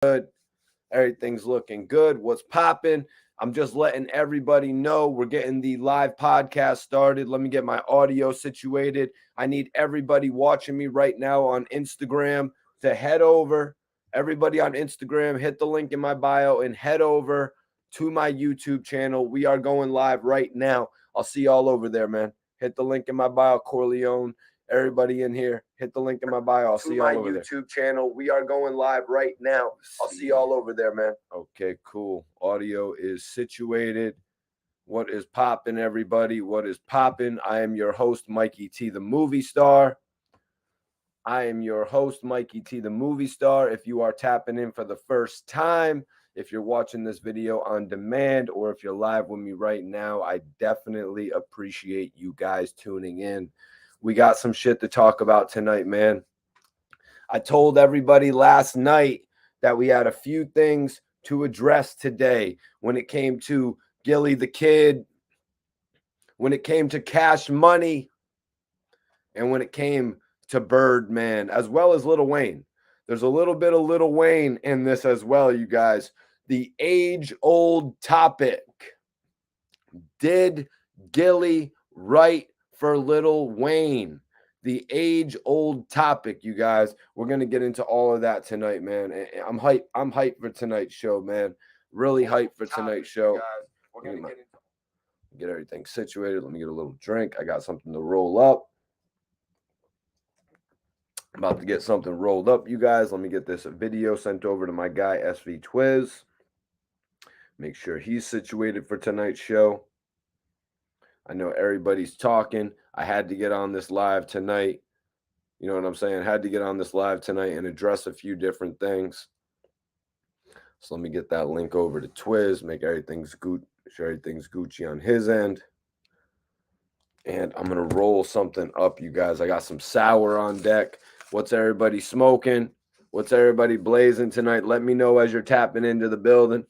good. Everything's looking good. What's popping? I'm just letting everybody know we're getting the live podcast started. Let me get my audio situated. I need everybody watching me right now on Instagram to head over. Everybody on Instagram, hit the link in my bio and head over to my YouTube channel. We are going live right now. I'll see y'all over there, man. Hit the link in my bio, Corleone. Everybody in here, hit the link in my bio. I'll see y'all over there. YouTube channel. We are going live right now. I'll see y'all over there, man. Okay, cool. Audio is situated. What is popping, everybody? What is popping? I am your host, Mikey T, the movie star. I am your host, Mikey T, the movie star. If you are tapping in for the first time, if you're watching this video on demand, or if you're live with me right now, I definitely appreciate you guys tuning in. We got some shit to talk about tonight, man. I told everybody last night that we had a few things to address today when it came to Gilly the Kid, when it came to Cash Money, and when it came to Birdman, as well as Lil Wayne. There's a little bit of Lil Wayne in this as well, you guys. The age-old topic. Did Gilly write for Lil Wayne? The age-old topic, you guys. We're going to get into all of that tonight, man. I'm hyped. I'm hyped for tonight's show, man. Really hyped for tonight's show. We're going to get everything situated. Let me get a little drink. I got something to roll up. I'm about to get something rolled up, you guys. Let me get this video sent over to my guy, SV Twizz. Make sure he's situated for tonight's show. I know everybody's talking. I had to get on this live tonight. You know what I'm saying? Had to get on this live tonight and address a few different things. So let me get that link over to Twizz, make everything's good, sure everything's Gucci on his end. And I'm going to roll something up, you guys. I got some sour on deck. What's everybody smoking? What's everybody blazing tonight? Let me know as you're tapping into the building.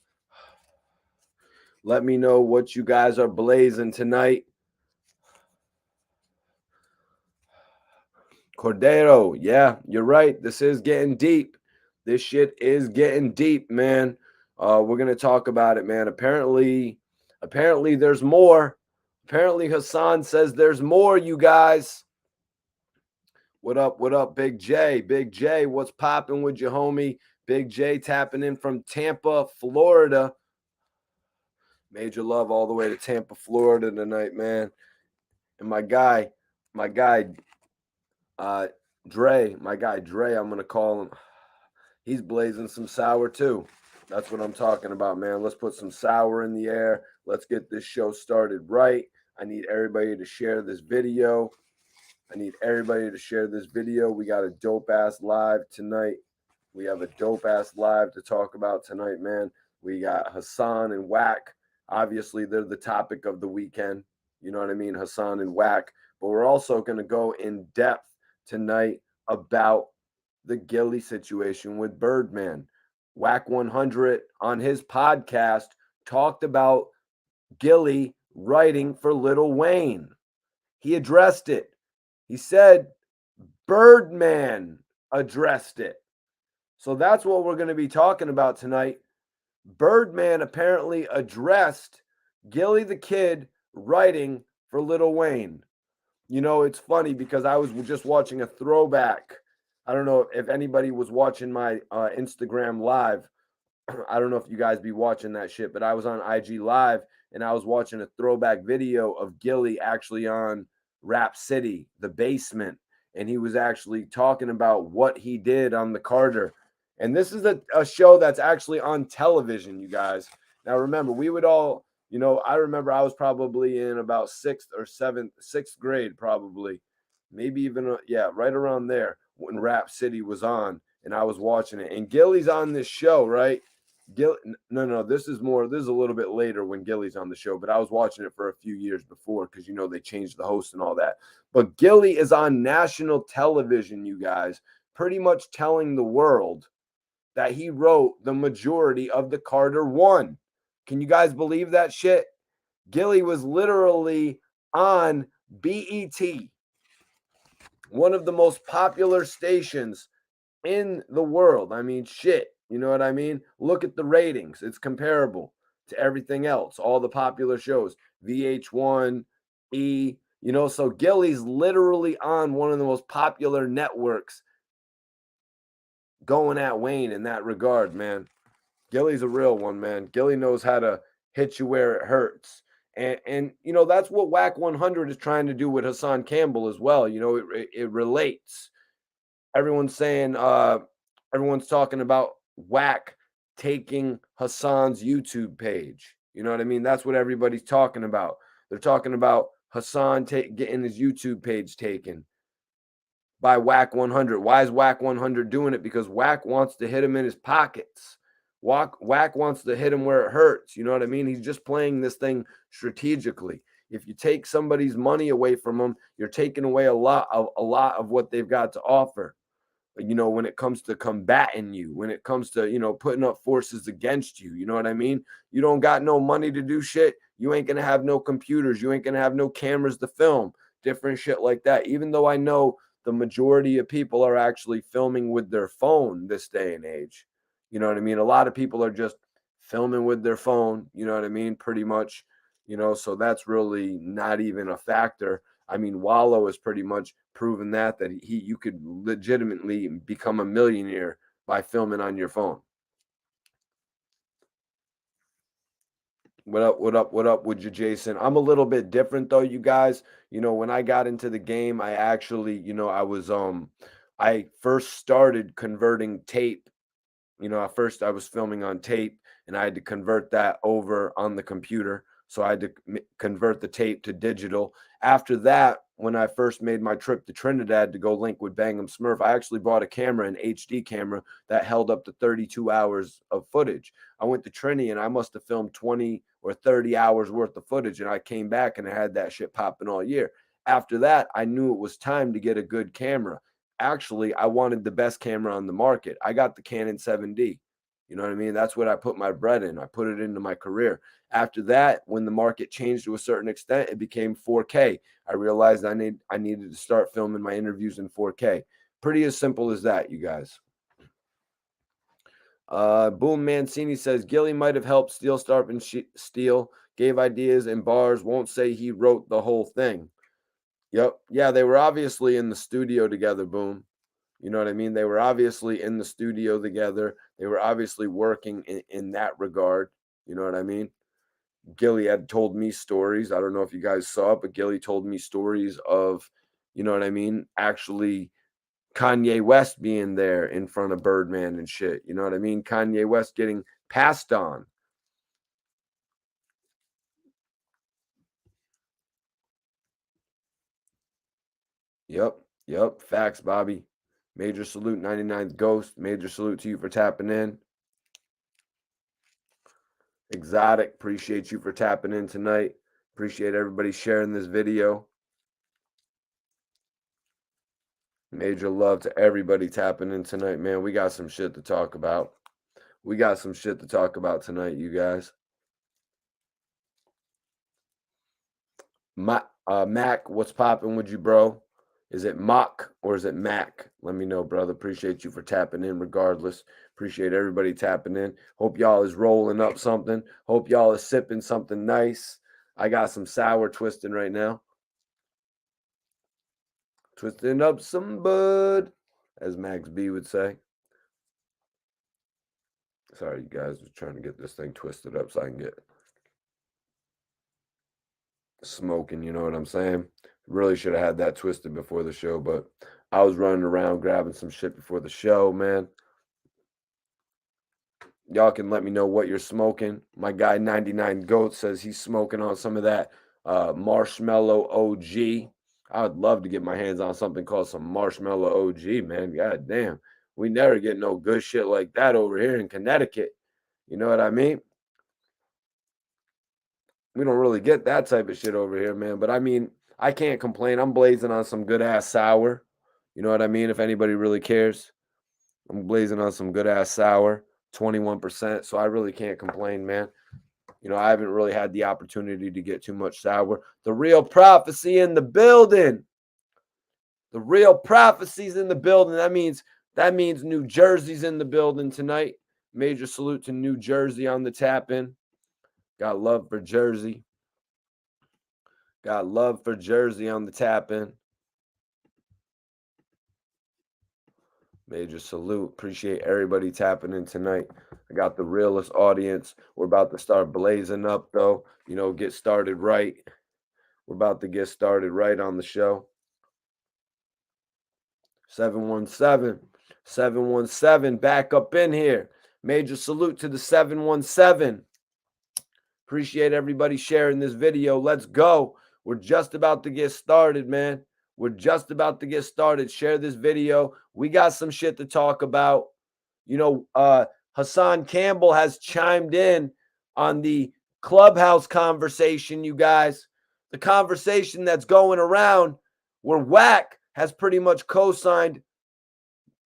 Let me know what you guys are blazing tonight. Cordero, yeah, you're right. This is getting deep. This shit is getting deep, man. We're going to talk about it, man. Apparently there's more. Apparently Hassan says there's more, you guys. What up, Big J? Big J, what's popping with you, homie? Big J tapping in from Tampa, Florida. Major love all the way to Tampa, Florida tonight, man. And my guy, Dre, I'm going to call him. He's blazing some sour too. That's what I'm talking about, man. Let's put some sour in the air. Let's get this show started right. I need everybody to share this video. We got a dope-ass live tonight. We have a dope-ass live to talk about tonight, man. We got Hassan and Wack. Obviously, they're the topic of the weekend. You know what I mean? Hassan and Wack. But we're also going to go in depth tonight about the Gilly situation with Birdman. Wack 100 on his podcast talked about Gilly writing for Lil Wayne. He addressed it. He said Birdman addressed it. So that's what we're going to be talking about tonight. Birdman apparently addressed Gilly the Kid writing for Lil Wayne. You know, it's funny because I was just watching a throwback. I don't know if anybody was watching my Instagram live. I don't know if you guys be watching that shit, but I was on IG Live and I was watching a throwback video of Gilly actually on Rap City, The Basement, and he was actually talking about what he did on the Carter. And this is a show that's actually on television, you guys. Now remember, we would all, you know, I remember I was probably in about sixth grade, probably, maybe even right around there when Rap City was on, and I was watching it. And Gilly's on this show, right? No, this is a little bit later when Gilly's on the show, but I was watching it for a few years before because, you know, they changed the host and all that. But Gilly is on national television, you guys, pretty much telling the world that he wrote the majority of the Carter 1. Can you guys believe that shit? Gilly was literally on BET, one of the most popular stations in the world. I mean, shit. You know what I mean? Look at the ratings. It's comparable to everything else, all the popular shows, VH1, E, you know, so Gilly's literally on one of the most popular networks going at Wayne in that regard, man. Gilly's a real one, man. Gilly knows how to hit you where it hurts. And you know, that's what Wack 100 is trying to do with Hassan Campbell as well. You know, it relates. Everyone's saying, everyone's talking about Wack taking Hassan's YouTube page. You know what I mean? That's what everybody's talking about. They're talking about Hassan getting his YouTube page taken by Wack 100. Why is Wack 100 doing it? Because Wack wants to hit him in his pockets. Wack wants to hit him where it hurts. You know what I mean? He's just playing this thing strategically. If you take somebody's money away from them, you're taking away a lot of what they've got to offer. You know, when it comes to combating you, when it comes to, you know, putting up forces against you, you know what I mean? You don't got no money to do shit. You ain't going to have no computers. You ain't going to have no cameras to film, different shit like that. Even though I know the majority of people are actually filming with their phone this day and age. You know what I mean? A lot of people are just filming with their phone, you know what I mean? Pretty much, you know, so that's really not even a factor. I mean, Wallo has pretty much proven that you could legitimately become a millionaire by filming on your phone. What up, what up, what up with you, Jason? I'm a little bit different though, you guys. You know, when I got into the game, I actually, you know, I first started converting tape. You know, at first I was filming on tape and I had to convert that over on the computer. So I had to convert the tape to digital. After that, when I first made my trip to Trinidad to go link with Bang'em Smurf, I actually bought a camera, an HD camera that held up to 32 hours of footage. I went to Trini and I must have filmed 20 or 30 hours worth of footage. And I came back and I had that shit popping all year. After that, I knew it was time to get a good camera. Actually, I wanted the best camera on the market. I got the Canon 7D. You know what I mean? That's what I put my bread in. I put it into my career. After that, when the market changed to a certain extent, it became 4K. I realized I needed to start filming my interviews in 4K. Pretty as simple as that, you guys. Boom Mancini says Gilly might have helped Steel Starp and Steel, gave ideas and bars, won't say he wrote the whole thing. Yep. Yeah, they were obviously in the studio together, Boom. You know what I mean? They were obviously in the studio together. They were obviously working in that regard. You know what I mean? Gilly had told me stories. I don't know if you guys saw it, but Gilly told me stories of, you know what I mean? Actually, Kanye West being there in front of Birdman and shit. You know what I mean? Kanye West getting passed on. Yep. Facts, Bobby. Major salute, 99th Ghost. Major salute to you for tapping in. Exotic, appreciate you for tapping in tonight. Appreciate everybody sharing this video. Major love to everybody tapping in tonight, man. We got some shit to talk about. We got some shit to talk about tonight, you guys. Mac, what's popping with you, bro? Is it Mock or is it Mac? Let me know, brother. Appreciate you for tapping in regardless. Appreciate everybody tapping in. Hope y'all is rolling up something. Hope y'all is sipping something nice. I got some sour twisting right now. Twisting up some bud, as Max B would say. Sorry, you guys. I was trying to get this thing twisted up so I can get smoking, you know what I'm saying? Really should have had that twisted before the show, but I was running around grabbing some shit before the show, man. Y'all can let me know what you're smoking. My guy 99 Goat says he's smoking on some of that marshmallow OG. I would love to get my hands on something called some marshmallow OG, man. God damn. We never get no good shit like that over here in Connecticut. You know what I mean? We don't really get that type of shit over here, man. But I mean, I can't complain. I'm blazing on some good ass sour. You know what I mean? If anybody really cares, I'm blazing on some good ass sour, 21%. So I really can't complain, man. You know, I haven't really had the opportunity to get too much sour. The real prophecy in the building. The real prophecy's in the building. That means New Jersey's in the building tonight. Major salute to New Jersey on the tap-in. Got love for Jersey. Got love for Jersey on the tap-in. Major salute. Appreciate everybody tapping in tonight. I got the realest audience. We're about to start blazing up, though. You know, get started right. We're about to get started right on the show. 717 back up in here. Major salute to the 717. Appreciate everybody sharing this video. Let's go. We're just about to get started, man. We're just about to get started. Share this video. We got some shit to talk about. You know, Hassan Campbell has chimed in on the Clubhouse conversation, you guys. The conversation that's going around where Wack has pretty much co-signed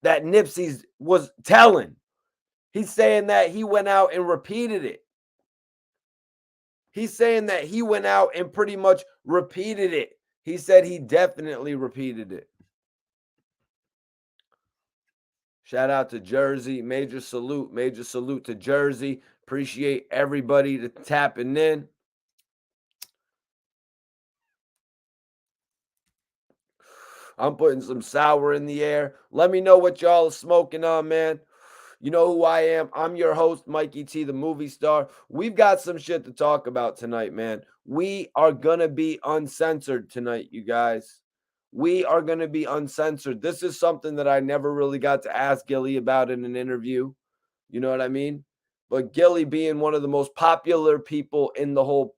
that Nipsey was telling. He's saying that he went out and repeated it. He's saying that he went out and pretty much repeated it. He said he definitely repeated it. Shout out to Jersey. Major salute to Jersey. Appreciate everybody to tapping in. I'm putting some sour in the air. Let me know what y'all are smoking on, man. You know who I am. I'm your host, Mikey T, the movie star. We've got some shit to talk about tonight, man. We are going to be uncensored tonight, you guys. We are going to be uncensored. This is something that I never really got to ask Gillie about in an interview. You know what I mean? But Gillie being one of the most popular people in the whole,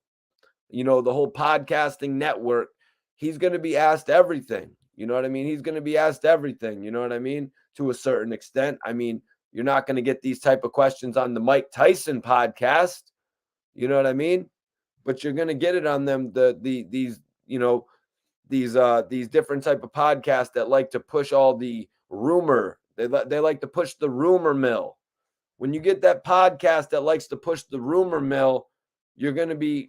you know, the whole podcasting network, he's going to be asked everything. You know what I mean? He's going to be asked everything. You know what I mean? To a certain extent. I mean, you're not going to get these type of questions on the Mike Tyson podcast. You know what I mean? But you're going to get it on them, these, you know, these different type of podcasts that like to push all the rumor. They like to push the rumor mill. When you get that podcast that likes to push the rumor mill, you're going to be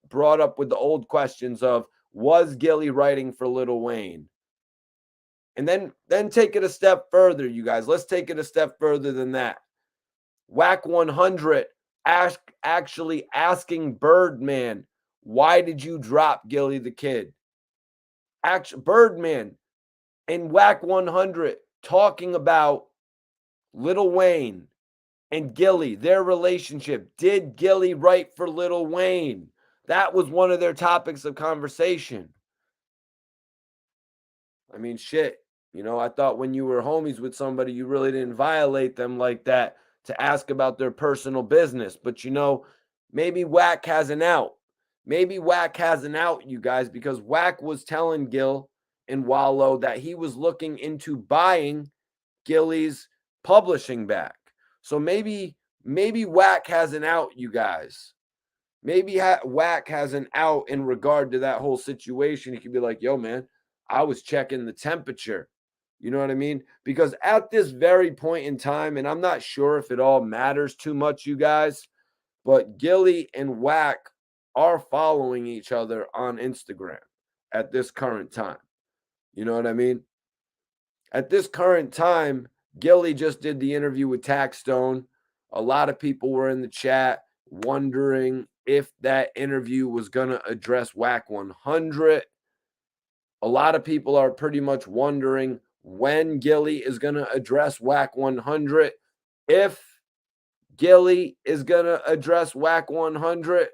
brought up with the old questions of, was Gillie writing for Lil Wayne? And then take it a step further, you guys. Let's take it a step further than that. Wack 100 actually asking Birdman, why did you drop Gillie the Kid? Birdman and Wack 100 talking about Lil Wayne and Gillie, their relationship. Did Gillie write for Lil Wayne? That was one of their topics of conversation. I mean, shit. You know, I thought when you were homies with somebody, you really didn't violate them like that to ask about their personal business. But, you know, maybe Wack has an out. Maybe Wack has an out, you guys, because Wack was telling Gil and Wallo that he was looking into buying Gillie's publishing back. So maybe Wack has an out, you guys. Maybe Wack has an out in regard to that whole situation. He could be like, yo, man, I was checking the temperature. You know what I mean? Because at this very point in time, and I'm not sure if it all matters too much, you guys, but Gillie and Wack are following each other on Instagram at this current time. You know what I mean? At this current time, Gillie just did the interview with Taxstone. A lot of people were in the chat wondering if that interview was going to address Wack 100. A lot of people are pretty much wondering when Gillie is going to address Wack 100. If Gillie is going to address Wack 100,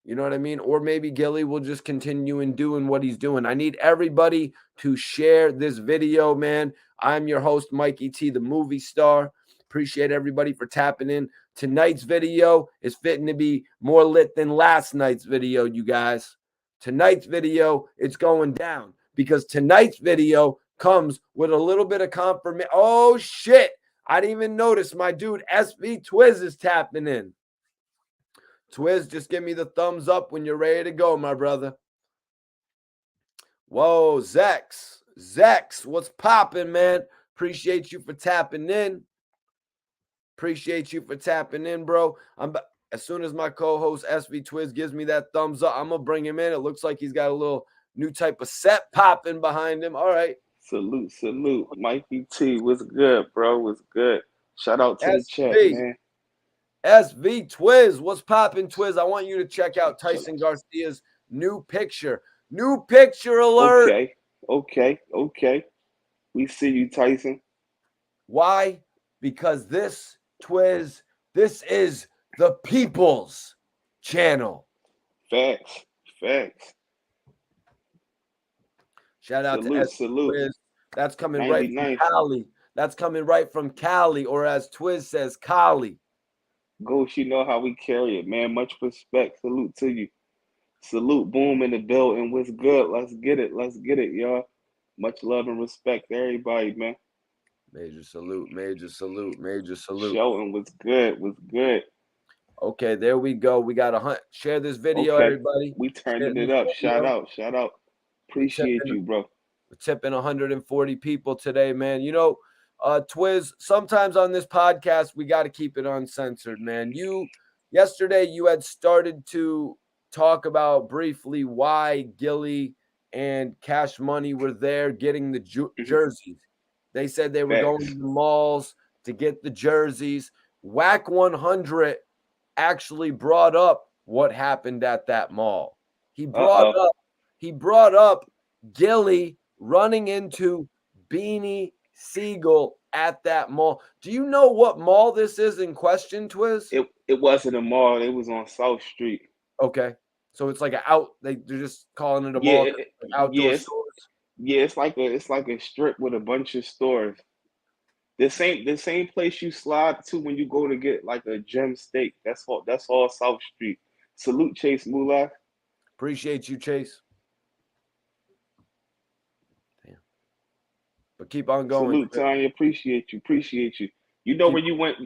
you know what I mean? Or maybe Gillie will just continue in doing what he's doing. I need everybody to share this video, man. I'm your host, Mikey T, the movie star. Appreciate everybody for tapping in. Tonight's video is fitting to be more lit than last night's video, you guys. Tonight's video, it's going down because tonight's video comes with a little bit of confirmation. Oh, shit. I didn't even notice my dude SV Twizz is tapping in. Twizz, just give me the thumbs up when you're ready to go, my brother. Whoa, Zex, what's popping, man? Appreciate you for tapping in. Appreciate you for tapping in, bro. As soon as my co-host SV Twizz gives me that thumbs up, I'm going to bring him in. It looks like he's got a little new type of set popping behind him. All right. Salute. Mikey T, what's good, bro? What's good? Shout out to the chat, SV. man. SV Twizz. What's poppin', Twizz? I want you to check out Tyson Garcia's new picture. New picture alert. Okay. We see you, Tyson. Why? Because this, Twizz, this is the people's channel. Facts. Shout out to SV Twizz. That's coming right from Cali. That's coming right from Cali, or as Twizz says, Cali. Ghost, you know how we carry it, man. Much respect. Salute to you. Salute, boom in the building. What's good? Let's get it, y'all. Much love and respect to everybody, man. Major salute. Showing what's good. Okay, there we go. We got a share this video, everybody. We turning it up. Shout out. Appreciate you, bro. We're tipping 140 people today, man. You know, Twizz, sometimes on this podcast, we got to keep it uncensored, man. Yesterday, you had started to talk about briefly why Gilly and Cash Money were there getting the jerseys. They said they were going to the malls to get the jerseys. Wack 100 actually brought up what happened at that mall. He brought up Gilly running into Beanie Siegel at that mall. Do you know what mall this is in question, Twizz? It wasn't a mall. It was on South Street. Okay. So it's like they're just calling it a mall. Outdoor stores. Yeah, it's like a strip with a bunch of stores. The same place you slide to when you go to get like a gem steak. That's all South Street. Salute, Chase Moolah. Appreciate you, Chase. Damn. But keep on going. Salute, Tanya. Appreciate you. You know where you went.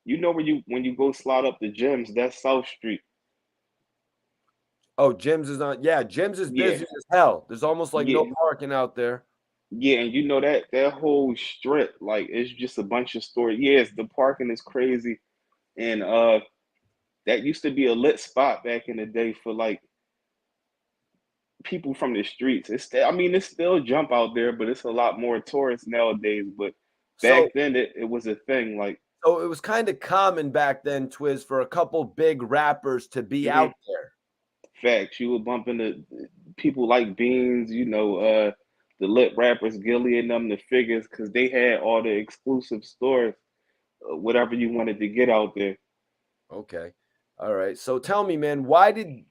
You know when you go slide up the gyms. That's South Street. Oh, Jim's is on. Yeah, Jim's is busy as hell. There's almost like no parking out there. Yeah, and you know that whole strip, like it's just a bunch of stores. Yes, the parking is crazy, and that used to be a lit spot back in the day for like people from the streets. It's still jump out there, but it's a lot more tourists nowadays. But back then, it was a thing. Like, so it was kind of common back then, Twizz, for a couple big rappers to be out there. Facts. You were bumping the people like Beans, you know, the lit rappers, Gillie and them, the figures, because they had all the exclusive stores, whatever you wanted to get out there. Okay. All right. So tell me, man, why did,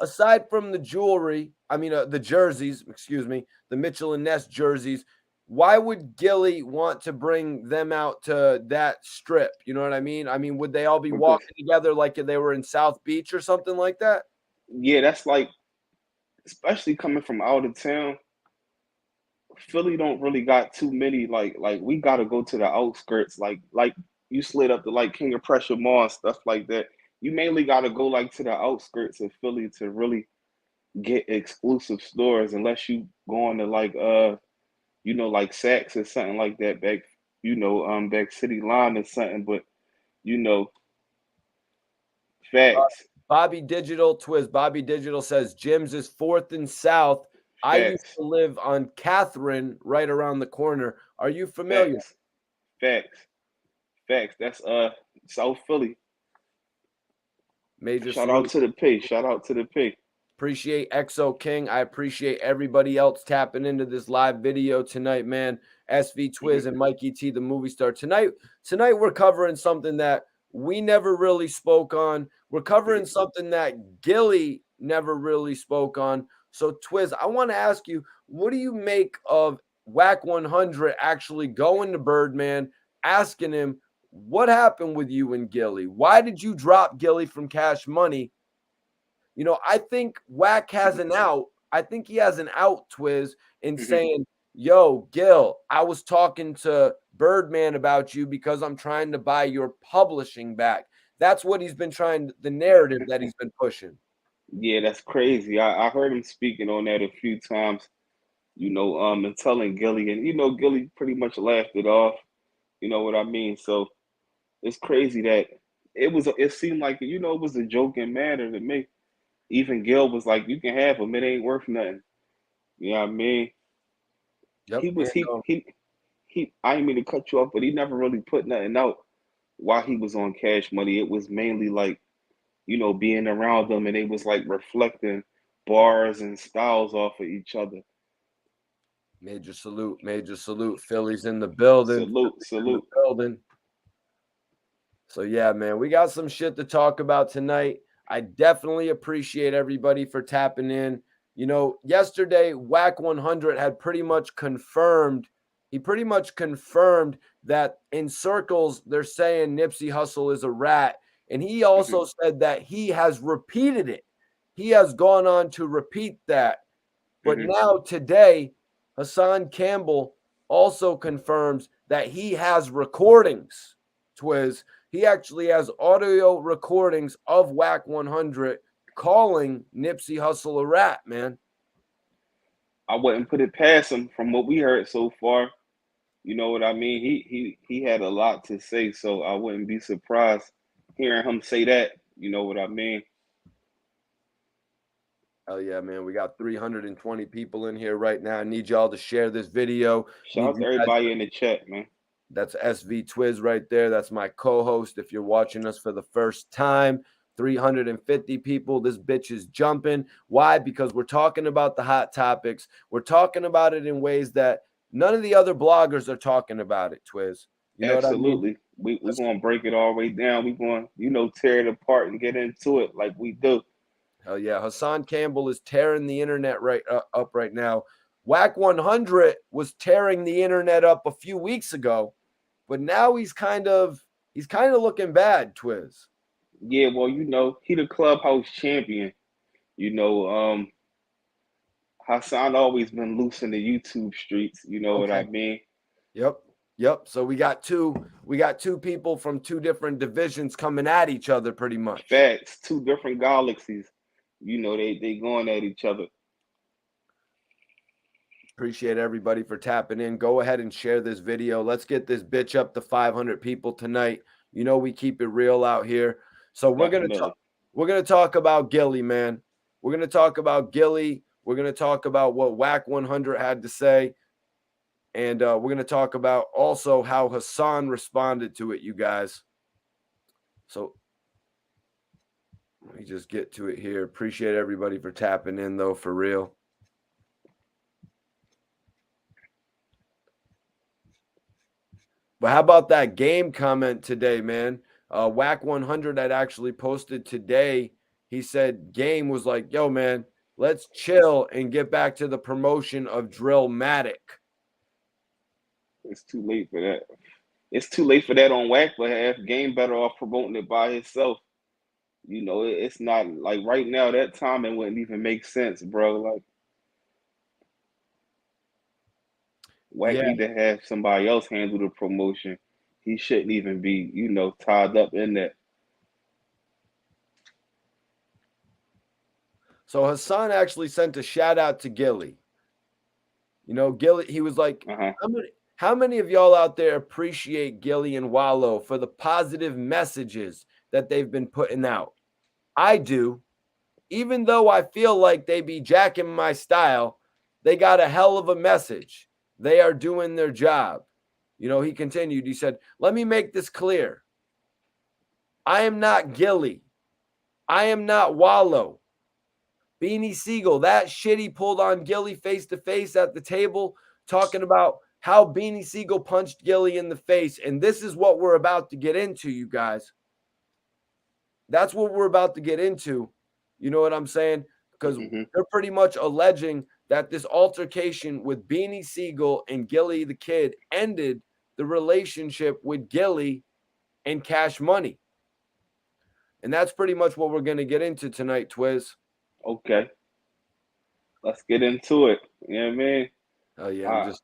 aside from the jewelry, the jerseys, the Mitchell and Ness jerseys, why would Gilly want to bring them out to that strip? You know what I mean? Would they all be walking together like they were in South Beach or something like that? Yeah, that's like, especially coming from out of town, Philly don't really got too many, like we got to go to the outskirts, like you slid up to like King of Prussia Mall and stuff like that. You mainly got to go like to the outskirts of Philly to really get exclusive stores, unless you going to like like Saks or something like that back, back City Line or something. But facts. Bobby Digital Twizz. Bobby Digital says Jim's is 4th and South. Facts. I used to live on Catherine, right around the corner. Are you familiar? Facts. That's South Philly. Major shout out to the P. Appreciate XO King. I appreciate everybody else tapping into this live video tonight, man. SV Twizz and Mikey T, the movie star. Tonight we're covering something that we never really spoke on. We're covering something that Gilly never really spoke on. So, Twizz, I want to ask you, what do you make of Wack 100 actually going to Birdman, asking him, what happened with you and Gilly? Why did you drop Gilly from Cash Money? I think Wack has an out. I think he has an out, Twizz, in saying, yo, Gil, I was talking to Birdman about you because I'm trying to buy your publishing back. That's what he's been the narrative that he's been pushing. Yeah, that's crazy. I heard him speaking on that a few times, and telling Gilly, and Gilly pretty much laughed it off. You know what I mean? So it's crazy that it seemed like, it was a joking matter to me. Even Gil was like, you can have him, it ain't worth nothing. You know what I mean? Yep. I didn't mean to cut you off, but he never really put nothing out while he was on Cash Money, it was mainly like, being around them, and they was like reflecting bars and styles off of each other. Major salute, major salute. Philly's in the building. Salute, Philly's in the salute. building. So yeah, man, we got some shit to talk about tonight. I definitely appreciate everybody for tapping in. Yesterday, Wack 100 had pretty much confirmed. He pretty much confirmed that in circles they're saying Nipsey Hussle is a rat, and he also said that he has repeated it. He has gone on to repeat that. But now today, Hassan Campbell also confirms that he has recordings. Twizz, he actually has audio recordings of Wack 100 calling Nipsey Hussle a rat, man. I wouldn't put it past him from what we heard so far. You know what I mean? He had a lot to say, so I wouldn't be surprised hearing him say that. You know what I mean? Hell yeah, man. We got 320 people in here right now. I need y'all to share this video. Shout out to everybody in the chat, man. That's SV Twizz right there. That's my co-host. If you're watching us for the first time, 350 people. This bitch is jumping. Why? Because we're talking about the hot topics. We're talking about it in ways that none of the other bloggers are talking about it, Twizz. You know Absolutely. what I mean? We're going to break it all the way down. We're going to, tear it apart and get into it like we do. Hell yeah. Hassan Campbell is tearing the internet up right now. Wack 100 was tearing the internet up a few weeks ago, but now he's kind of looking bad, Twizz. Yeah, well, he the clubhouse champion. Hassan always been loose in the YouTube streets. You know what I mean? Yep. So we got two people from two different divisions coming at each other pretty much. Facts, two different galaxies. They going at each other. Appreciate everybody for tapping in. Go ahead and share this video. Let's get this bitch up to 500 people tonight. We keep it real out here. So we're gonna talk about Gilly, man. We're gonna talk about Gilly. We're gonna talk about what Wack 100 had to say, and we're gonna talk about also how Hassan responded to it, you guys. So let me just get to it here. Appreciate everybody for tapping in, though, for real. But how about that game comment today, man? Wack 100 had actually posted today. He said game was like, yo, man, let's chill and get back to the promotion of Drillmatic. It's too late for that. It's too late for that on Wack, but game better off promoting it by himself. It's not like right now, that timing wouldn't even make sense, bro. Like, Wack need to have somebody else handle the promotion. He shouldn't even be, tied up in that. So Hassan actually sent a shout out to Gilly. Gilly, he was like, how many of y'all out there appreciate Gilly and Wallo for the positive messages that they've been putting out? I do. Even though I feel like they be jacking my style, they got a hell of a message. They are doing their job. He continued. He said, let me make this clear. I am not Gilly. I am not Wallo. Beanie Siegel, that shit he pulled on Gilly face to face at the table, talking about how Beanie Siegel punched Gilly in the face. And this is what we're about to get into, you guys. That's what we're about to get into. You know what I'm saying? Because they're pretty much alleging that this altercation with Beanie Siegel and Gilly the Kid ended the relationship with Gilly and Cash Money. And that's pretty much what we're going to get into tonight, Twizz. Okay. Let's get into it. You know what I mean? Oh, yeah. I'm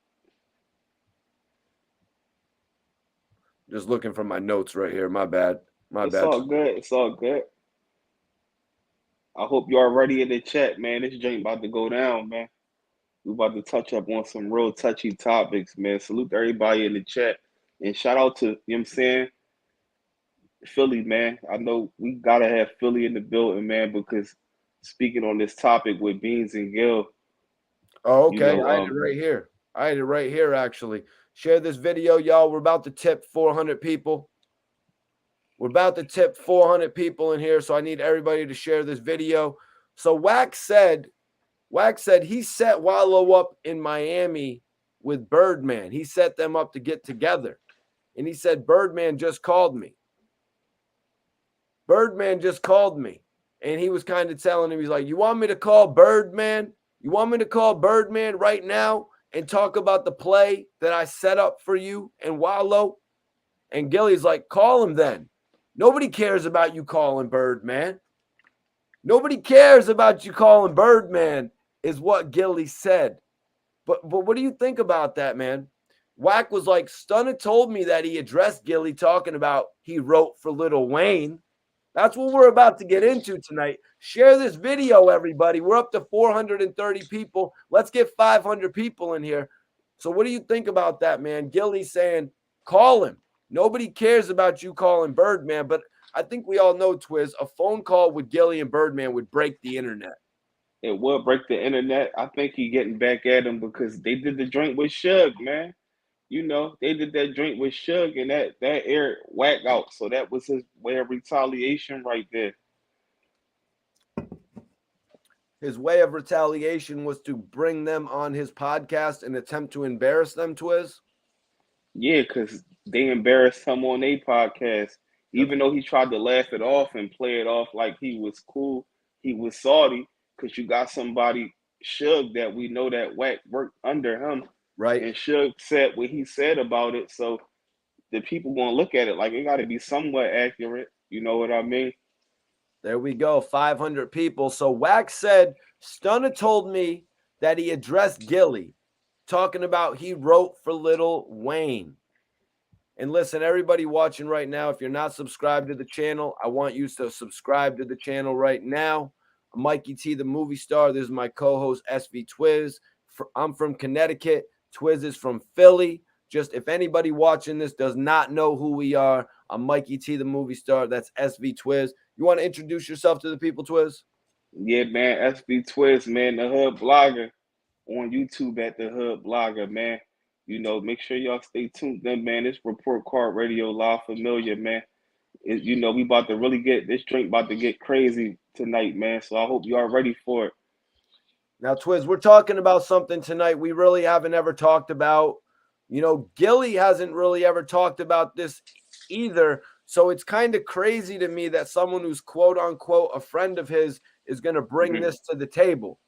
just looking for my notes right here. My bad. It's all good. It's all good. I hope you are ready in the chat, man. This joint about to go down, man. We about to touch up on some real touchy topics, man. Salute to everybody in the chat. And shout out to, you know what I'm saying, Philly, man. I know we got to have Philly in the building, man, because speaking on this topic with Beans and Gil. Oh, okay. I had it right here, actually. Share this video, y'all. We're about to tip 400 people. We're about to tip 400 people in here, so I need everybody to share this video. So Wack said he set Wallo up in Miami with Birdman. He set them up to get together. And he said, Birdman just called me. Birdman just called me. And he was kind of telling him, he's like, you want me to call Birdman? You want me to call Birdman right now and talk about the play that I set up for you and Wallo? And Gilly's like, call him then. Nobody cares about you calling Birdman. Nobody cares about you calling Birdman, is what Gilly said. But what do you think about that, man? Wack was like, Stunna told me that he addressed Gilly talking about he wrote for Lil Wayne. That's what we're about to get into tonight. Share this video, everybody. We're up to 430 people. Let's get 500 people in here. So what do you think about that, man? Gilly saying, call him. Nobody cares about you calling Birdman, but I think we all know, Twizz, a phone call with Gilly and Birdman would break the internet. It will break the internet. I think he getting back at him because they did the joint with Suge, man. You know, they did that joint with Suge and that aired Wack out. So that was his way of retaliation right there. His way of retaliation was to bring them on his podcast and attempt to embarrass them, Twizz? Yeah, because they embarrassed him on their podcast. Even though he tried to laugh it off and play it off like he was cool, he was salty because you got somebody, Suge, that we know that Wack worked under him. Right. And Suge said what he said about it. So the people going to look at it like it got to be somewhat accurate. You know what I mean? There we go. 500 people. So Wack said, Stunna told me that he addressed Gilly, talking about he wrote for Lil Wayne. And listen, everybody watching right now, if you're not subscribed to the channel, I want you to subscribe to the channel right now. I'm Mikey T, the movie star. This is my co-host, SV Twizz. I'm from Connecticut. Twizz is from Philly. Just if anybody watching this does not know who we are, I'm Mikey T, the movie star. That's SV Twizz. You want to introduce yourself to the people, Twizz? Yeah, man. SV Twizz, man, the Hood Blogger on YouTube at the Hood Blogger, man. You know, make sure y'all stay tuned in, man. This Report Card Radio Live Familiar, man. You know, we about to really get this drink about to get crazy tonight, man. So I hope you are ready for it. Now, Twizz, we're talking about something tonight we really haven't ever talked about. You know, Gilly hasn't really ever talked about this either. So it's kind of crazy to me that someone who's quote unquote a friend of his is going to bring this to the table.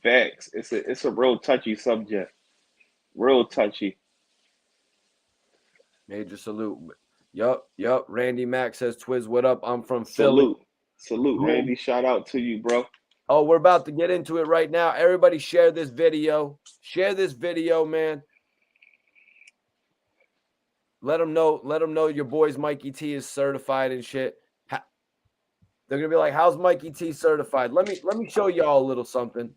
Facts. It's a real touchy subject. Real touchy. Major salute. Yup. Randy Mack says, Twizz, what up? I'm from Philly. Salute, Randy. Shout out to you, bro. Oh, we're about to get into it right now. Everybody share this video. Share this video, man. Let them know your boy's Mikey T is certified and shit. They're gonna be like, how's Mikey T certified? Let me show y'all a little something.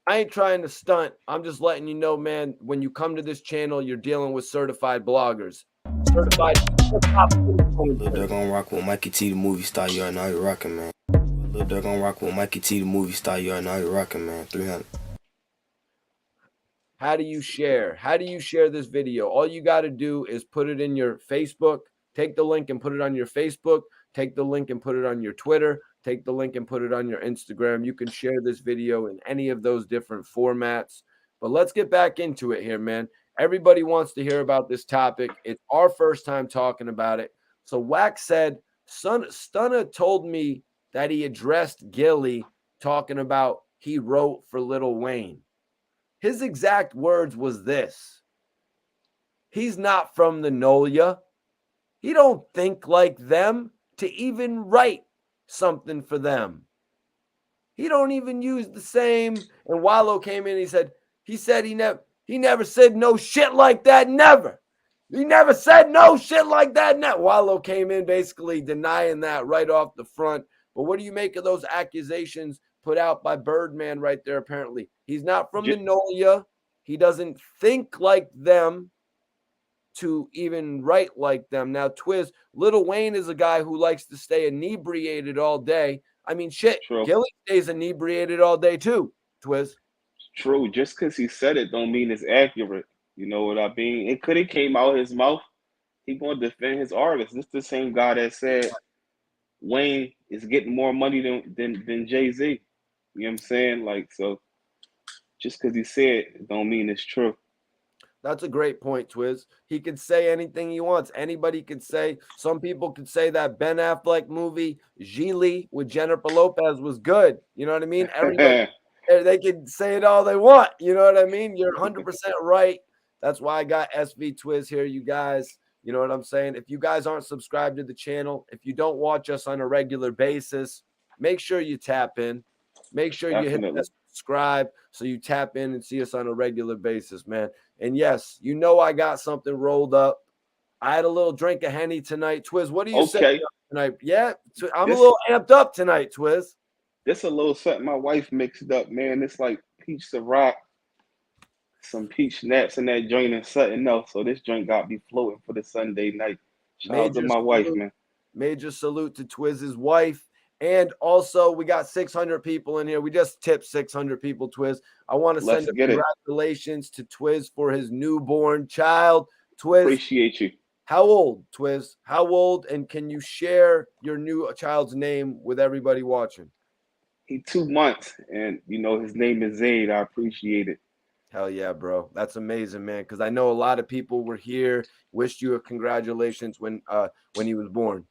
I ain't trying to stunt. I'm just letting you know, man, when you come to this channel, you're dealing with certified bloggers. Certified. They're gonna rock with Mikey T, the movie star. You already know you're rocking, man. They're gonna rock with Mikey T, the movie star. You already know you're rocking, man. 300. How do you share? How do you share this video? All you got to do is put it in your Facebook. Take the link and put it on your Facebook. Take the link and put it on your Twitter. Take the link and put it on your Instagram. You can share this video in any of those different formats. But let's get back into it here, man. Everybody wants to hear about this topic. It's our first time talking about it. So Wack said, Stunna told me that he addressed Gilly talking about he wrote for Lil Wayne. His exact words was this: he's not from the Nolia. He don't think like them to even write something for them. He don't even use the same. And Wallo came in and he said he never said no shit like that, never. He never said no shit like that. Wallo came in basically denying that right off the front. But what do you make of those accusations put out by Birdman right there? Apparently, he's not from the Nolia. He doesn't think like them to even write like them. Now, Twizz, Lil Wayne is a guy who likes to stay inebriated all day. I mean, shit, True. Gilly stays inebriated all day too, Twizz. True. Just because he said it don't mean it's accurate. You know what I mean? It could have came out his mouth, he gonna defend his artist. This the same guy that said Wayne is getting more money than Jay-Z. You know what I'm saying? Like, so just because he said it don't mean it's true. That's a great point, Twizz. He could say anything he wants. Anybody could say. Some people could say that Ben Affleck movie, Gillie with Jennifer Lopez, was good. You know what I mean? Everybody, they can say it all they want. You know what I mean? You're 100% right. That's why I got SV Twizz here, you guys. You know what I'm saying? If you guys aren't subscribed to the channel, if you don't watch us on a regular basis, make sure you tap in. Make sure you hit that subscribe so you tap in and see us on a regular basis, man. And yes, you know I got something rolled up. I had a little drink of Henny tonight. Twizz, what do you say tonight? Yeah, I'm a little amped up tonight, Twizz. This a little something my wife mixed up, man. It's like peach Ciroc, some peach snaps in that joint and something else. So this joint got me floating for the Sunday night. Shout out to my wife, man. Major salute to Twizz's wife. And also, we got 600 people in here. We just tipped 600 people, Twizz. I want to send congratulations to Twizz for his newborn child. Twizz, appreciate you. How old, Twizz? How old? And can you share your new child's name with everybody watching? He's 2 months, and you know his name is Zayd. I appreciate it. Hell yeah, bro. That's amazing, man. Because I know a lot of people were here, wished you a congratulations when he was born.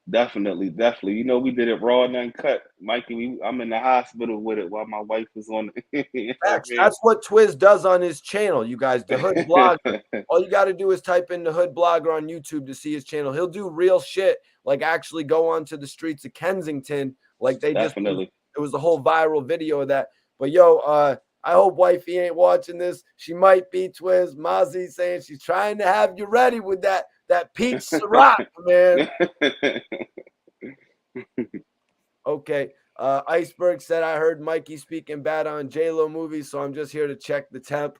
Definitely. You know, we did it raw and uncut. Mikey, I'm in the hospital with it while my wife was on it. That's what Twizz does on his channel, you guys. The Hood Blogger. All you got to do is type in the Hood Blogger on YouTube to see his channel. He'll do real shit, like actually go onto the streets of Kensington, like they just. It was a whole viral video of that. But yo, I hope wifey ain't watching this. She might be, Twizz. Mozzie saying she's trying to have you ready with that peach Ciroc, man. Okay. Iceberg said, I heard Mikey speaking bad on J-Lo movies, so I'm just here to check the temp.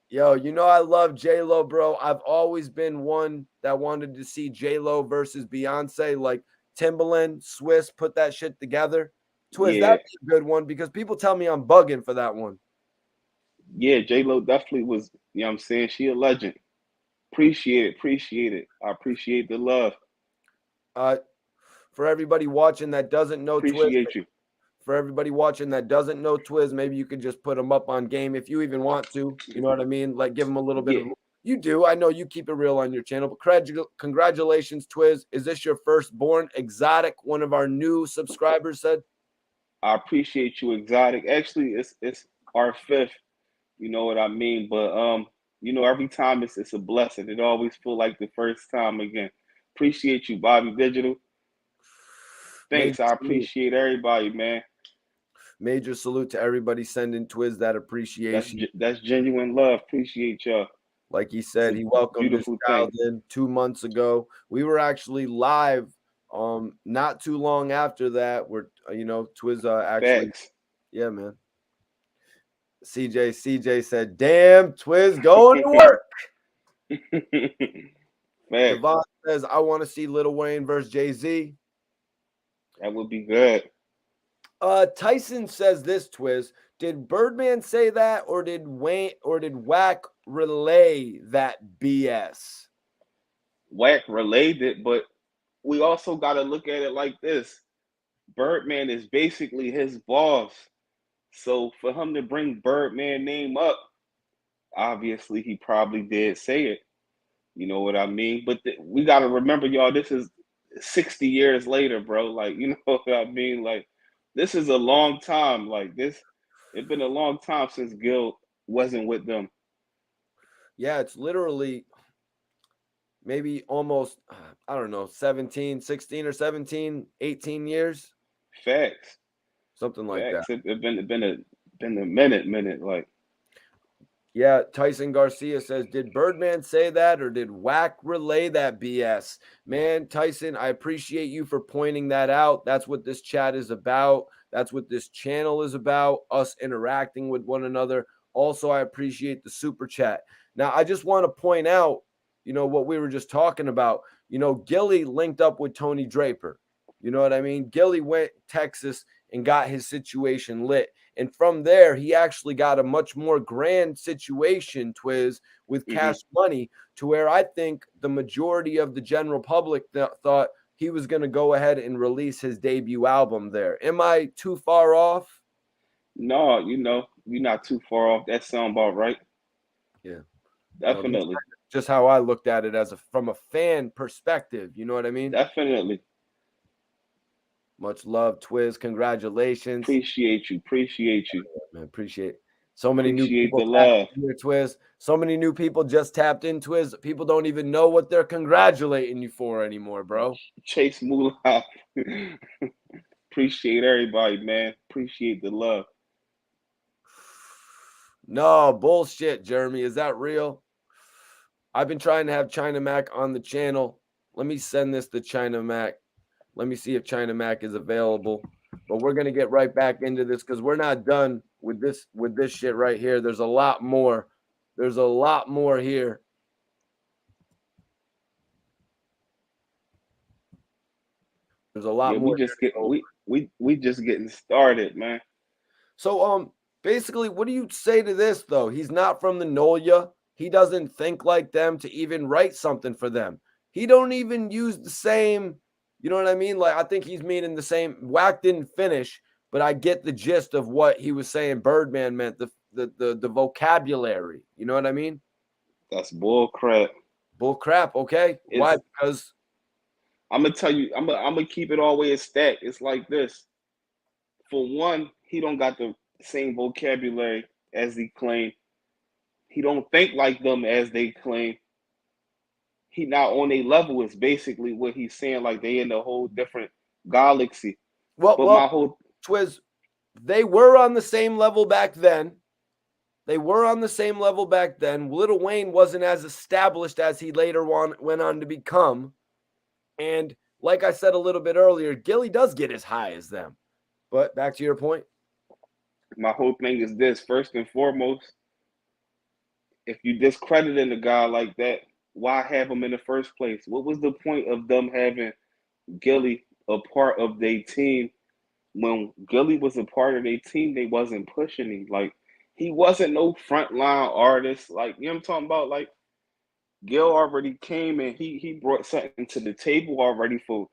Yo, you know I love J-Lo, bro. I've always been one that wanted to see J-Lo versus Beyonce, like Timbaland, Swiss, put that shit together. Twizz, that'd be a good one because people tell me I'm bugging for that one. Yeah, J-Lo definitely was, you know what I'm saying? She a legend. Appreciate it. I appreciate the love. For everybody watching that doesn't know Appreciate you. For everybody watching that doesn't know Twizz, maybe you could just put them up on game if you even want to. You know what I mean? Like give them a little bit of. You do. I know you keep it real on your channel. But congratulations, Twizz. Is this your firstborn? Exotic, one of our new subscribers said. I appreciate you, Exotic. Actually, it's our fifth. You know what I mean? But you know, every time it's a blessing. It always feel like the first time again. Appreciate you, Bobby Digital. Thanks. I appreciate everybody, man. Major salute to everybody sending Twizz that appreciation. That's genuine love. Appreciate y'all. Like he said, he welcomed his child in 2 months ago. We were actually live not too long after that. We're Twizz actually. Thanks. Yeah, man. CJ said, damn, Twizz going to work. Devon says, I want to see Lil Wayne versus Jay-Z. That would be good. Tyson says this, Twizz. Did Birdman say that, or did Wack relay that BS? Wack relayed it, but we also got to look at it like this. Birdman is basically his boss. So for him to bring Birdman name up, obviously he probably did say it. You know what I mean? But we got to remember, y'all, this is 60 years later, bro. Like, you know what I mean? Like, this is a long time. Like, it's been a long time since Gil wasn't with them. Yeah, it's literally maybe almost, I don't know, 16 or 17, 18 years. Facts. Something like that. It's been a minute. Like, yeah. Tyson Garcia says, "Did Birdman say that, or did Wack relay that BS?" Man, Tyson, I appreciate you for pointing that out. That's what this chat is about. That's what this channel is about. Us interacting with one another. Also, I appreciate the super chat. Now, I just want to point out, what we were just talking about. Gilly linked up with Tony Draper. You know what I mean? Gillie went Texas and got his situation lit. And from there, he actually got a much more grand situation, Twizz, with Cash Money, to where I think the majority of the general public thought he was going to go ahead and release his debut album there. Am I too far off? No, you know, you're not too far off. That sound about right. Yeah. Definitely. Just how I looked at it from a fan perspective. You know what I mean? Definitely. Much love, Twizz. Congratulations. Appreciate you. Man, appreciate it. So many new Appreciate people the love. Here, Twizz. So many new people just tapped in, Twizz. People don't even know what they're congratulating you for anymore, bro. Chase Moolah. Appreciate everybody, man. Appreciate the love. No, bullshit, Jeremy. Is that real? I've been trying to have China Mac on the channel. Let me send this to China Mac. Let me see if China Mac is available. But we're going to get right back into this because we're not done with this shit right here. There's a lot more. There's a lot more here. There's a lot more. We just getting started, man. So basically, what do you say to this though? He's not from the Nolia. He doesn't think like them to even write something for them. He don't even use the same. You know what I mean? Like, I think he's meaning the same. Wack didn't finish, but I get the gist of what he was saying Birdman meant, the vocabulary. You know what I mean? That's bull crap. Bull crap, okay? Why? Because I'm going to tell you, I'm going to keep it all the way a stack. It's like this. For one, he don't got the same vocabulary as he claimed. He don't think like them as they claim. He not on a level is basically what he's saying, like they in a whole different galaxy. My whole Twizz, they were on the same level back then. Lil Wayne wasn't as established as he later went on to become. And like I said a little bit earlier, Gillie does get as high as them. But back to your point. My whole thing is this. First and foremost, if you discrediting a guy like that, why have him in the first place? What was the point of them having Gillie a part of their team? When Gillie was a part of their team, they wasn't pushing him. Like, he wasn't no frontline artist. Like, you know what I'm talking about? Like, Gil already came and he brought something to the table already for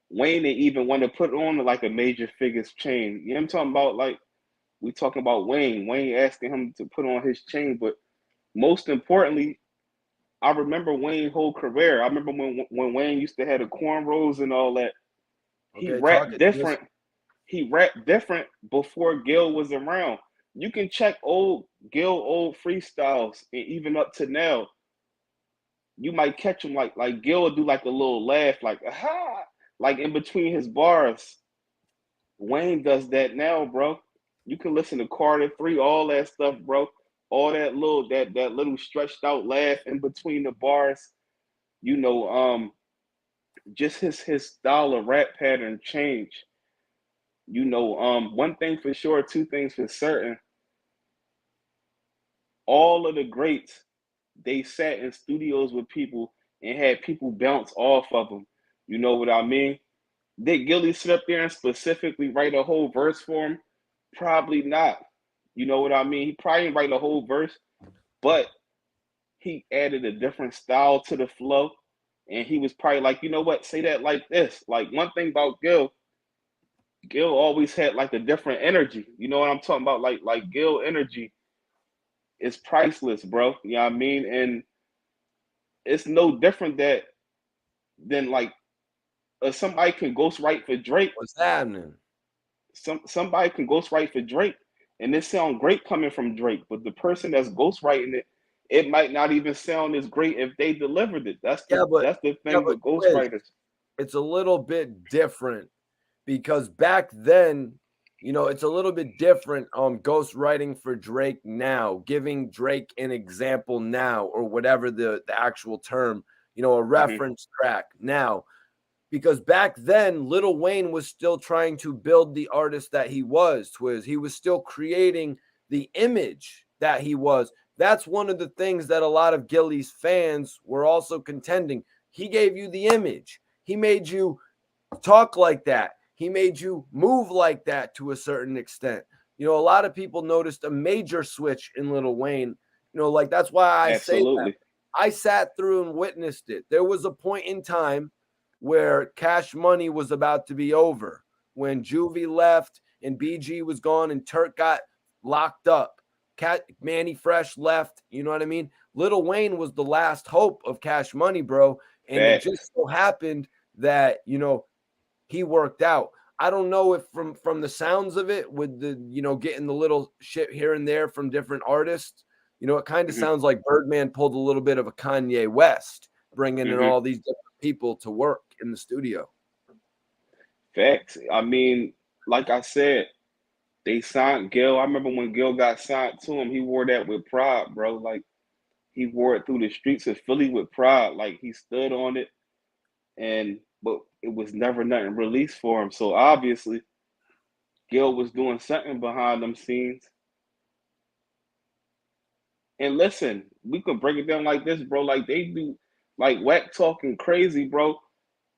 Wayne to even want to put on like a major figures chain. You know what I'm talking about? Like, we talking about Wayne. Wayne asking him to put on his chain, but most importantly, I remember Wayne's whole career. I remember when Wayne used to have the cornrows and all that. He rapped different. He rapped different before Gil was around. You can check old freestyles, and even up to now, you might catch him like Gil would do like a little laugh, like aha, like in between his bars. Wayne does that now, bro. You can listen to Carter 3, all that stuff, bro. All that little stretched out laugh in between the bars, you know, just his style of rap pattern change. You know, one thing for sure, two things for certain. All of the greats, they sat in studios with people and had people bounce off of them. You know what I mean? Did Gillie sit up there and specifically write a whole verse for him? Probably not. You know what I mean? He probably didn't write a whole verse, but he added a different style to the flow. And he was probably like, you know what, say that like this. Like, one thing about Gil always had like a different energy. You know what I'm talking about? Like Gil energy is priceless, bro. You know what I mean? And it's no different than like somebody can ghostwrite for Drake. What's happening? Somebody can ghostwrite for Drake, and it sounds great coming from Drake, but the person that's ghostwriting it might not even sound as great if they delivered it. That's the thing with ghostwriters. It's a little bit different because back then, you know, it's a little bit different ghostwriting for Drake now, giving Drake an example now, or whatever the actual term, you know, a reference track now. Because back then, Lil Wayne was still trying to build the artist that he was, Twizz. He was still creating the image that he was. That's one of the things that a lot of Gillie's fans were also contending. He gave you the image. He made you talk like that. He made you move like that to a certain extent. You know, a lot of people noticed a major switch in Lil Wayne. You know, like that's why I say that. Absolutely. I sat through and witnessed it. There was a point in time where Cash Money was about to be over, when Juvie left and BG was gone and Turk got locked up. Manny Fresh left. You know what I mean? Lil Wayne was the last hope of Cash Money, bro. And it Facts. just so happened that, you know, he worked out. I don't know if from the sounds of it, with the, you know, getting the little shit here and there from different artists, you know, it kind of sounds like Birdman pulled a little bit of a Kanye West, bringing in all these different people to work in the studio. Facts. I mean, like I said, they signed Gil. I remember when Gil got signed to him, he wore that with pride, bro. Like, he wore it through the streets of Philly with pride. Like, he stood on it, but it was never nothing released for him. So obviously, Gil was doing something behind them scenes. And listen, we could break it down like this, bro. Like, they do, like Wack talking crazy, bro.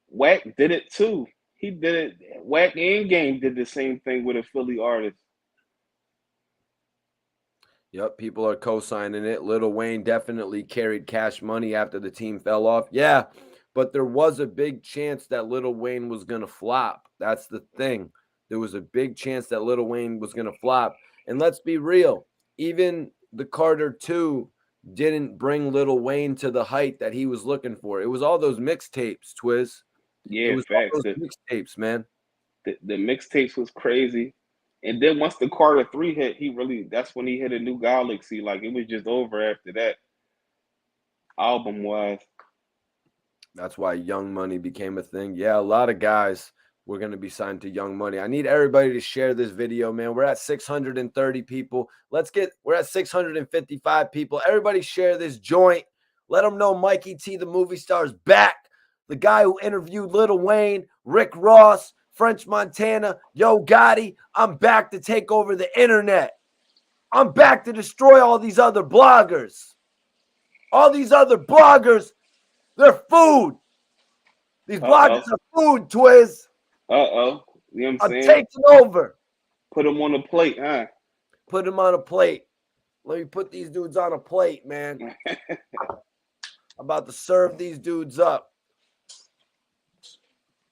Wack did it too. He did it. Wack and Game did the same thing with a Philly artist. Yep, people are co-signing it. Lil Wayne definitely carried Cash Money after the team fell off. Yeah, but there was a big chance that Lil Wayne was going to flop. That's the thing. There was a big chance that Lil Wayne was going to flop. And let's be real, even the Carter 2 didn't bring Lil Wayne to the height that he was looking for. It was all those mixtapes, Twizz. Yeah, It was facts. all those mixtapes, man. The mixtapes was crazy. And then once the Carter 3 hit, that's when he hit a new galaxy. Like, it was just over after that, album-wise. That's why Young Money became a thing. Yeah, a lot of guys were going to be signed to Young Money. I need everybody to share this video, man. We're at 630 people. We're at 655 people. Everybody share this joint. Let them know Mikey T, the movie star, is back. The guy who interviewed Lil Wayne, Rick Ross, French Montana, Yo Gotti. I'm back to take over the internet. I'm back to destroy all these other bloggers. All these other bloggers, they're food. These bloggers are food, Twizz. You know what I'm saying? I'm taking over. Put them on a plate, huh? Put them on a plate. Let me put these dudes on a plate, man. I'm about to serve these dudes up.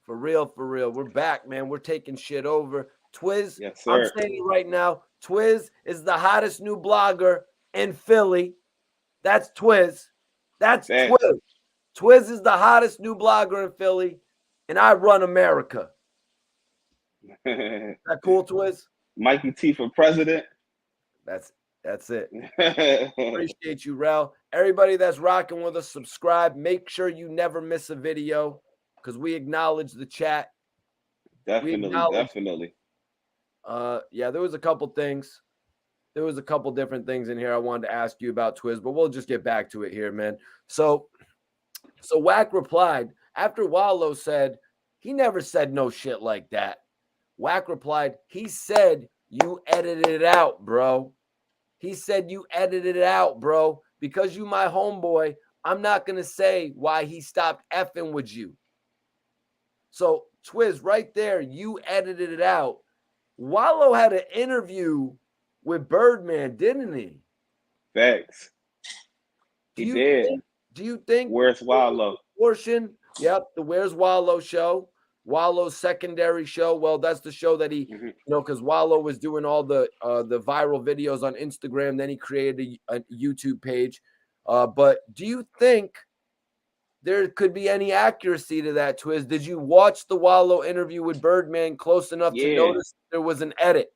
For real, for real. We're back, man. We're taking shit over. Twizz, yes, sir. I'm saying it right now. Twizz is the hottest new blogger in Philly. That's Twizz. That's Twizz. Twizz is the hottest new blogger in Philly, and I run America. That cool, Twizz? Mikey T for president. That's it. Appreciate you, Rel. Everybody that's rocking with us, subscribe. Make sure you never miss a video, because we acknowledge the chat. Definitely. Yeah, there was a couple things. There was a couple different things in here I wanted to ask you about, Twizz, but we'll just get back to it here, man. So Wack replied after Wallo said he never said no shit like that. Wack replied, he said you edited it out, bro. He said you edited it out, bro. Because you my homeboy, I'm not going to say why he stopped effing with you. So, Twizz, right there, you edited it out. Wallo had an interview with Birdman, didn't he? Facts. He did. Do you think Where's Wallo? Portion? Yep, the Where's Wallo show. Wallow's secondary show. Well, that's the show that he, you know, because Wallo was doing all the viral videos on Instagram. Then he created a YouTube page. But do you think there could be any accuracy to that, Twizz? Did you watch the Wallo interview with Birdman close enough to notice there was an edit?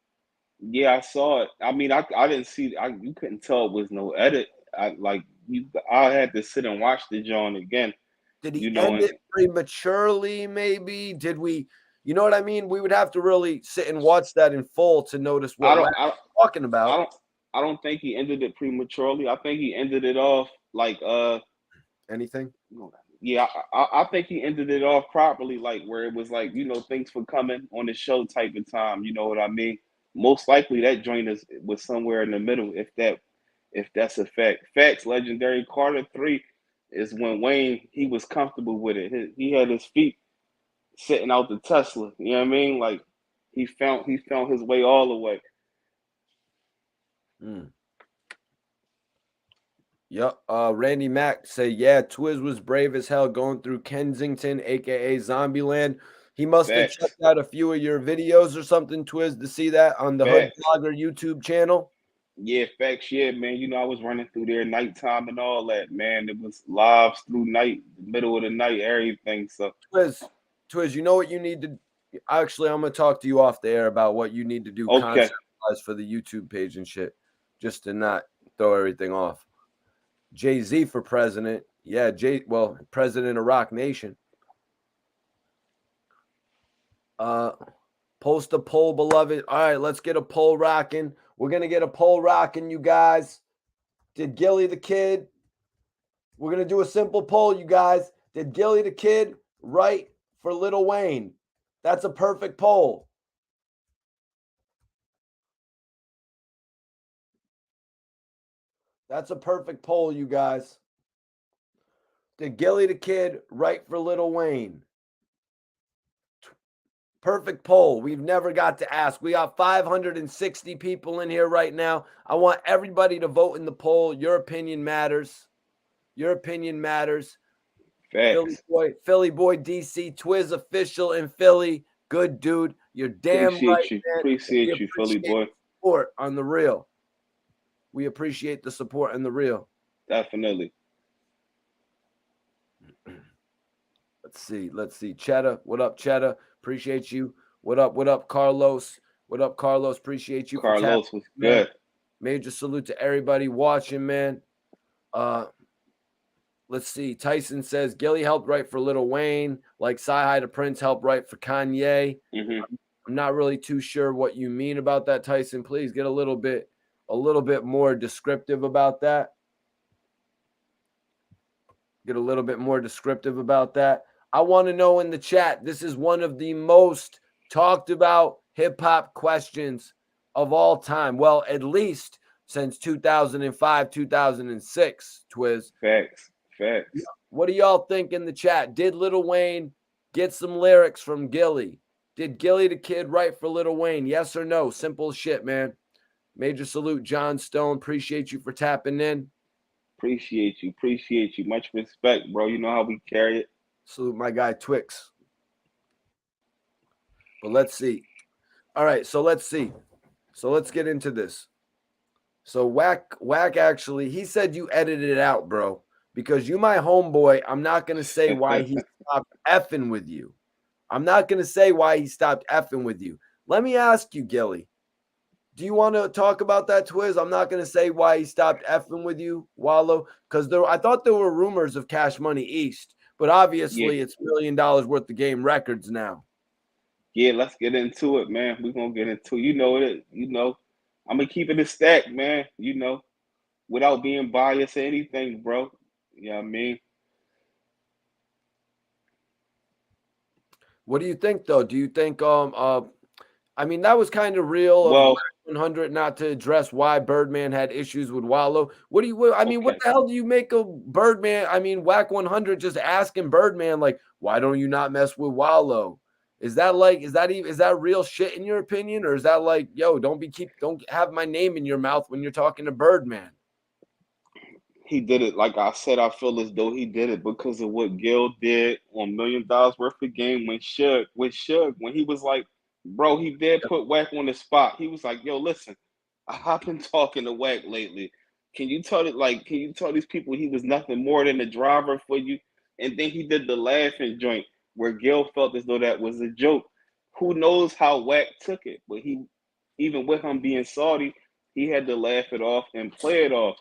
Yeah, I saw it. I mean, I didn't see. You couldn't tell it was no edit. I had to sit and watch the John again. Did he end it prematurely? Maybe did we? You know what I mean? We would have to really sit and watch that in full to notice what I'm talking about. I don't think he ended it prematurely. I think he ended it off like anything. Yeah, I think he ended it off properly, like where it was like, you know, thanks for coming on the show type of time. You know what I mean? Most likely that joint was somewhere in the middle, if that's a fact. Facts. Legendary Carter 3 is when Wayne, he was comfortable with it. He had his feet sitting out the Tesla. You know what I mean? Like he found his way all the way. Yep. Randy Mack say, yeah, Twizz was brave as hell going through Kensington, aka Zombieland. He must have Facts. checked out a few of your videos or something, Twizz, to see that on the Hood Facts. Blogger YouTube channel. Yeah, facts. Yeah, man. You know, I was running through there nighttime and all that, man. It was lives through night, middle of the night, everything. So Twizz, you know what you need to actually, I'm gonna talk to you off the air about what you need to do okay. concept-wise for the YouTube page and shit, just to not throw everything off. Jay-Z for president. Yeah, president of Rock Nation. Post a poll, beloved. All right, let's get a poll rocking. We're gonna get a poll rocking, you guys. Did Gilly the Kid? We're gonna do a simple poll, you guys. Did Gilly the Kid write for Lil Wayne? That's a perfect poll. That's a perfect poll, you guys. Did Gilly the Kid write for Lil Wayne? Perfect poll. We've never got to ask. We got 560 people in here right now. I want everybody to vote in the poll. Your opinion matters. Your opinion matters. Facts. Philly boy, DC Twizz official in Philly. Good dude. You're damn right, man. Appreciate you, Philly boy. Support on the real. We appreciate the support on the real. Definitely. Let's see. Cheddar, what up, Cheddar? Appreciate you. What up, Carlos? What up, Carlos? Appreciate you. Carlos was good. Major salute to everybody watching, man. Let's see. Tyson says Gilly helped write for Lil Wayne, like Sci-Hi to Prince helped write for Kanye. Mm-hmm. I'm not really too sure what you mean about that, Tyson. Please get a little bit more descriptive about that. Get a little bit more descriptive about that. I want to know in the chat. This is one of the most talked about hip hop questions of all time. Well, at least since 2005, 2006, Twizz. Facts. What do y'all think in the chat? Did Lil Wayne get some lyrics from Gilly? Did Gilly the Kid write for Lil Wayne? Yes or no? Simple shit, man. Major salute, John Stone. Appreciate you for tapping in. Appreciate you. Much respect, bro. You know how we carry it. Salute my guy Twix. But let's see. All right, so let's see. So let's get into this. So Wack actually, he said you edited it out, bro. Because you my homeboy, I'm not going to say why he stopped effing with you. I'm not going to say why he stopped effing with you. Let me ask you, Gilly. Do you want to talk about that, Twizz? I'm not going to say why he stopped effing with you, Wallo, because I thought there were rumors of Cash Money East, but obviously it's $1 million worth of game records now. Yeah, let's get into it, man. We're going to get into it. You know it. You know, I'm going to keep it a stack, man, you know, without being biased or anything, bro. You know what I mean? What do you think, though? Do you think, I mean, that was kind of real. Well, 100, not to address why Birdman had issues with Wallo. What the hell do you make of Birdman? I mean, Wack 100 just asking Birdman, like, why don't you not mess with Wallo? Is that real shit in your opinion? Or is that like, yo, don't have my name in your mouth when you're talking to Birdman? He did it. Like I said, I feel as though he did it because of what Gil did on $1 million worth of game when he was like, bro, he did put Wack on the spot. He was like, yo, listen, I've been talking to Wack lately. Can you tell these people he was nothing more than a driver for you? And then he did the laughing joint where Gil felt as though that was a joke. Who knows how Wack took it? But he, even with him being salty, he had to laugh it off and play it off.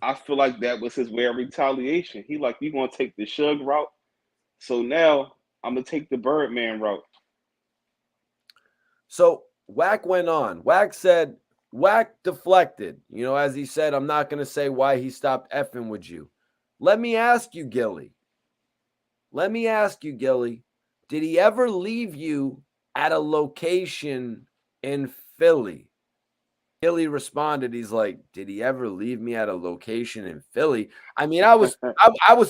I feel like that was his way of retaliation. He like, you gonna take the Suge route? So now I'm gonna take the Birdman route. So Wack went on. Wack deflected. You know, as he said, I'm not gonna say why he stopped effing with you. Let me ask you, Gilly. Did he ever leave you at a location in Philly? Gilly responded, he's like, did he ever leave me at a location in Philly? I mean, I was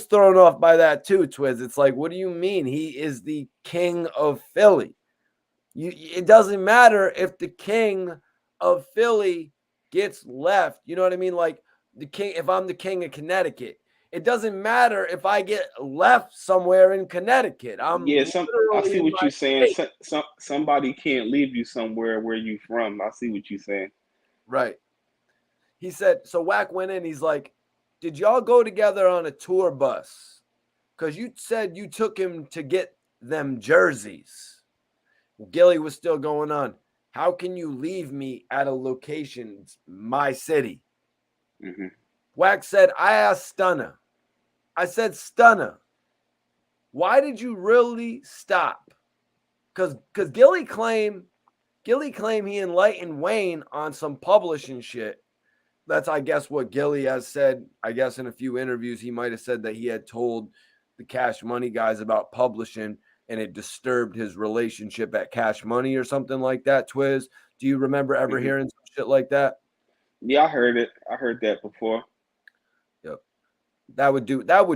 thrown off by that too, Twizz. It's like, what do you mean? He is the king of Philly. It doesn't matter if the king of Philly gets left. You know what I mean? Like the king, if I'm the king of Connecticut, it doesn't matter if I get left somewhere in Connecticut. I'm Yeah, I literally see in what my you're saying. state. Somebody can't leave you somewhere where you from. I see what you're saying. Right. He said, so Wack went in. He's like, did y'all go together on a tour bus? Because you said you took him to get them jerseys. Gilly was still going on. How can you leave me at a location? It's my city. Mm-hmm. Wack said, I asked Stunner. I said, Stunner, why did you really stop? Because Gilly claimed he enlightened Wayne on some publishing shit. That's, I guess, what Gilly has said. I guess in a few interviews, he might have said that he had told the Cash Money guys about publishing and it disturbed his relationship at Cash Money or something like that. Twizz, do you remember ever hearing some shit like that? Yeah, I heard it. I heard that before. Yep. That would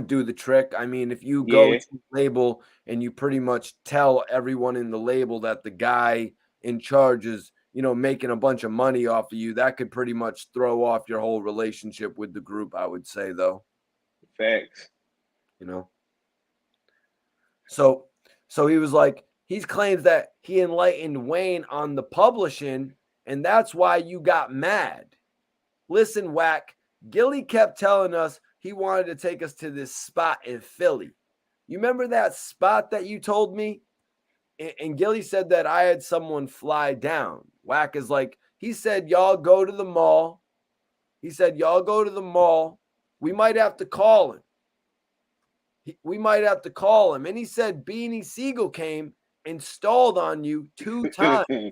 do the trick. I mean, if you go to the label and you pretty much tell everyone in the label that the guy in charge is, you know, making a bunch of money off of you, that could pretty much throw off your whole relationship with the group, I would say, though. Facts. You know? So he was like, he claims that he enlightened Wayne on the publishing, and that's why you got mad. Listen, Wack, Gilly kept telling us he wanted to take us to this spot in Philly. You remember that spot that you told me? And Gilly said that I had someone fly down. Wack is like, he said, y'all go to the mall. He said, y'all go to the mall. We might have to call him. And he said Beanie Siegel came and stalled on you 2 times.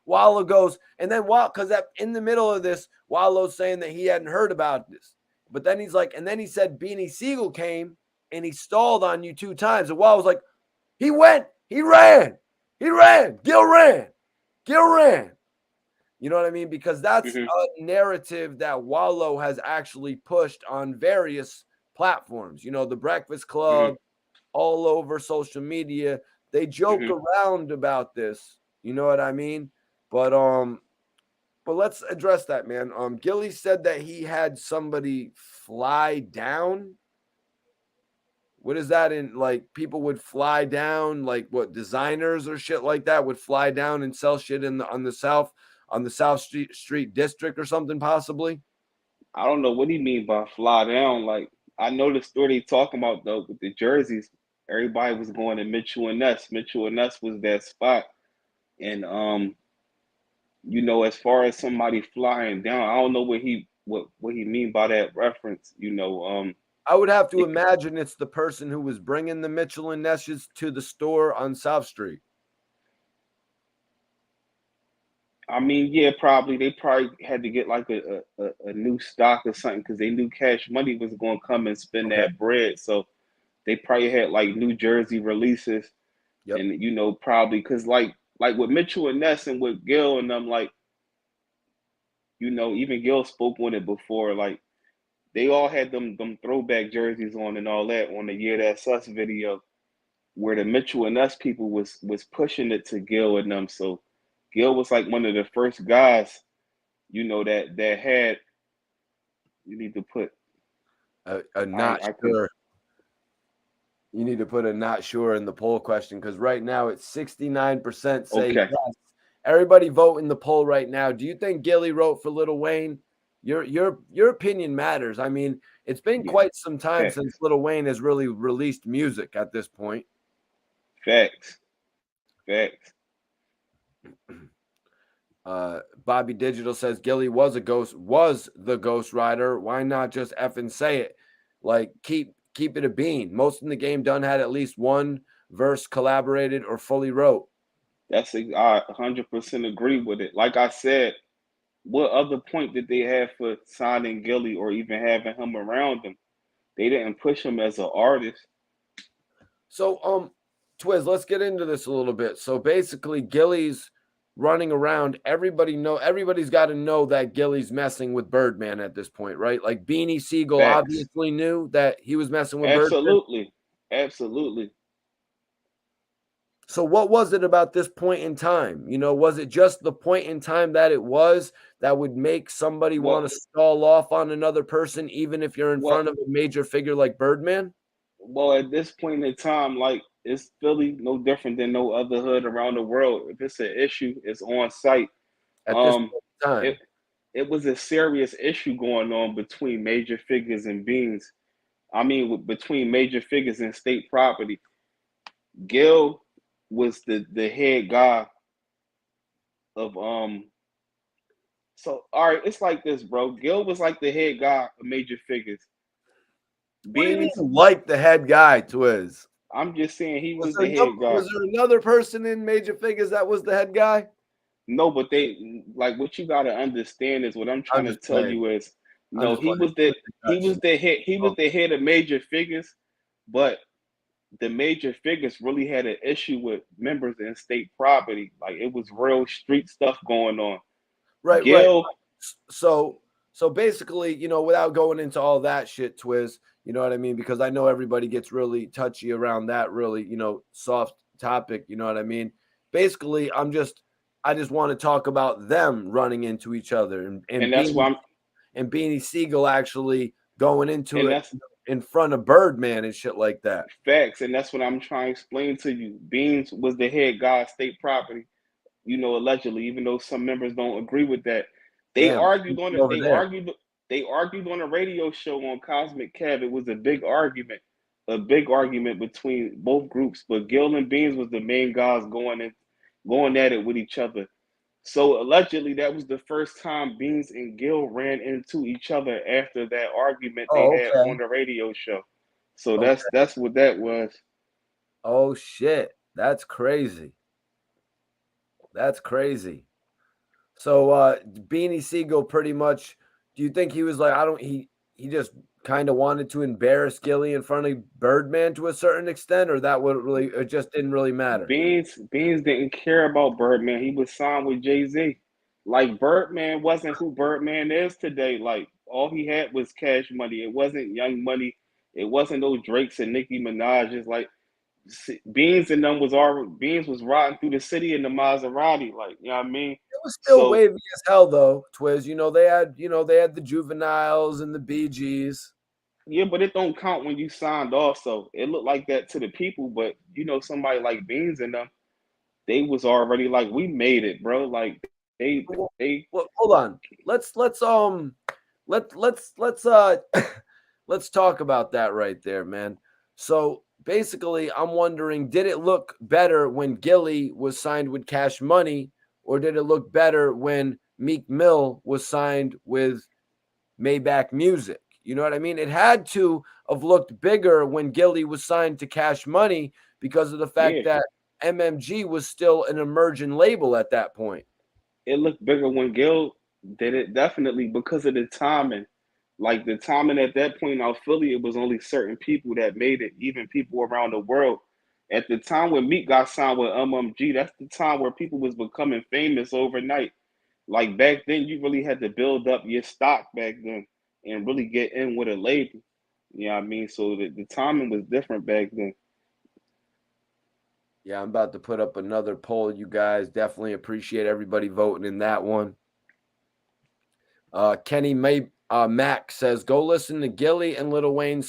Wallo goes, and then because in the middle of this, Wallo's saying that he hadn't heard about this. But then he's like, and then he said Beanie Siegel came and he stalled on you 2 times. And Wallo's like, he ran. Gil ran. You know what I mean? Because that's a narrative that Wallo has actually pushed on various platforms. You know, the Breakfast Club, all over social media. They joke around about this. You know what I mean? But let's address that, man. Gilly said that he had somebody fly down. What is that in? Like, people would fly down, like what, designers or shit like that would fly down and sell shit on the South Street district or something, possibly. I don't know what he mean by fly down. Like, I know the story they talking about though with the jerseys. Everybody was going to Mitchell and Ness. Mitchell and Ness was that spot, and you know, as far as somebody flying down, I don't know what he mean by that reference. You know, I would have to imagine it's the person who was bringing the Mitchell and Nesses to the store on South Street. I mean, yeah, probably they probably had to get like a new stock or something because they knew Cash Money was going to come and spend that bread. So they probably had like New Jersey releases, and you know, probably because like with Mitchell and Ness and with Gil and them, like, you know, even Gil spoke on it before, like they all had them throwback jerseys on and all that on the Year That's Us video, where the Mitchell and Ness people was pushing it to Gil and them. So Gil was like one of the first guys, you know, that had. You need to put a not sure. You need to put a not sure in the poll question, because right now it's 69% say yes. Everybody vote in the poll right now. Do you think Gilly wrote for Lil Wayne? Your opinion matters. I mean, it's been quite some time since Lil Wayne has really released music at this point. Facts. Bobby Digital says Gilly was the ghostwriter. Why not just effing say it? Like, keep it a bean. Most in the game done had at least one verse collaborated or fully wrote. I 100% agree with it. Like I said, what other point did they have for signing Gilly or even having him around them? They didn't push him as an artist. So, Twizz, let's get into this a little bit. So basically, Gilly's running around, everybody's got to know that Gilly's messing with Birdman at this point, right? Like Beanie Siegel Facts. obviously knew that he was messing with Birdman. Absolutely. Absolutely. So what was it about this point in time? You know, was it just the point in time that it was that would make somebody want to stall off on another person, even if you're in front of a major figure like Birdman? Well, at this point in time, like, it's Philly no different than no other hood around the world. If it's an issue, it's on site. At this point in time. It was a serious issue going on between major figures and Beans. I mean, between major figures and state property. Gil was the head guy of So all right, it's like this, bro. Gil was like the head guy of major figures. What do you mean, like the head guy, Twizz? I'm just saying he was the head guy. Was there another person in major figures that was the head guy? No, but they like what you gotta understand is what I'm trying to tell you is no, he was the head of major figures, but the major figures really had an issue with members in state property. Like it was real street stuff going on. Right, Gil, right. So basically, you know, without going into all that shit, Twizz, you know what I mean? Because I know everybody gets really touchy around that really, you know, soft topic, you know what I mean? Basically, I just want to talk about them running into each other and that's why and Beanie Siegel actually going into it in front of Birdman and shit like that. Facts, and that's what I'm trying to explain to you. Beans was the head guy of state property, you know, allegedly, even though some members don't agree with that. They argued on it. They argued on a radio show on Cosmic Kev. It was a big argument between both groups. But Gil and Beans was the main guys going at it with each other. So allegedly, that was the first time Beans and Gil ran into each other after that argument they had on the radio show. So that's what that was. Oh shit, that's crazy. That's crazy. So Beanie Siegel pretty much, do you think he was like, he just kind of wanted to embarrass Gilly in front of Birdman to a certain extent, or that would really, it just didn't really matter? Beans didn't care about Birdman. He was signed with Jay-Z. Like Birdman wasn't who Birdman is today. Like all he had was Cash Money. It wasn't Young Money. It wasn't those Drakes and Nicki Minaj's. Like Beans and them Beans was riding through the city in the Maserati. Like, you know what I mean? It was still wavy as hell though, Twizz. You know, they had the Juveniles and the BGs. Yeah, but it don't count when you signed off. So it looked like that to the people, but you know, somebody like Beans and them, they was already like, we made it, bro. Like well, hold on. Let's let's talk about that right there, man. So basically, I'm wondering, did it look better when Gilly was signed with Cash Money, or did it look better when Meek Mill was signed with Maybach Music? You know what I mean? It had to have looked bigger when Gilly was signed to Cash Money because of the fact that MMG was still an emerging label at that point. It looked bigger when Gil did it, definitely, because of the timing. Like the timing at that point out Philly, it was only certain people that made it, even people around the world. At the time when Meek got signed with MMG, that's the time where people was becoming famous overnight. Like back then, you really had to build up your stock back then and really get in with a label. You know what I mean? So the timing was different back then. Yeah, I'm about to put up another poll. You guys definitely appreciate everybody voting in that one. Kenny Mac says, go listen to Gilly and Lil Wayne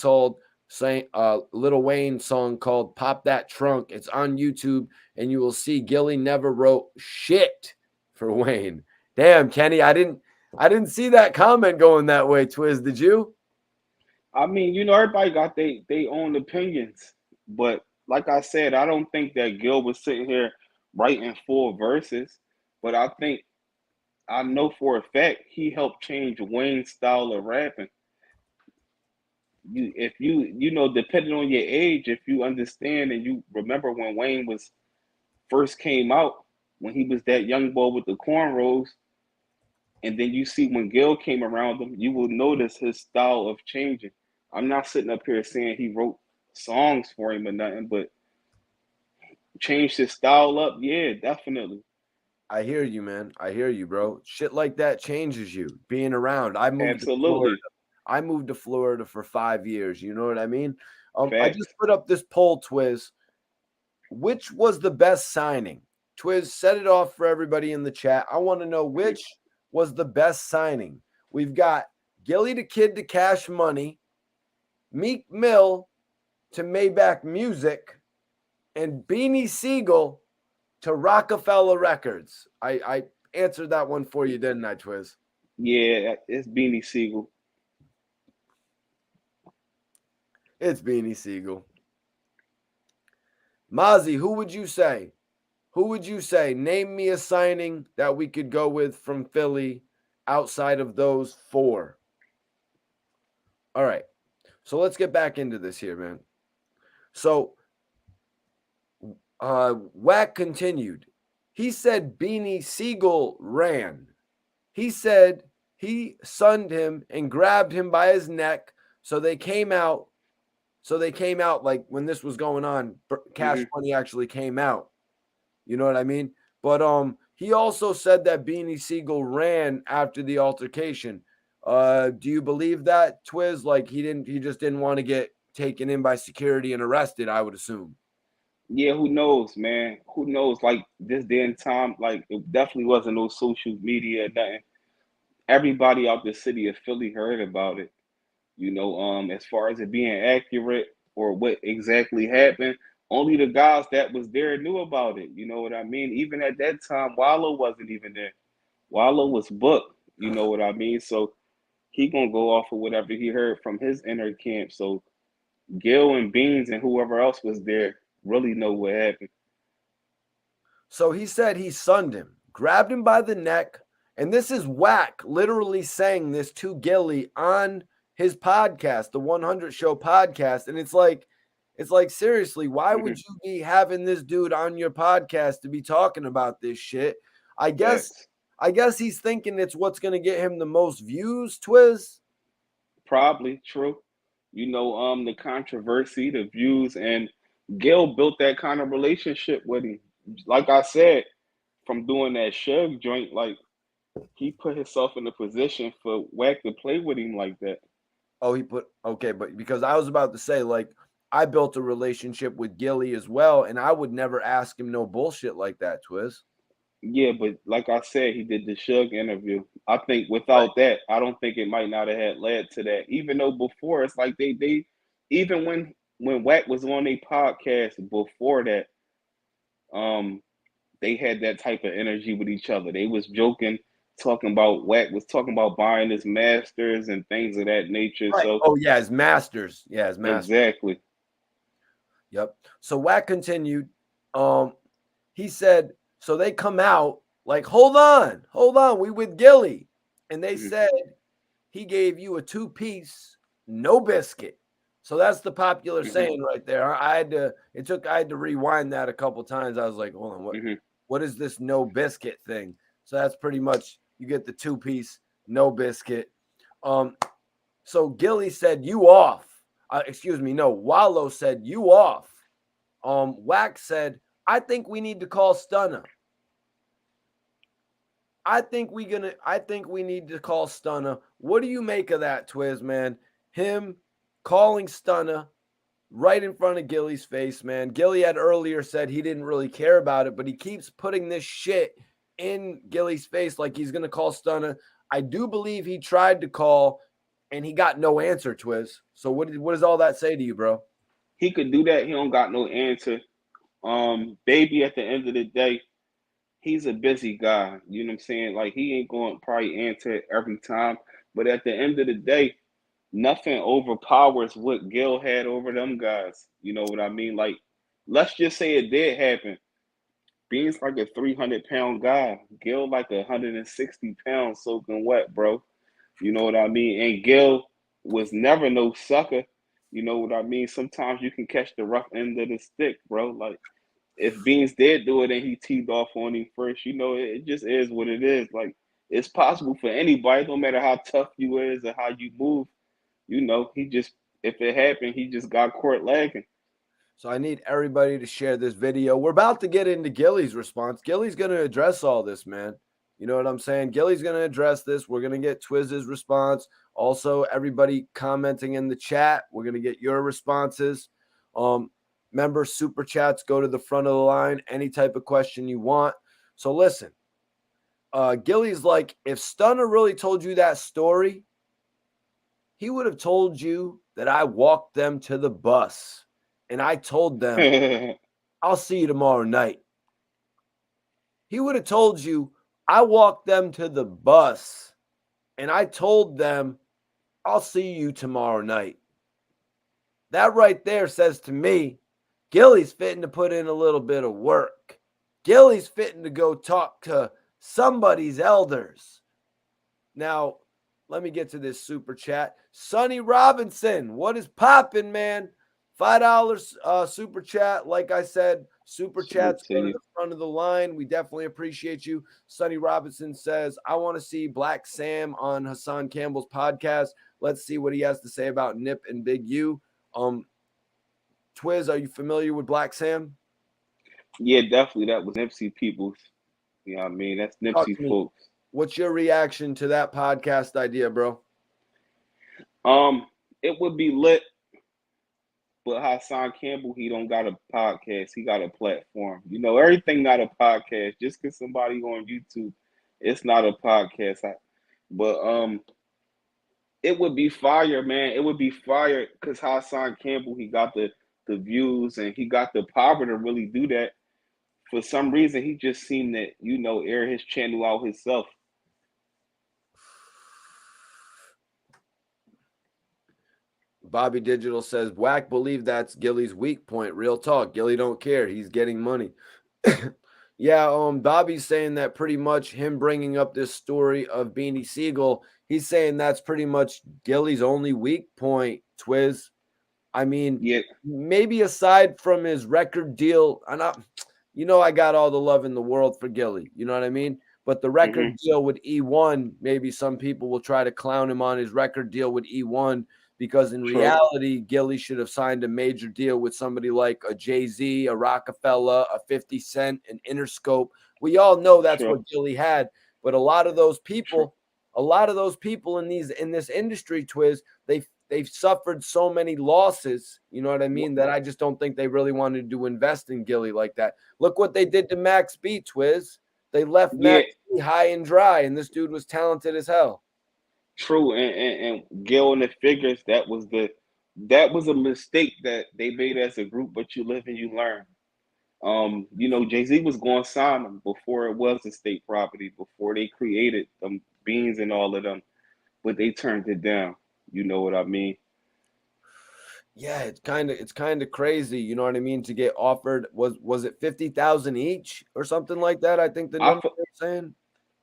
Lil Wayne song called Pop That Trunk. It's on YouTube, and you will see Gilly never wrote shit for Wayne. Damn, Kenny, I didn't see that comment going that way, Twizz. Did you? I mean, you know, everybody got they own opinions, but like I said, I don't think that Gil was sitting here writing full verses, but I know for a fact he helped change Wayne's style of rapping. If you know, depending on your age, if you understand and you remember when Wayne was first came out, when he was that young boy with the cornrows, and then you see when Gil came around him, you will notice his style of changing. I'm not sitting up here saying he wrote songs for him or nothing, but changed his style up, yeah, definitely. I hear you, man. I hear you, bro. Shit like that changes you. Being around. I moved to Florida. Absolutely. I moved to Florida for 5 years. You know what I mean? I just Facts. put up this poll, Twizz. Which was the best signing? Twizz, set it off for everybody in the chat. I want to know which was the best signing. We've got Gilly the Kid to Cash Money, Meek Mill to Maybach Music, and Beanie Siegel to Rockefeller Records. I answered that one for you, didn't I, Twizz? Yeah, it's Beanie Siegel. It's Beanie Siegel. Mozzie, who would you say? Who would you say? Name me a signing that we could go with from Philly outside of those four. All right. So let's get back into this here, man. So Wack continued. He said Beanie Siegel ran. He said he sunned him and grabbed him by his neck. So they came out. Like when this was going on, Cash Money actually came out. You know what I mean? But he also said that Beanie Siegel ran after the altercation. Do you believe that, Twizz? Like he just didn't want to get taken in by security and arrested, I would assume. Yeah, who knows, man? Who knows? Like this day and time, like it definitely wasn't no social media, nothing. Everybody out the city of Philly heard about it. You know, as far as it being accurate or what exactly happened, only the guys that was there knew about it. You know what I mean? Even at that time, Wallo wasn't even there. Wallo was booked. You know what I mean? So he gonna go off of whatever he heard from his inner camp. So Gil and Beans and whoever else was there really know what happened. So he said he sunned him, grabbed him by the neck, and this is Wack literally saying this to Gilly on his podcast, the 100 Show podcast, and it's like seriously, why would you be having this dude on your podcast to be talking about this shit? I guess he's thinking it's what's going to get him the most views, Twizz. Probably true. You know, the controversy, the views, and Gil built that kind of relationship with him. Like I said, from doing that Shug joint, like he put himself in a position for Wack to play with him like that. Oh, okay, but because I was about to say, like, I built a relationship with Gilly as well, and I would never ask him no bullshit like that, Twizz. Yeah, but like I said, he did the Shug interview. I think without that, I don't think it might not have had led to that. Even though before, it's like they even when Wack was on a podcast before that, they had that type of energy with each other. They was joking, talking about Wack was talking about buying his masters and things of that nature. Right. So his masters. Yeah, his masters. exactly. Yep. So Wack continued. He said, so they come out like, hold on, we with Gilly. And they said he gave you a 2-piece, no biscuit. So that's the popular saying right there. I had to rewind that a couple times. I was like, hold on, what is this no biscuit thing? So that's pretty much you get the 2-piece, no biscuit. So Gilly said you off. Wallo said you off. Wack said, I think we need to call Stunner. I think we need to call Stunner. What do you make of that, Twizz, man? Him calling Stunner right in front of Gilly's face, man. Gilly had earlier said he didn't really care about it, but he keeps putting this shit in Gilly's face like he's going to call Stunner. I do believe he tried to call and he got no answer, Twizz. So what does all that say to you, bro? He could do that. He don't got no answer. Baby, at the end of the day, he's a busy guy. You know what I'm saying? Like he ain't going to probably answer every time. But at the end of the day, nothing overpowers what Gil had over them guys. You know what I mean? Like, let's just say it did happen. Bean's like a 300-pound guy. Gil like 160 pounds soaking wet, bro. You know what I mean? And Gil was never no sucker. You know what I mean? Sometimes you can catch the rough end of the stick, bro. Like, if Beans did do it and he teed off on him first, you know, it just is what it is. Like, it's possible for anybody, no matter how tough you is or how you move. You know, if it happened, he just got caught lagging. So I need everybody to share this video. We're about to get into Gilly's response. Gilly's going to address all this, man. You know what I'm saying? Gilly's going to address this. We're going to get Twizz's response. Also, everybody commenting in the chat, we're going to get your responses. Remember, super chats go to the front of the line. Any type of question you want. So listen, Gilly's like, if Stunner really told you that story, he would have told you that I walked them to the bus. And I told them, I'll see you tomorrow night. He would have told you, I walked them to the bus and I told them, I'll see you tomorrow night. That right there says to me, Gilly's fitting to put in a little bit of work. Gilly's fitting to go talk to somebody's elders. Now, let me get to this super chat. Sonny Robinson, what is popping, man? $5 super chat. Like I said, super chats go to the front of the line. We definitely appreciate you. Sonny Robinson says, I want to see Black Sam on Hassan Campbell's podcast. Let's see what he has to say about Nip and Big U. Twizz, are you familiar with Black Sam? Yeah, definitely. That was Nipsey peoples. You know what I mean? That's Nipsey folks. What's your reaction to that podcast idea, bro? It would be lit. But Hassan Campbell, he don't got a podcast. He got a platform. You know, everything not a podcast. Just because somebody on YouTube, it's not a podcast. But it would be fire, man. It would be fire because Hassan Campbell, he got the views and he got the power to really do that. For some reason, he just seemed to, you know, air his channel out himself. Bobby Digital says, Wack believe that's Gilly's weak point. Real talk. Gilly don't care. He's getting money. Yeah, Bobby's saying that pretty much him bringing up this story of Beanie Siegel, he's saying that's pretty much Gilly's only weak point, Twizz. I mean, yeah, maybe aside from his record deal, and I got all the love in the world for Gilly. You know what I mean? But the record deal with E1, maybe some people will try to clown him on his record deal with E1 because in reality, Gilly should have signed a major deal with somebody like a Jay-Z, a Rockefeller, a 50 Cent, an Interscope. We all know that's what Gilly had. But a lot of those people in this industry, Twizz, they've suffered so many losses, you know what I mean, that I just don't think they really wanted to invest in Gilly like that. Look what they did to Max B, Twizz. They left Max B high and dry, and this dude was talented as hell. True, and Gil and the Figures, that was a mistake that they made as a group, but you live and you learn. You know, Jay-Z was going to sign them before it was a state property, before they created them beans and all of them, but they turned it down. You know what I mean? Yeah, it's kind of crazy, you know what I mean, to get offered was it 50,000 each or something like that? I think the number they're saying.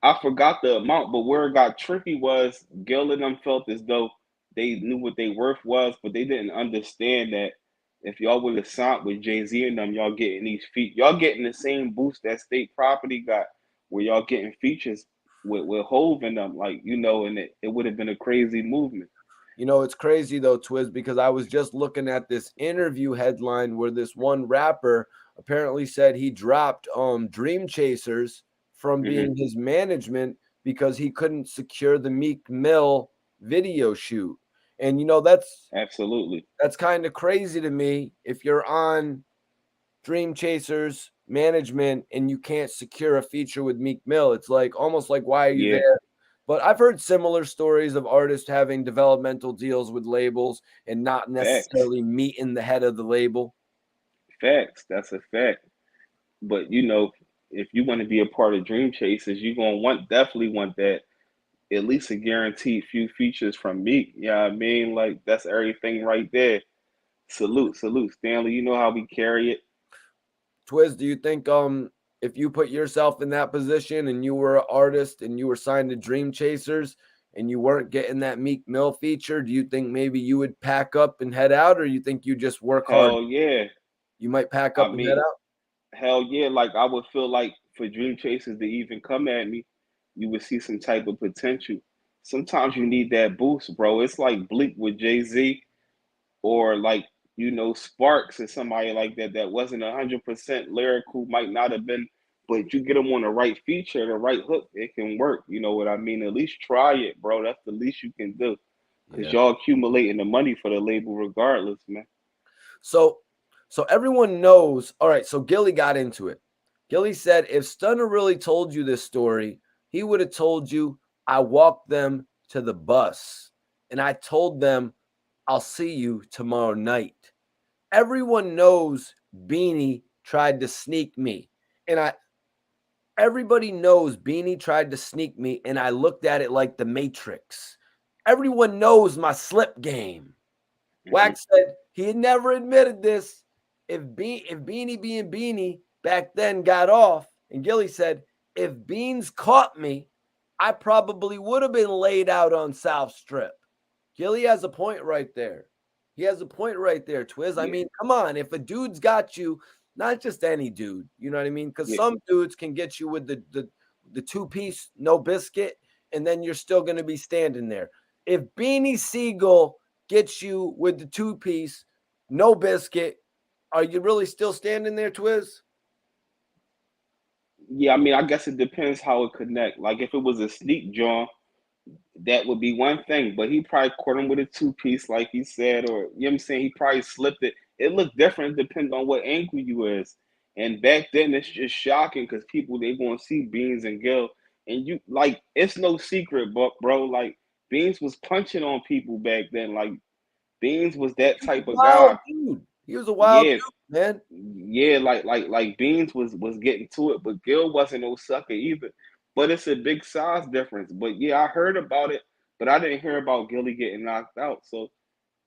I forgot the amount, but where it got tricky was Gil and them felt as though they knew what their worth was, but they didn't understand that if y'all would have signed with Jay-Z and them, y'all getting these y'all getting the same boost that state property got, where y'all getting features with Hove and them, like, you know, and it would have been a crazy movement. You know, it's crazy though, Twizz, because I was just looking at this interview headline where this one rapper apparently said he dropped Dream Chasers from being his management because he couldn't secure the Meek Mill video shoot. And you know, that's kind of crazy to me. If you're on Dream Chasers management and you can't secure a feature with Meek Mill, it's like almost like, why are you there? But I've heard similar stories of artists having developmental deals with labels and not necessarily meeting the head of the label. Facts. That's a fact. But, you know, if you want to be a part of Dream Chasers, you're going to definitely want that, at least a guaranteed few features from Meek. You know what I mean? Like, that's everything right there. Salute, Stanley. You know how we carry it. Twizz, do you think if you put yourself in that position and you were an artist and you were signed to Dream Chasers and you weren't getting that Meek Mill feature, do you think maybe you would pack up and head out, or you think you just work hard? Hell yeah. You might pack up and head out? Hell yeah. Like, I would feel like for Dream Chasers to even come at me, you would see some type of potential. Sometimes you need that boost, bro. It's like Bleak with Jay-Z, or like you know, Sparks or somebody like that that wasn't 100% lyrical, might not have been, but you get them on the right feature, the right hook, it can work. You know what I mean? At least try it, bro. That's the least you can do, because Yeah. y'all accumulating the money for the label regardless, man. So everyone knows. All right. So Gilly got into it. Gilly said, if Stunner really told you this story, he would have told you, I walked them to the bus and I told them, I'll see you tomorrow night. Everyone knows Beanie tried to sneak me. And everybody knows Beanie tried to sneak me, and I looked at it like the Matrix. Everyone knows my slip game. Wack said he had never admitted this. If Beanie being Beanie back then got off, and Gilly said, if Beans caught me, I probably would have been laid out on South Strip. Gilly has a point right there. He has a point right there, Twizz. I mean, come on. If a dude's got you, not just any dude, you know what I mean? Because some dudes can get you with the two-piece, no biscuit, and then you're still going to be standing there. If Beanie Siegel gets you with the two-piece, no biscuit, are you really still standing there, Twizz? Yeah, I mean, I guess it depends how it connect. Like if it was a sneak John, that would be one thing, but he probably caught him with a two-piece, like he said, or you know what I'm saying, he probably slipped it. It looked different depending on what angle you is. And back then it's just shocking because people, they gonna see Beans and Gil, and you like, it's no secret, bro. Like Beans was punching on people back then. Like Beans was that type of guy. Dude. He was a wild dude, man. Yeah, like Beans was getting to it, but Gil wasn't no sucker either. But it's a big size difference. But yeah, I heard about it, but I didn't hear about Gilly getting knocked out. So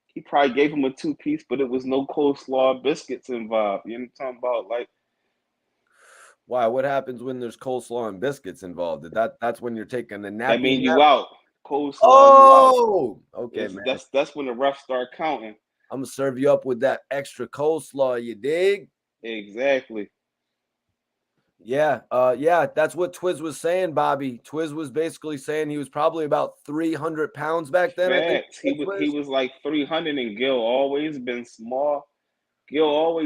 he probably gave him a two-piece, but it was no coleslaw biscuits involved. You know what I'm talking about? Like, why? What happens when there's coleslaw and biscuits involved? That's when you're taking a nap. I mean, you out. Coleslaw, you out. Okay, man. That's when the refs start counting. I'm gonna serve you up with that extra coleslaw, you dig? Exactly. Yeah, that's what Twizz was saying, Bobby. Twizz was basically saying he was probably about 300 pounds back then. Facts. He was like 300, and Gil always been small. Gil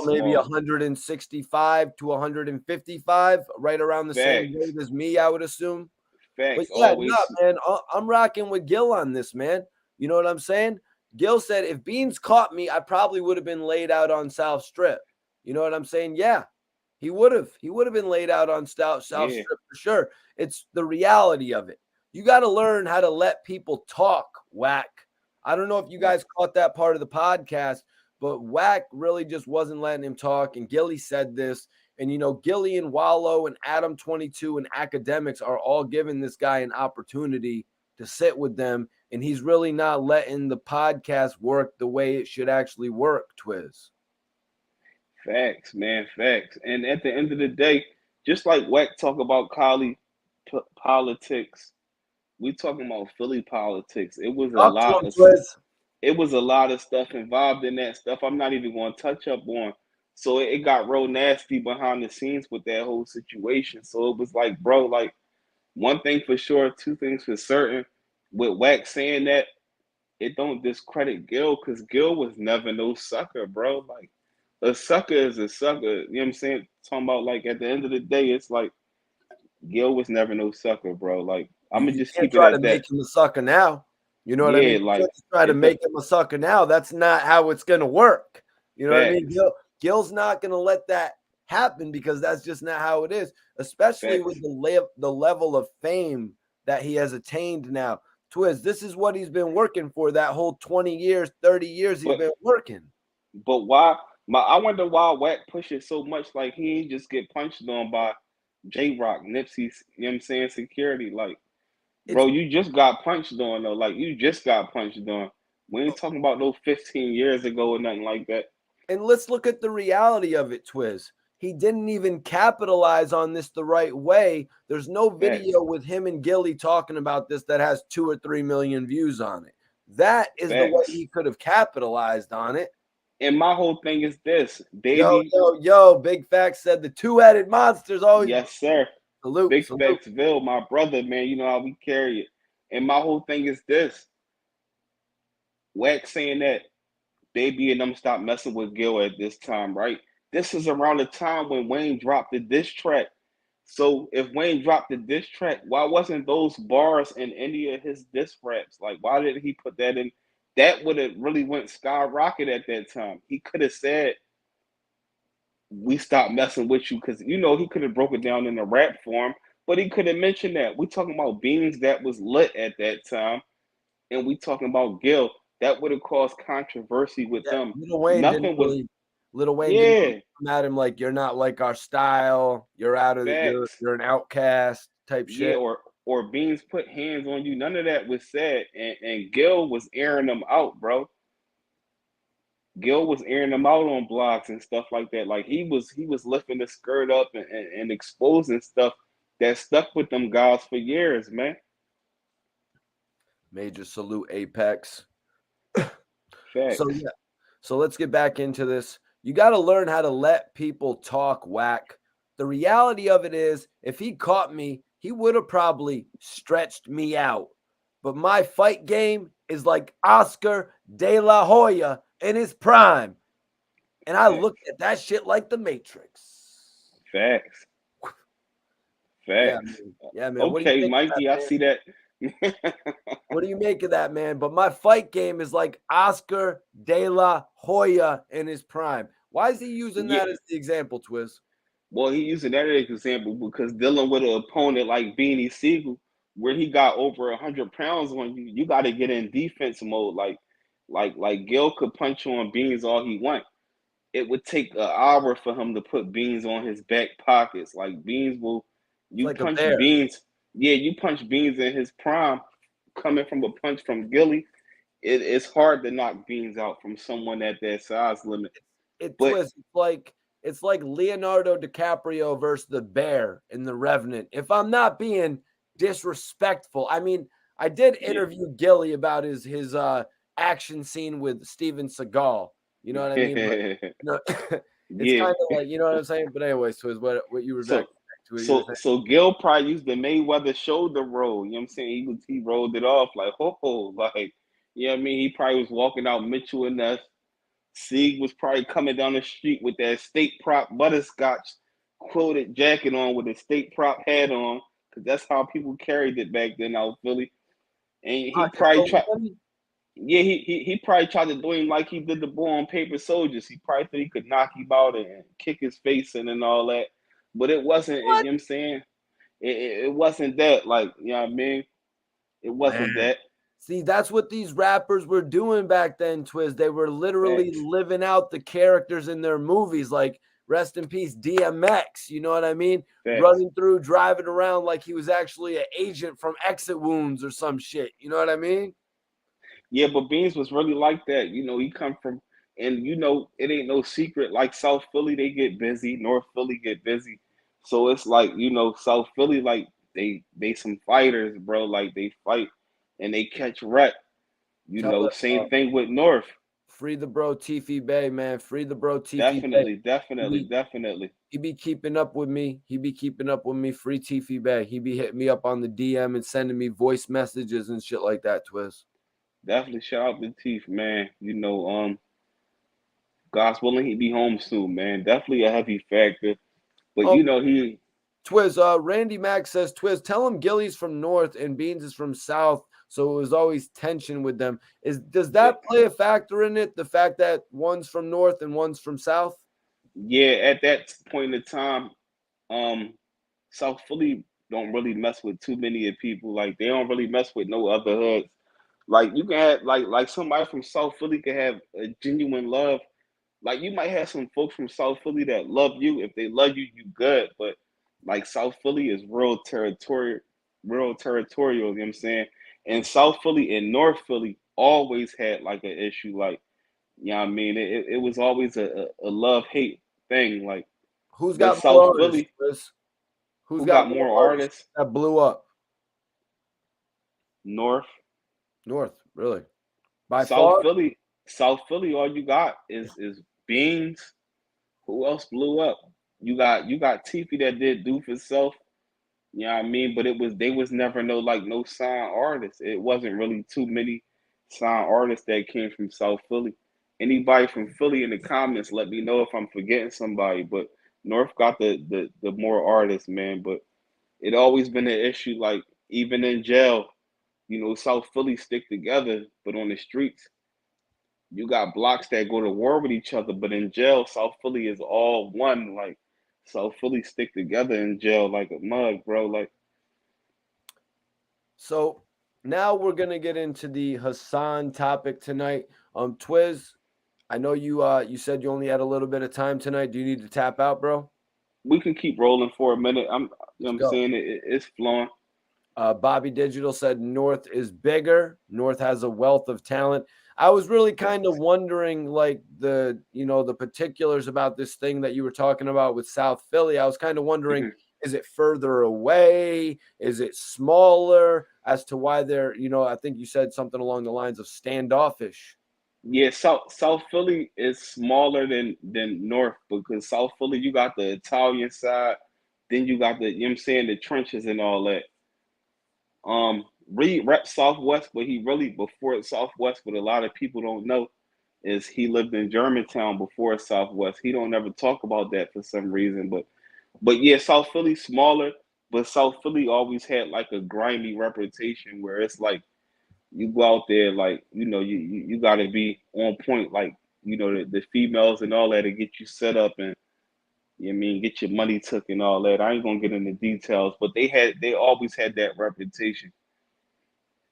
maybe 165 to 155, right around the same weight as me, I would assume. Facts. But yeah, no, man, I'm rocking with Gil on this, man. You know what I'm saying? Gil said, if Beans caught me, I probably would have been laid out on South Strip. You know what I'm saying? Yeah, he would have. He would have been laid out on South Strip for sure. It's the reality of it. You got to learn how to let people talk, Wack. I don't know if you guys caught that part of the podcast, but Wack really just wasn't letting him talk. And Gilly said this. And, you know, Gilly and Wallo and Adam 22 and academics are all giving this guy an opportunity to sit with them. And he's really not letting the podcast work the way it should actually work, Twizz. Facts, man, facts. And at the end of the day, just like Wack talk about Cali politics, we talking about Philly politics. It was a lot of stuff involved in that stuff I'm not even going to touch up on. So it got real nasty behind the scenes with that whole situation. So it was like, bro, like one thing for sure, two things for certain. With Wack saying that, it don't discredit Gil, because Gil was never no sucker, bro. Like a sucker is a sucker. You know what I'm saying? Talking about, like, at the end of the day, it's like Gil was never no sucker, bro. Like, I'm gonna just keep it at that. Make him a sucker now. You know what I mean? Like, try to make him a sucker now. That's not how it's gonna work. You know what I mean? Gil's not gonna let that happen, because that's just not how it is. Especially with the level of fame that he has attained now. Twizz, this is what he's been working for that whole 20 years, 30 years he's been working. But why? I wonder why Wack pushes so much. Like, he ain't just get punched on by J-Rock, Nipsey, you know what I'm saying, security. Like, bro, you just got punched on, though. Like, you just got punched on. We ain't talking about no 15 years ago or nothing like that. And let's look at the reality of it, Twizz. He didn't even capitalize on this the right way. There's no video with him and Gilly talking about this that has 2 or 3 million views on it. That is the way he could have capitalized on it. And my whole thing is this, baby. Yo, Big Facts said the two-headed monster's always. Yes, sir. Salute. Big Factsville, my brother, man. You know how we carry it. And my whole thing is this. Wack saying that Baby and them stopped messing with Gil at this time, right? This is around the time when Wayne dropped the diss track. So if Wayne dropped the diss track, why wasn't those bars in any of his diss raps? Like, why did he put that in? That would have really went skyrocket at that time. He could have said, "We stopped messing with you," because you know he could have broke it down in a rap form, but he could have mentioned that. We talking about Beans that was lit at that time, and we talking about Gil. That would have caused controversy with Yeah, them. Lil Wayne didn't Nothing was, really. Lil Wayne didn't yeah, come at him like, "You're not like our style. You're out of the, facts. you're an outcast" type Yeah, shit. or Beans put hands on you. None of that was said, and Gil was airing them out, bro. Gil was airing them out on blogs and stuff like that. Like he was lifting the skirt up and exposing stuff that stuck with them guys for years, man. Major salute, Apex. So Facts. yeah, so let's get back into this. You got to learn how to let people talk, Wack. The reality of it is, if he caught me, he would have probably stretched me out. But my fight game is like Oscar De La Hoya in his prime. And I Facts. looked at that shit like the Matrix. Facts. Yeah, Facts. man. Yeah, man. What do you Okay, think of that, Mikey, I man? see that. What do you make of that, man? But my fight game is like Oscar De La Hoya in his prime. Why is he using Yeah. that as the example, Twizz? Well, he using that as an example because dealing with an opponent like Beanie Siegel, where he got over 100 pounds on you, you got to get in defense mode. Like Gil could punch you on Beans all he want. It would take an hour for him to put Beans on his back pockets. Like Beans will, It's you like a punch bear. Beans, yeah, you punch Beans in his prime, coming from a punch from Gilly. It's hard to knock Beans out from someone at that size limit. It But Twizz. It's like Leonardo DiCaprio versus the bear in The Revenant. If I'm not being disrespectful, I mean, I did yeah, interview Gilly about his action scene with Steven Seagal. You know what I mean? But it's yeah. kind of like, you know what I'm saying. But anyways, Twizz, what you were back So to? What you were so saying? so Gil probably used the Mayweather shoulder roll. You know what I'm saying? He rolled it off like like you know what I mean? He probably was walking out Mitchell and us. Sieg was probably coming down the street with that state prop butterscotch quilted jacket on with a state prop hat on, because that's how people carried it back then out Philly. And he probably tried, yeah, he probably tried to do him like he did the boy on Paper Soldiers. He probably thought he could knock him out and kick his face in and all that. But it wasn't, you What? know what I'm saying? It wasn't that, like, you know what I mean? It wasn't Man. that. See, that's what these rappers were doing back then, Twizz. They were literally Facts. living out the characters in their movies, like rest in peace, DMX. You know what I mean? Facts. Running through, driving around like he was actually an agent from Exit Wounds or some shit. You know what I mean? Yeah, but Beans was really like that. You know, he come from, and you know, it ain't no secret. Like South Philly, they get busy. North Philly get busy. So it's like, you know, South Philly, like they some fighters, bro. Like they fight and they catch wreck. You Tell know, the same thing with North. free the bro Tiffy Bay, man. Free the bro Tiffy Bay. Definitely, He definitely, be, definitely, he be keeping up with me. He be keeping up with me. Free Tiffy Bay. He be hitting me up on the DM and sending me voice messages and shit like that, Twizz. definitely. Shout out to Teeth, man. You know, God's willing, he be home soon, man. Definitely a heavy factor. But Oh, you know, he Twizz, Randy Mack says, Twizz, tell him Gilly's from North and Beans is from South. So it was always tension with them. Does that play a factor in it? The fact that one's from North and one's from South? yeah, at that point in time, um, South Philly don't really mess with too many of people. Like they don't really mess with no other hoods. Like you can have like somebody from South Philly can have a genuine love. Like you might have some folks from South Philly that love you. If they love you, you good. But like South Philly is real territorial, you know what I'm saying? And South Philly and North Philly always had like an issue. Like, you know what I mean? It was always a love-hate thing. Like, Who's but got South more artists, Philly, Twizz? Who's who got got more more artists artists? that blew up? North. North, really? By South far? Philly, South Philly, all you got is Beans. Who else blew up? You got Teefy that did do for self. You know what I mean? But they was never no signed artists. It wasn't really too many signed artists that came from South Philly. Anybody from Philly in the comments, let me know if I'm forgetting somebody. But North got the more artists, man. But it always been an issue. Like even in jail, you know, South Philly stick together, but on the streets, you got blocks that go to war with each other. But in jail, South Philly is all one. Like South Philly stick together in jail like a mug, bro. Like So now we're gonna get into the Hassan topic tonight. Twizz, I know you said you only had a little bit of time tonight. Do you need to tap out, bro? we can keep rolling for a minute. You know Let's what I'm go. saying? It's flowing. Bobby Digital said North is bigger. North has a wealth of talent. I was really kind of wondering, like the particulars about this thing that you were talking about with South Philly. I was kind of wondering, is it further away? Is it smaller? As to why they're, I think you said something along the lines of standoffish. Yeah, South Philly is smaller than North because South Philly you got the Italian side, then you got the you know what I'm saying the trenches and all that. Reed rep Southwest, but he really before Southwest, what a lot of people don't know is he lived in Germantown before Southwest. He don't ever talk about that for some reason, but yeah, South Philly smaller, but South Philly always had like a grimy reputation where it's like you go out there like you got to be on point like the females and all that to get you set up and you know what I mean get your money took and all that. I ain't gonna get into details, but they always had that reputation.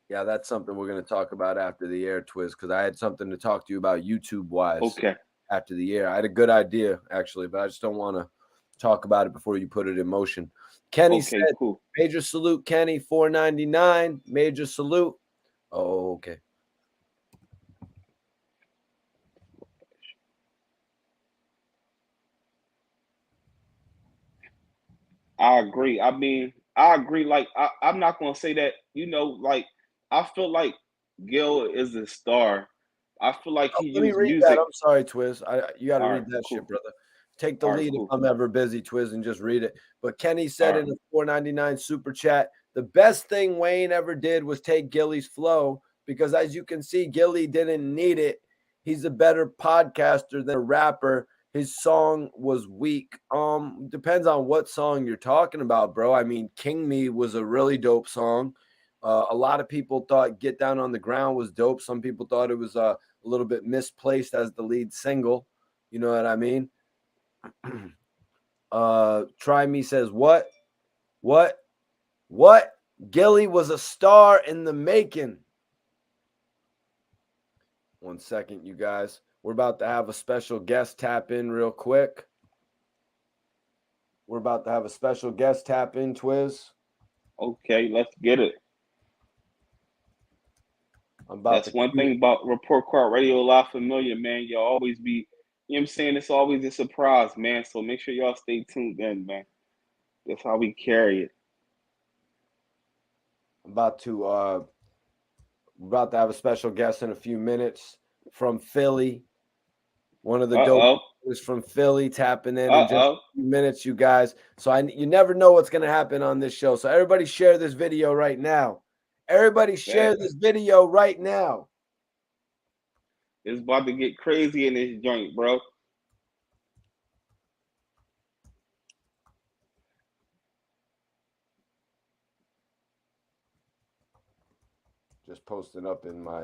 Yeah, that's something we're going to talk about after the air, Twizz, because I had something to talk to you about YouTube-wise Okay. after the air. I had a good idea, actually, but I just don't want to talk about it before you put it in motion. Kenny Okay, said, cool. Major salute, Kenny, $4.99. Major salute. Oh, okay. I agree. I mean, I agree. Like, I'm not gonna say that. Like, I feel like Gil is a star. I feel like Oh, he let me used read that. music. I'm sorry, Twizz. You got to All read right, that shit, cool. brother. Take the All right, lead if cool. I'm ever busy, Twizz, and just read it. But Kenny All said right. in a $4.99 super chat, the best thing Wayne ever did was take Gilly's flow because, as you can see, Gilly didn't need it. He's a better podcaster than a rapper. His song was weak. Depends on what song you're talking about, bro. I mean, King Me was a really dope song. A lot of people thought Get Down on the Ground was dope. Some people thought it was a little bit misplaced as the lead single. You know what I mean? Try Me says, what? Gilly was a star in the making. 1 second, you guys. We're about to have a special guest tap in real quick. We're about to have a special guest tap in, Twizz. Okay, let's get it. That's one thing about Report Card Radio Live Familiar, man. Y'all always be, you know what I'm saying? It's always a surprise, man. So make sure y'all stay tuned in, man. That's how we carry it. I'm about to have a special guest in a few minutes from Philly. One of the dope is from Philly tapping in just a few minutes, you guys. So you never know what's going to happen on this show. So everybody share this video right now. Everybody share this video right now. It's about to get crazy in this joint, bro. Just posting up in my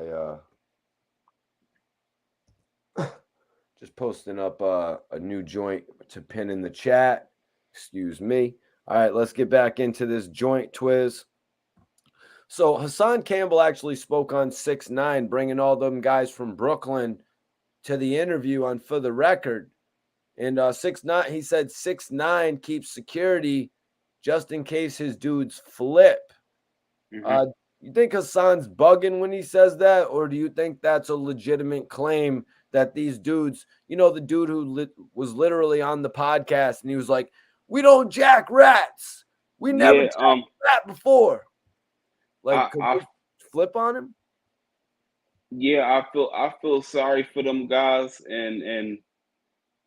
just posting up a new joint to pin in the chat. Excuse me. All right, let's get back into this joint, Twizz. So Hassan Campbell actually spoke on 6ix9ine, bringing all them guys from Brooklyn to the interview on For the Record. And 6ix9ine, he said 6ix9ine keeps security just in case his dudes flip. Mm-hmm. You think Hassan's bugging when he says that, or do you think that's a legitimate claim that these dudes, the dude who was literally on the podcast and he was like, "We don't jack rats. We never jacked a rat before." Like, could they flip on him? Yeah, I feel sorry for them guys and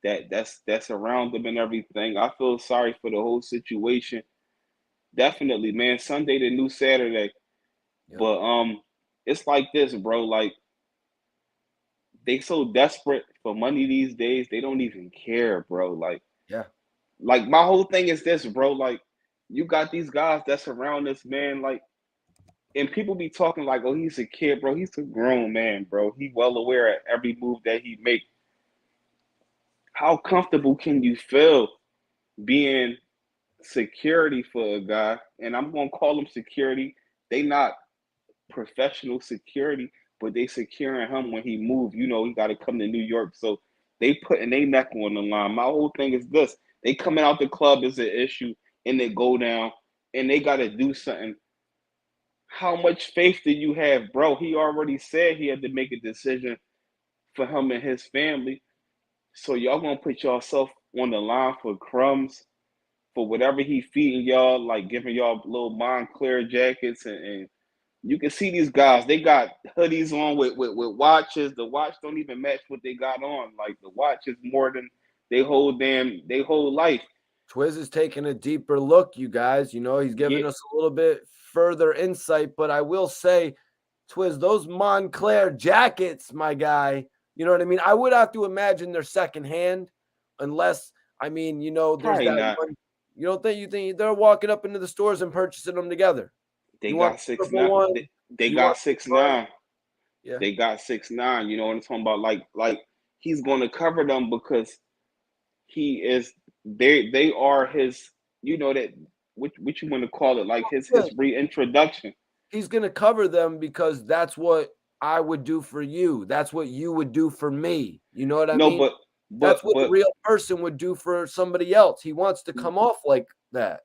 that's around them and everything. I feel sorry for the whole situation. Definitely, man. Sunday the new Saturday. Yep. But it's like this, bro. Like they so desperate for money these days, they don't even care, bro. Yeah. Like my whole thing is this, bro. Like, you got these guys that surround this man, like, and people be talking like, oh, he's a kid, bro. He's a grown man, bro. He well aware of every move that he make. How comfortable can you feel being security for a guy? And I'm gonna call them security. They not professional security, but they securing him when he move. You know, he got to come to New York, so they putting their neck on the line. My whole thing is this: they coming out the club is an issue, and they go down, and they got to do something. How much faith do you have, bro? He already said he had to make a decision for him and his family. So y'all gonna put yourself on the line for crumbs, for whatever he feeding y'all, like giving y'all little Montclair jackets, and you can see these guys, they got hoodies on with watches. The watch don't even match what they got on. Like, the watch is more than they whole life. Twizz is taking a deeper look, you guys. You know, he's giving us a little bit further insight, but I will say, Twizz, those Montclair jackets, my guy, you know what I mean? I would have to imagine they're secondhand, unless, I mean, you know, there's Probably that not. one. You think they're walking up into the stores and purchasing them together? They You got 6'9". They got 6'9". Yeah. They got 6'9". You know what I'm talking about? Like he's gonna cover them because he is they are his, you know, that what you want to call it, like his reintroduction. He's gonna cover them because that's what I would do for you. That's what you would do for me. You know what I mean? But that's what a real person would do for somebody else. He wants to come off like that.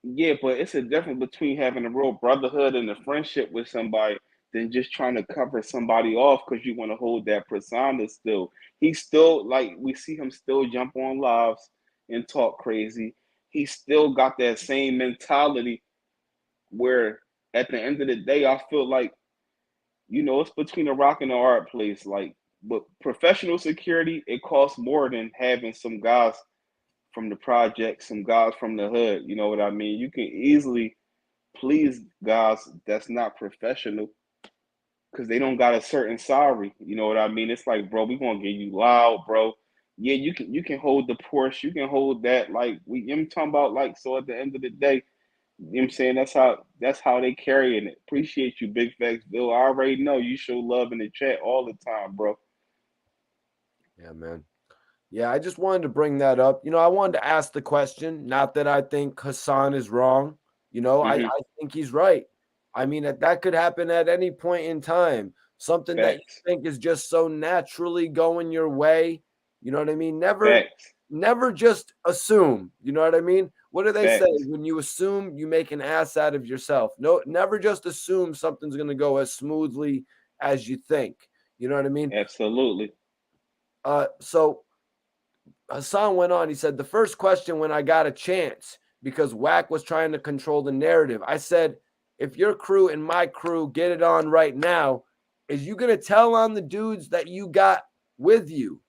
Yeah, but it's a difference between having a real brotherhood and a friendship with somebody than just trying to cover somebody off because you want to hold that persona still. He's still, like, we see him still jump on lives and talk crazy. He still got that same mentality where at the end of the day, I feel like, you know, it's between a rock and a hard place. Like, but professional security, it costs more than having some guys from the project, some guys from the hood. You know what I mean? You can easily please guys that's not professional because they don't got a certain salary. You know what I mean? It's like, bro, we gonna get you loud, bro. Yeah, you can hold the Porsche, you can hold that. Like, I'm talking about, like, so at the end of the day, you know what I'm saying, that's how they carrying it. Appreciate you, Big Facts Bill. I already know you show love in the chat all the time, bro. Yeah, man. Yeah, I just wanted to bring that up. You know, I wanted to ask the question, not that I think Hassan is wrong. You know, I think he's right. I mean, that could happen at any point in time. Something that you think is just so naturally going your way. You know what I mean? Never just assume. You know what I mean? What do they say? When you assume, you make an ass out of yourself. No, never just assume something's going to go as smoothly as you think. You know what I mean? Absolutely. So Hassan went on. He said, the first question when I got a chance, because Wack was trying to control the narrative, I said, if your crew and my crew get it on right now, is you going to tell on the dudes that you got with you?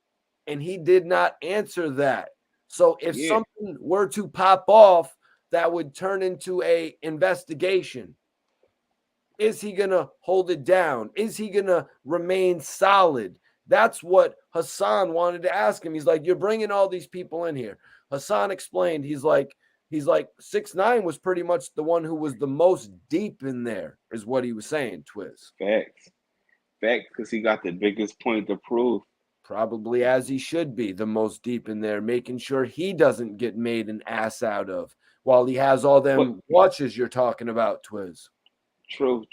And he did not answer that. So if something were to pop off that would turn into a investigation, is he going to hold it down? Is he going to remain solid? That's what Hassan wanted to ask him. He's like, you're bringing all these people in here. Hassan explained, he's like 6ix9ine was pretty much the one who was the most deep in there, is what he was saying, Twizz. Facts, because he got the biggest point to prove. Probably as he should be, the most deep in there, making sure he doesn't get made an ass out of while he has all them watches you're talking about, Twizz. True.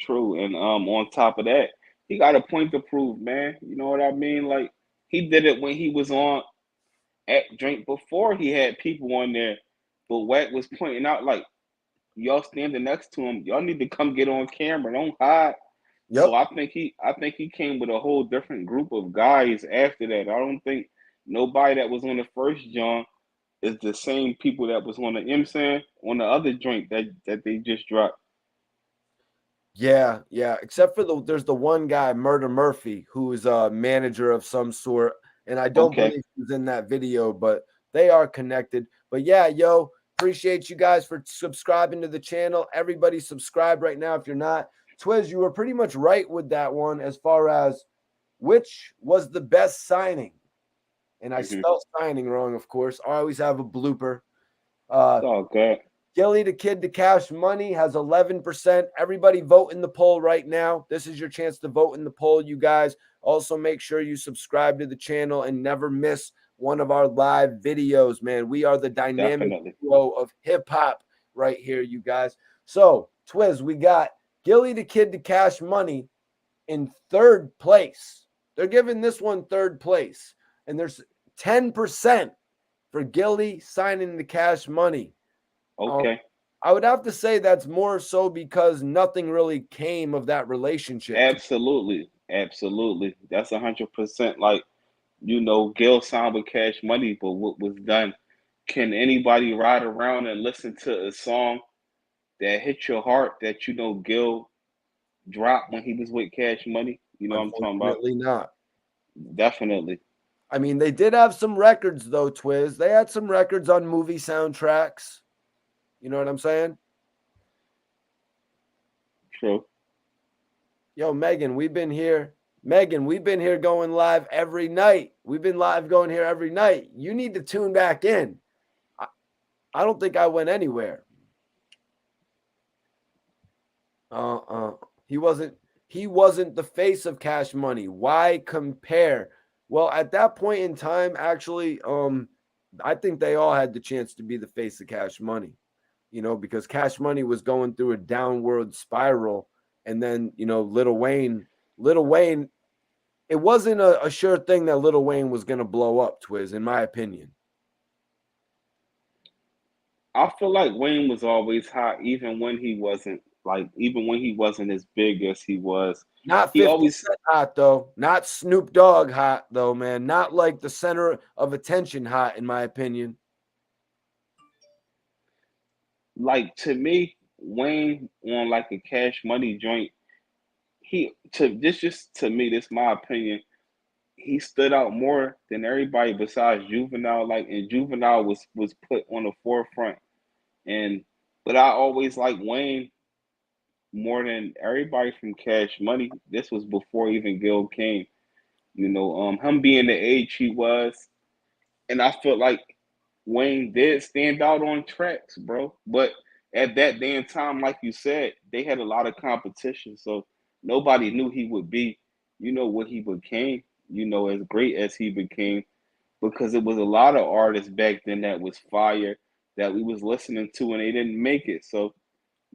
And on top of that, he got a point to prove, man. You know what I mean? Like, he did it when he was on at Drink before he had people on there. But Wack was pointing out, like, y'all standing next to him, y'all need to come get on camera. Don't hide. Yep. So I think he came with a whole different group of guys after that. I don't think nobody that was on the first John is the same people that was on the, you know what I'm saying, on the other joint that they just dropped. Yeah. Except for there's the one guy, Murder Murphy, who is a manager of some sort, and I don't believe he was in that video, but they are connected. But yeah, yo, appreciate you guys for subscribing to the channel. Everybody subscribe right now if you're not. Twizz, you were pretty much right with that one as far as which was the best signing? And I Mm-hmm. spelled signing wrong, of course. I always have a blooper. It's all good. Gilly the Kid to Cash Money has 11%. Everybody vote in the poll right now. This is your chance to vote in the poll, you guys. Also, make sure you subscribe to the channel and never miss one of our live videos, man. We are the dynamic Definitely. duo of hip hop right here, you guys. So, Twizz, we got Gilly the Kid to Cash Money in third place. They're giving this one third place. And there's 10% for Gilly signing the Cash Money. Okay. I would have to say that's more so because nothing really came of that relationship. Absolutely. Absolutely. That's 100%. Like, Gil signed with Cash Money, but what was done? Can anybody ride around and listen to a song that hit your heart that Gil dropped when he was with Cash Money? You know what I'm talking about? Unfortunately not. Definitely. I mean, they did have some records though, Twizz. They had some records on movie soundtracks. You know what I'm saying? True. Yo, Megan, we've been here. Megan, we've been here going live every night. We've been live going here every night. You need to tune back in. I don't think I went anywhere. He wasn't the face of Cash Money. Why compare? Well, at that point in time, actually, I think they all had the chance to be the face of Cash Money, because Cash Money was going through a downward spiral. And then, Lil Wayne, it wasn't a sure thing that Lil Wayne was going to blow up, Twizz, in my opinion. I feel like Wayne was always hot, even when he wasn't as big as he was. Not 50 Cent hot, though. Not Snoop Dogg hot, though, man. Not like the center of attention hot, in my opinion. Like, to me, Wayne on like a Cash Money joint, to me, this my opinion, he stood out more than everybody besides Juvenile. Like, and Juvenile was put on the forefront. But I always like Wayne more than everybody from Cash Money. This was before even Gil came. Him being the age he was, and I felt like Wayne did stand out on tracks, bro. But at that damn time, like you said, they had a lot of competition, so nobody knew he would be, what he became, as great as he became, because it was a lot of artists back then that was fire that we was listening to and they didn't make it. So,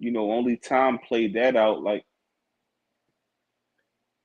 only time played that out. Like,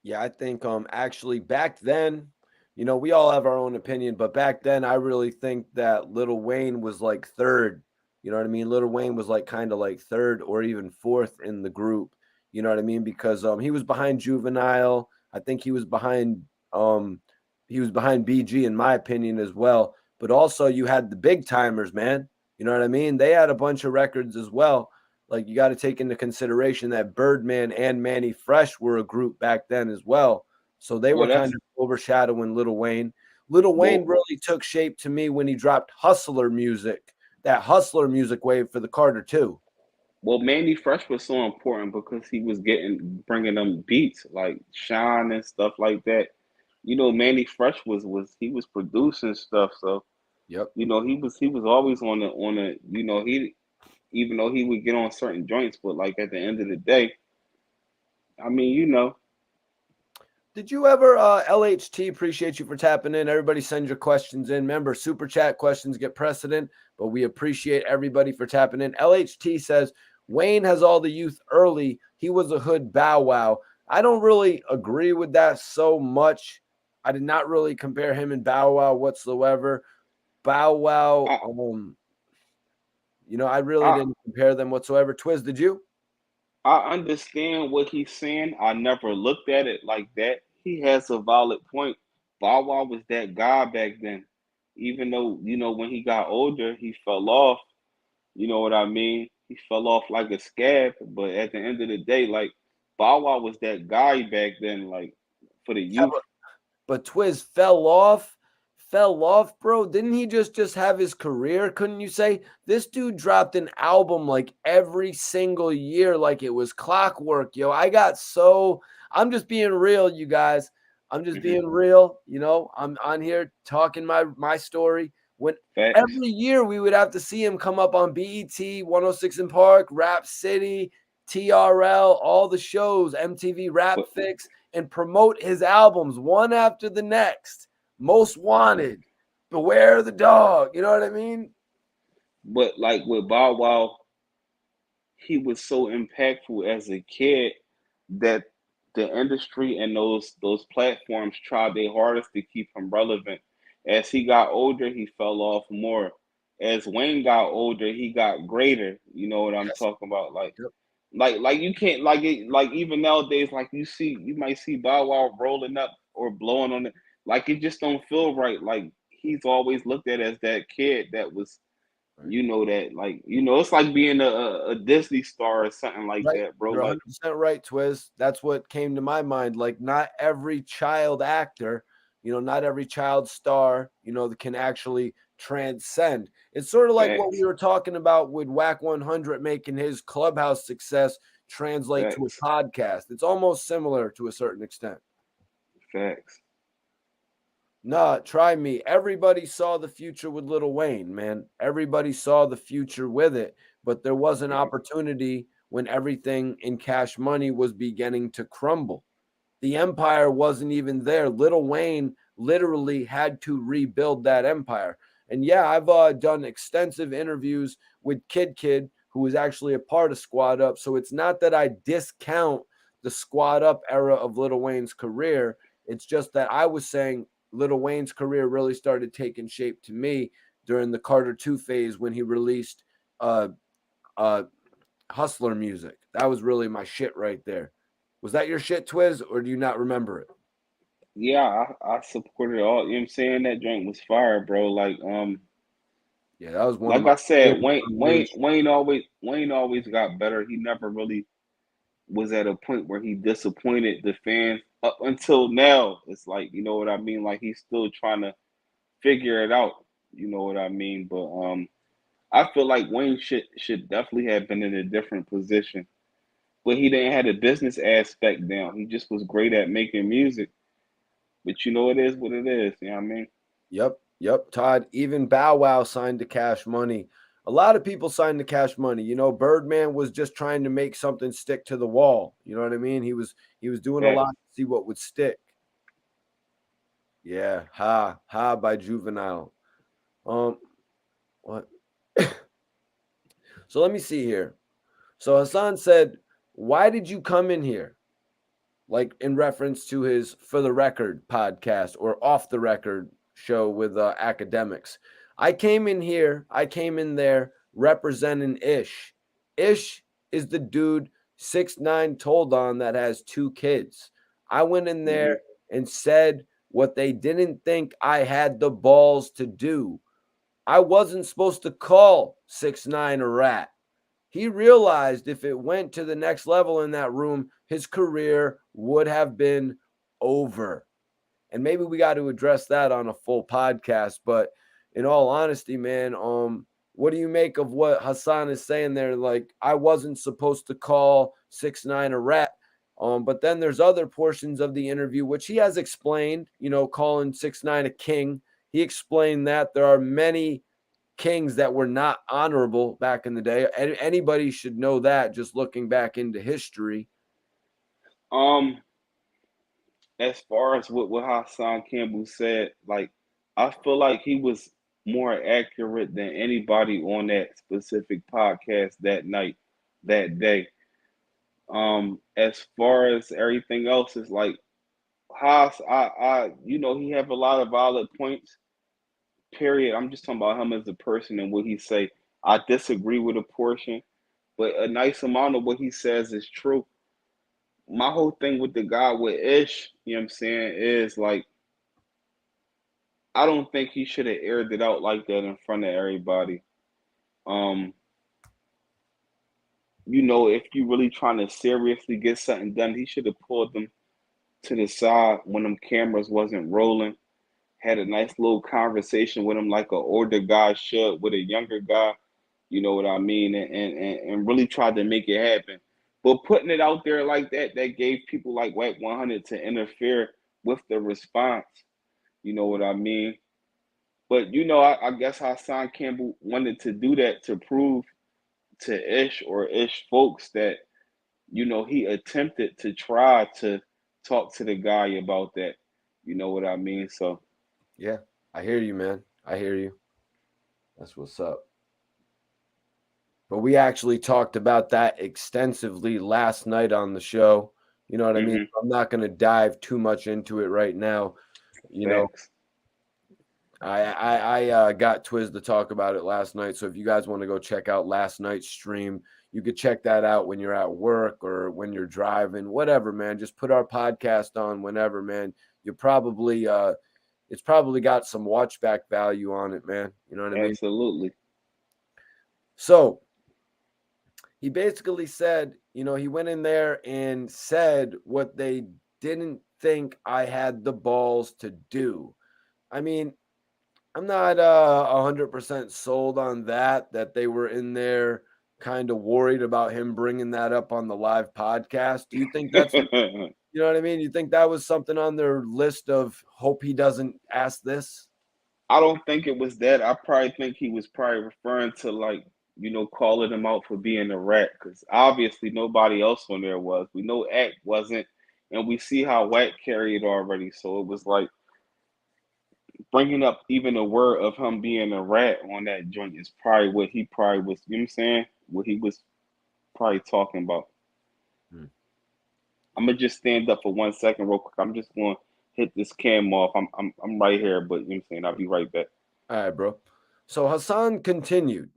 yeah, I think actually back then, we all have our own opinion, but back then I really think that Lil Wayne was like third. You know what I mean? Lil Wayne was like kind of like third or even fourth in the group. You know what I mean? Because he was behind Juvenile. I think he was behind BG in my opinion as well. But also you had the big timers, man. You know what I mean? They had a bunch of records as well. Like, you got to take into consideration that Birdman and Manny Fresh were a group back then as well. So they were kind of overshadowing Lil Wayne. Lil Wayne really took shape to me when he dropped Hustler music, that Hustler music wave for the Carter 2. Well, Manny Fresh was so important because he was bringing them beats like Shine and stuff like that. Manny Fresh was producing stuff. So, yep. He was always on the he, even though he would get on certain joints, but like at the end of the day, I mean, Did you ever, LHT, appreciate you for tapping in. Everybody send your questions in. Remember, super chat questions get precedent, but we appreciate everybody for tapping in. LHT says, Wayne has all the youth early. He was a hood Bow Wow. I don't really agree with that so much. I did not really compare him and Bow Wow whatsoever. Bow Wow, I really didn't compare them whatsoever. Twizz, did you? I understand what he's saying. I never looked at it like that. He has a valid point. Bow Wow was that guy back then. Even though, when he got older, he fell off. You know what I mean? He fell off like a scab. But at the end of the day, like, Bow Wow was that guy back then, like, for the youth. But Twizz fell off, bro. Didn't he just have his career? Couldn't you say? This dude dropped an album like every single year, like it was clockwork, yo. I'm just being real, you guys. I'm just being real. You know, I'm on here talking my story. When Facts. every year we would have to see him come up on BET, 106 in Park, Rap City, TRL, all the shows, MTV Rap Fix, and promote his albums one after the next. Most Wanted, Beware the Dog. You know what I mean? But like with Bow Wow, he was so impactful as a kid that the industry and those platforms tried their hardest to keep him relevant. As he got older, he fell off more. As Wayne got older, he got greater. You know what I'm Yes. talking about? Like, Yep. like you can't like it. Like even nowadays, like you might see Bow Wow rolling up or blowing on it. Like it just don't feel right. Like he's always looked at as that kid that was you know that like it's like being a Disney star or something like Right. that, bro. You're Like 100% right, Twiz. That's what came to my mind. Like, not every child actor, not every child star, that can actually transcend. It's sort of like what we facts, were talking about with Wack 100 making his clubhouse success translate to facts, a podcast. It's almost similar to a certain extent. facts. Nah, try me. Everybody saw the future with Lil Wayne, man. Everybody saw the future with it, but there was an opportunity when everything in Cash Money was beginning to crumble. The empire wasn't even there. Lil Wayne literally had to rebuild that empire. And yeah, I've done extensive interviews with Kid, who was actually a part of Squad Up. So it's not that I discount the Squad Up era of Lil Wayne's career. It's just that I was saying Lil Wayne's career really started taking shape to me during the Carter 2 phase when he released uh, Hustler music. That was really my shit right there. Was that your shit, Twizz, or do you not remember it? Yeah, I supported all. You know what I'm saying? That joint was fire, bro. Yeah, that was one of Like my I said, favorite unreleased. Wayne always got better. He never really was at a point where he disappointed the fans up until now. It's like you know what I mean. Like he's still trying to figure it out. You know what I mean? But I feel like Wayne should definitely have been in a different position, but he didn't have the business aspect down. He just was great at making music. But it is what it is. You know what I mean? Yep, Todd. Even Bow Wow signed to Cash Money. A lot of people signed to Cash Money. Birdman was just trying to make something stick to the wall. You know what I mean? He was doing a lot to see what would stick. Yeah, ha by Juvenile. What? So let me see here. So Hassan said, "Why did you come in here?" Like in reference to his For the Record podcast or Off the Record show with academics. I came in there representing Ish. Ish is the dude 6ix9ine told on that has 2 kids. I went in there and said what they didn't think I had the balls to do. I wasn't supposed to call 6ix9ine a rat. He realized if it went to the next level in that room, his career would have been over. And maybe we got to address that on a full podcast. But in all honesty, man, what do you make of what Hassan is saying there? Like, I wasn't supposed to call 6ix9ine a rat. But then there's other portions of the interview which he has explained, calling 6ix9ine a king. He explained that there are many kings that were not honorable back in the day. Anybody should know that just looking back into history. As far as what Hassan Campbell said, like I feel like he was more accurate than anybody on that specific podcast that night, that day. As far as everything else, is like Haas, he have a lot of valid points. Period. I'm just talking about him as a person and what he say. I disagree with a portion, but a nice amount of what he says is true. My whole thing with the guy with Ish, you know what I'm saying, is like I don't think he should have aired it out like that in front of everybody. Um, if you really trying to seriously get something done, he should have pulled them to the side when them cameras wasn't rolling. Had a nice little conversation with him like an older guy should with a younger guy. You know what I mean? And really tried to make it happen. But putting it out there like that, that gave people like Wack 100 to interfere with the response. You know what I mean? But you know, I guess Hassan Campbell wanted to do that to prove to Ish folks that, you know, he attempted to try to talk to the guy about that. You know what I mean? So Yeah, I hear you, man. I hear you. That's what's up. But we actually talked about that extensively last night on the show. You know what I mean? I'm not going to dive too much into it right now. You know, thanks. I got Twizz to talk about it last night. So if you guys want to go check out last night's stream, you could check that out when you're at work or when you're driving, whatever, man. Just put our podcast on whenever, man. You probably it's probably got some watch back value on it, man. You know what I mean? Absolutely. So he basically said, you know, he went in there and said what they didn't think I had the balls to do. I mean, I'm not 100% sold on that they were in there kind of worried about him bringing that up on the live podcast. Do you think that's, you know what I mean? You think that was something on their list of hope he doesn't ask this? I don't think it was that. I probably think he was probably referring to, like, you know, calling him out for being a rat, because obviously nobody else on there was. We know Act wasn't, and we see how Wack carried already. So it was like bringing up even a word of him being a rat on that joint is probably what he probably was. You know what I'm saying? What he was probably talking about. I'm gonna just stand up for 1 second, real quick. I'm just gonna hit this cam off. I'm right here, but you know what I'm saying? I'll be right back. All right, bro. So Hassan continued.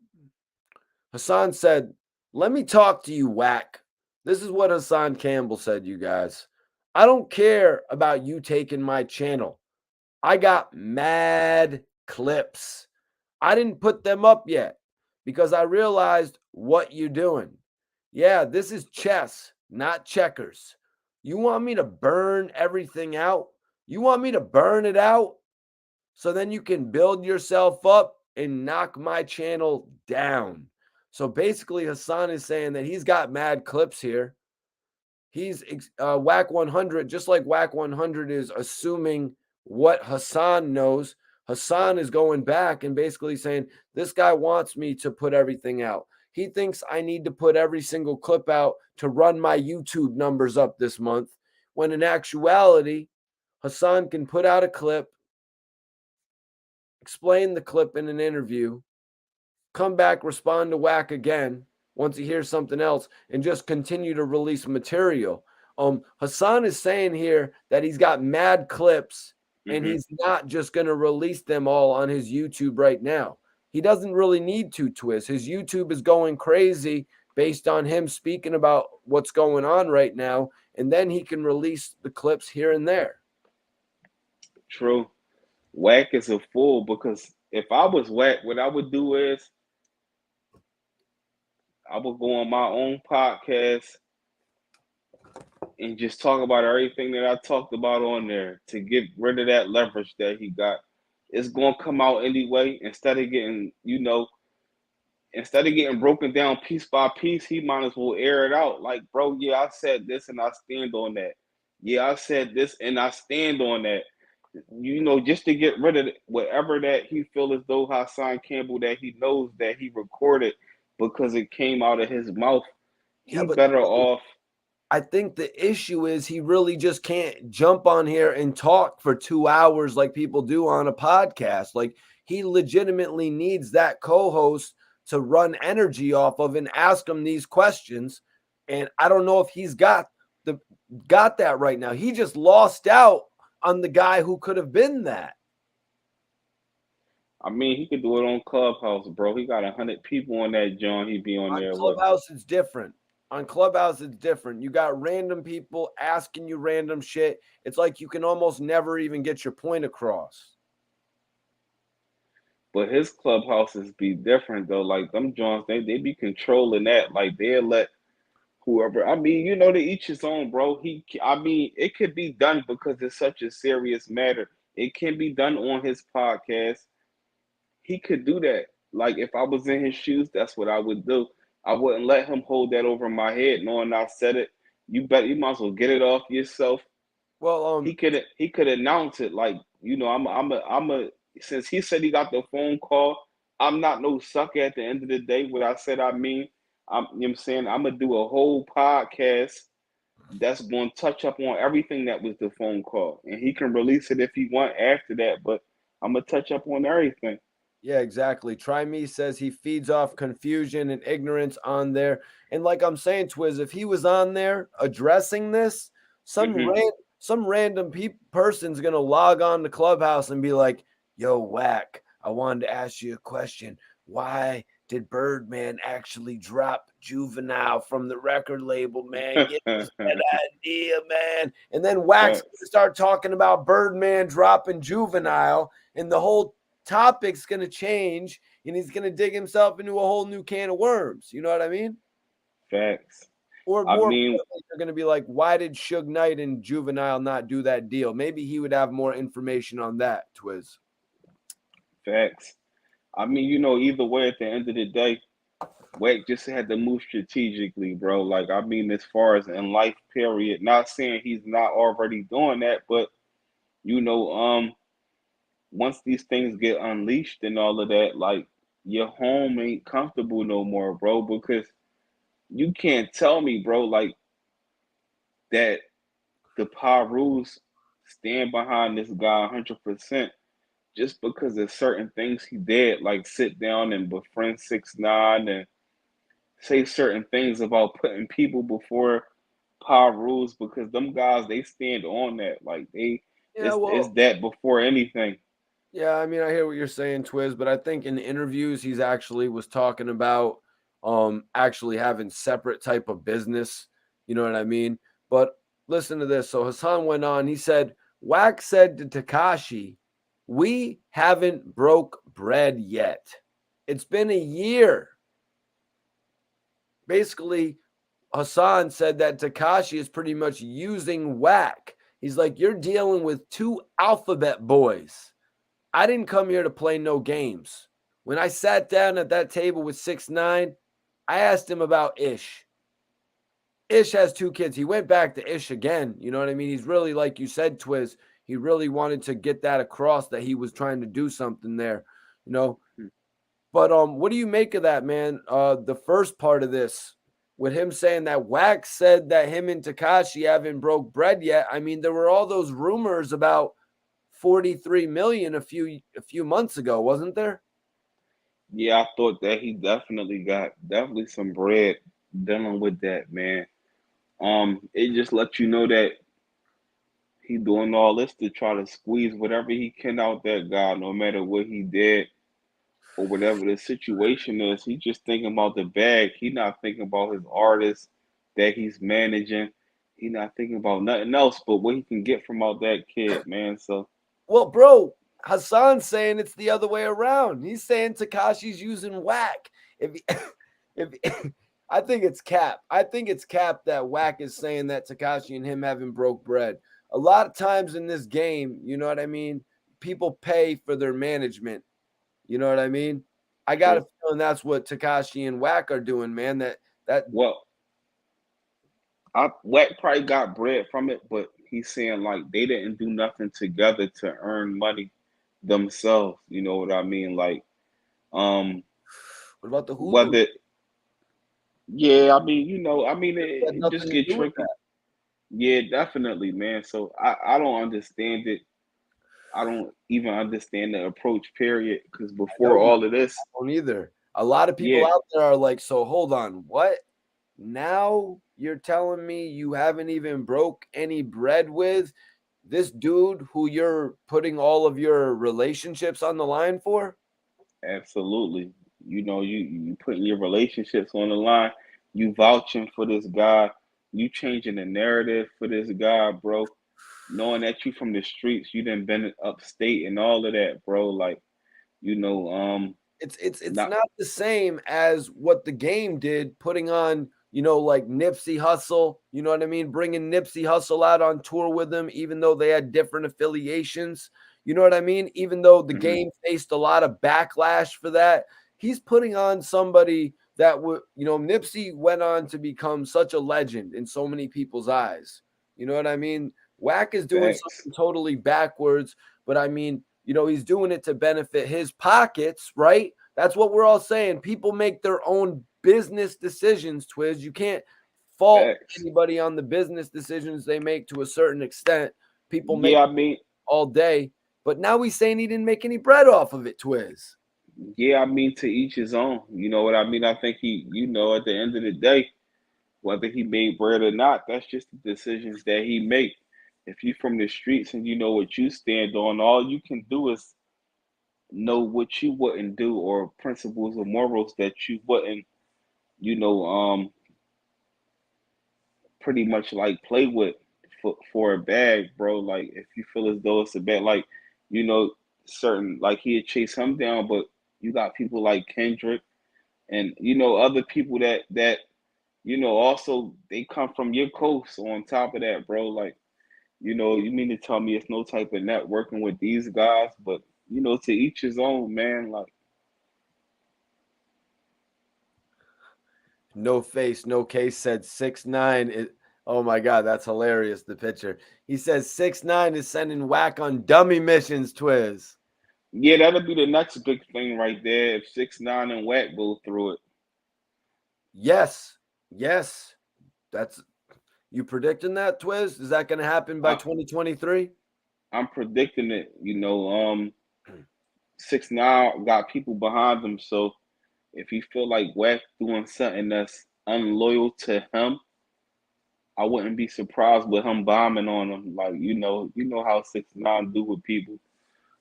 Hassan said, "Let me talk to you, Wack." This is what Hassan Campbell said, you guys. "I don't care about you taking my channel. I got mad clips. I didn't put them up yet because I realized what you're doing. Yeah, this is chess, not checkers. You want me to burn everything out? You want me to burn it out so then you can build yourself up and knock my channel down." So basically, Hassan is saying that he's got mad clips here. He's Wack 100, just like Wack 100 is assuming what Hassan knows. Hassan is going back and basically saying, this guy wants me to put everything out. He thinks I need to put every single clip out to run my YouTube numbers up this month, when in actuality, Hassan can put out a clip, explain the clip in an interview, come back, respond to Wack again once he hears something else, and just continue to release material. Hassan is saying here that he's got mad clips and he's not just going to release them all on his YouTube right now. He doesn't really need to, Twizz. His YouTube is going crazy based on him speaking about what's going on right now, and then he can release the clips here and there. True. Wack is a fool, because if I was Wack, what I would do is I would go on my own podcast and just talk about everything that I talked about on there to get rid of that leverage that he got. It's going to come out anyway. Instead of getting broken down piece by piece, he might as well air it out. Like, bro, yeah, I said this and I stand on that. Yeah, I said this and I stand on that. You know, just to get rid of whatever that he feel as though Hassan Campbell, that he knows that he recorded because it came out of his mouth. He better off. I think the issue is he really just can't jump on here and talk for 2 hours like people do on a podcast. Like, he legitimately needs that co-host to run energy off of and ask him these questions. And I don't know if he's got that right now. He just lost out on the guy who could have been that. I mean, he could do it on Clubhouse, bro. He got 100 people on that joint. He'd be on there. Clubhouse is different. On Clubhouse, it's different. You got random people asking you random shit. It's like you can almost never even get your point across. But his Clubhouses be different, though. Like, them joints, they be controlling that. Like, they'll let whoever. I mean, you know, to each his own, bro. It could be done because it's such a serious matter. It can be done on his podcast. He could do that. Like, if I was in his shoes, that's what I would do. I wouldn't let him hold that over my head, knowing I said it. You might as well get it off yourself Well, He could announce it like, you know, I'm a since he said he got the phone call, I'm not no sucker at the end of the day. What I said I mean. You know what I'm saying? I'm gonna do a whole podcast that's going to touch up on everything that was the phone call, and he can release it if he want after that. But I'm gonna touch up on everything. yeah, exactly. Try Me says he feeds off confusion and ignorance on there. And like I'm saying, Twizz, if he was on there addressing this, some Hmm. some random person's gonna log on to Clubhouse and be like, "Yo, Wack, I wanted to ask you a question. Why did Birdman actually drop Juvenile from the record label, man? Give us that idea, man." And then Wack's gonna start talking about Birdman dropping Juvenile, and the whole topic's going to change, and he's going to dig himself into a whole new can of worms. You know what I mean? Facts. Or I more, mean, they're going to be like, why did Suge Knight and Juvenile not do that deal? Maybe he would have more information on that, Twizz. facts. I mean, you know, either way, at the end of the day, Wack just had to move strategically, bro. Like, I mean, as far as in life, period. Not saying he's not already doing that, but you know, once these things get unleashed and all of that, like your home ain't comfortable no more, bro. Because you can't tell me, bro, like that the Pyrus stand behind this guy 100% just because of certain things he did, like sit down and befriend 6ix9ine and say certain things about putting people before Pyrus, because them guys they stand on that, like Yeah, it's well, that before anything. yeah, I mean, I hear what you're saying, Twizz, but I think in interviews he's actually was talking about actually having separate type of business. You know what I mean? But listen to this. So Hassan went on, he said, Wack said to Takashi, "We haven't broke bread yet. It's been a year." Basically, Hassan said that Takashi is pretty much using Wack. He's like, "You're dealing with two alphabet boys. I didn't come here to play no games." When I sat down at that table with 6ix9ine, I asked him about Ish. Ish has 2 kids. He went back to Ish again. You know what I mean? He's really, like you said, Twizz, he really wanted to get that across that he was trying to do something there, you know. But what do you make of that, man? The first part of this, with him saying that Wack said that him and Takashi haven't broke bread yet. I mean, there were all those rumors about 43 million a few months ago, wasn't there? Yeah, I thought that he definitely got definitely some bread dealing with that, man. It just lets you know that he doing all this to try to squeeze whatever he can out that guy, no matter what he did or whatever the situation is. He just thinking about the bag. He not thinking about his artists that he's managing. He not thinking about nothing else but what he can get from out that kid, man. So Well, bro, Hassan's saying it's the other way around. He's saying Takashi's using Wack. If, if I think it's cap. I think it's cap that Wack is saying that Takashi and him haven't broke bread. A lot of times in this game, you know what I mean? People pay for their management. You know what I mean? I got a true. feeling that's what Takashi and Wack are doing, man. That Well, Wack probably got bread from it, but he's saying like they didn't do nothing together to earn money themselves. You know what I mean? Like, um, what about the Hulu? whether yeah, I mean, you know, I mean, It had it just nothing to get do with tricky. that. Yeah, definitely, man. So I don't understand it. I don't even understand the approach, period. Because I know before you all of this, don't either. A lot of people yeah, out there are like, so hold on, what? Now you're telling me you haven't even broke any bread with this dude who you're putting all of your relationships on the line for? absolutely. You know, you putting your relationships on the line. You vouching for this guy. You changing the narrative for this guy, bro. Knowing that you from the streets, you done been upstate and all of that, bro. Like, you know, It's not. not the same as what the game did, putting on, you know, like Nipsey Hussle, you know what I mean? Bringing Nipsey Hussle out on tour with them, even though they had different affiliations. You know what I mean? Even though the Mhm. game faced a lot of backlash for that, he's putting on somebody that would, you know, Nipsey went on to become such a legend in so many people's eyes. You know what I mean? Wack is doing something totally backwards, but I mean, you know, he's doing it to benefit his pockets, right? That's what we're all saying. People make their own business decisions, Twizz. You can't fault anybody on the business decisions they make to a certain extent. People make all day, but now he's saying he didn't make any bread off of it, Twizz. Yeah, I mean, to each his own. You know what I mean? I think he, you know, at the end of the day, whether he made bread or not, that's just the decisions that he made. If you're from the streets and you know what you stand on, all you can do is know what you wouldn't do, or principles or morals that you wouldn't, you know, pretty much like play with for a bag, bro. Like if you feel as though it's a bag, like, you know, certain, like he'd chase him down, but you got people like Kendrick and, you know, other people that you know, also they come from your coast on top of that, bro. Like, you know, you mean to tell me it's no type of networking with these guys, but you know, to each his own, man. Like, No Face, No Case said 6ix9ine. Oh my God, that's hilarious. The picture. He says 6ix9ine is sending Wack on dummy missions, Twizz. yeah, that'll be the next big thing right there if 6ix9ine and Wack go through it. Yes. That's you predicting that, Twizz? Is that going to happen by 2023? I'm predicting it. You know, 6ix9ine got people behind him, so if he feel like Wack doing something that's unloyal to him, I wouldn't be surprised with him bombing on him. Like, you know how 6ix9ine do with people,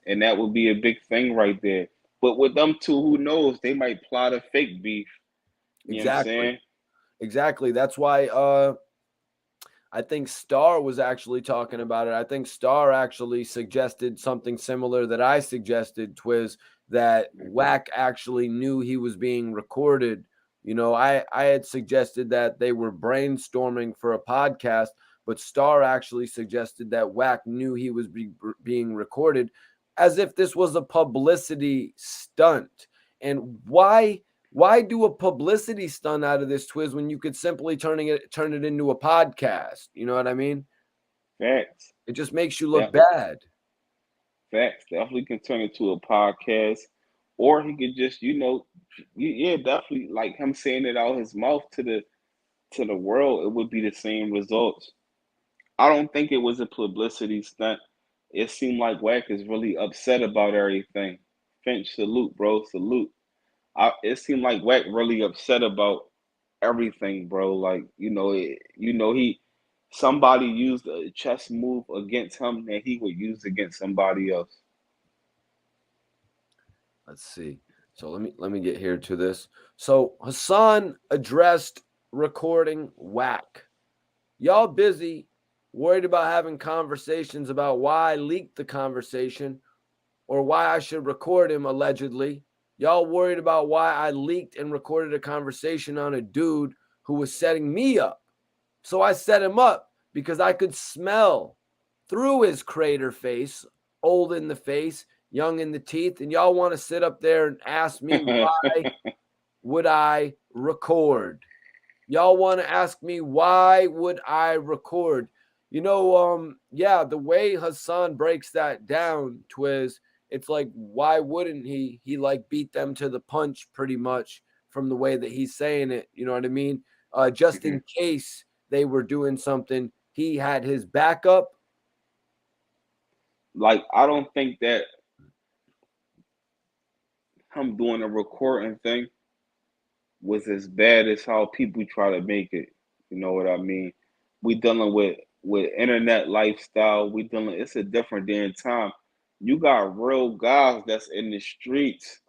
and that would be a big thing right there. But with them two, who knows? They might plot a fake beef. You know what I'm saying? Exactly. That's why I think Star was actually talking about it. I think Star actually suggested something similar that I suggested, Twizz, that Wack actually knew he was being recorded. You know, I had suggested that they were brainstorming for a podcast, but Star actually suggested that Wack knew he was being recorded, as if this was a publicity stunt. And why do a publicity stunt out of this, Twizz, when you could simply turn it into a podcast? You know what I mean? Facts. It just makes you look bad. Facts. Definitely can turn it to a podcast, or he could just, you know, yeah, definitely like him saying it out his mouth to the world. It would be the same results. I don't think it was a publicity stunt. It seemed like Wack is really upset about everything. Finch, salute, bro, salute. It seemed like Wack really upset about everything, bro. Like, you know, somebody used a chess move against him that he would use against somebody else. Let's see. So let me get here to this. So Hassan addressed recording Wack. Y'all busy, worried about having conversations about why I leaked the conversation or why I should record him allegedly. Y'all worried about why I leaked and recorded a conversation on a dude who was setting me up. So I set him up because I could smell through his crater face, old in the face, young in the teeth. And y'all want to sit up there and ask me why would I record? Y'all want to ask me why would I record? You know, yeah, the way Hassan breaks that down, Twizz, it's like, why wouldn't he? He like beat them to the punch pretty much from the way that he's saying it. You know what I mean? Just in case they were doing something, he had his backup. Like, I don't think that him doing a recording thing was as bad as how people try to make it. You know what I mean? We dealing with internet lifestyle. It's a different day and time. You got real guys that's in the streets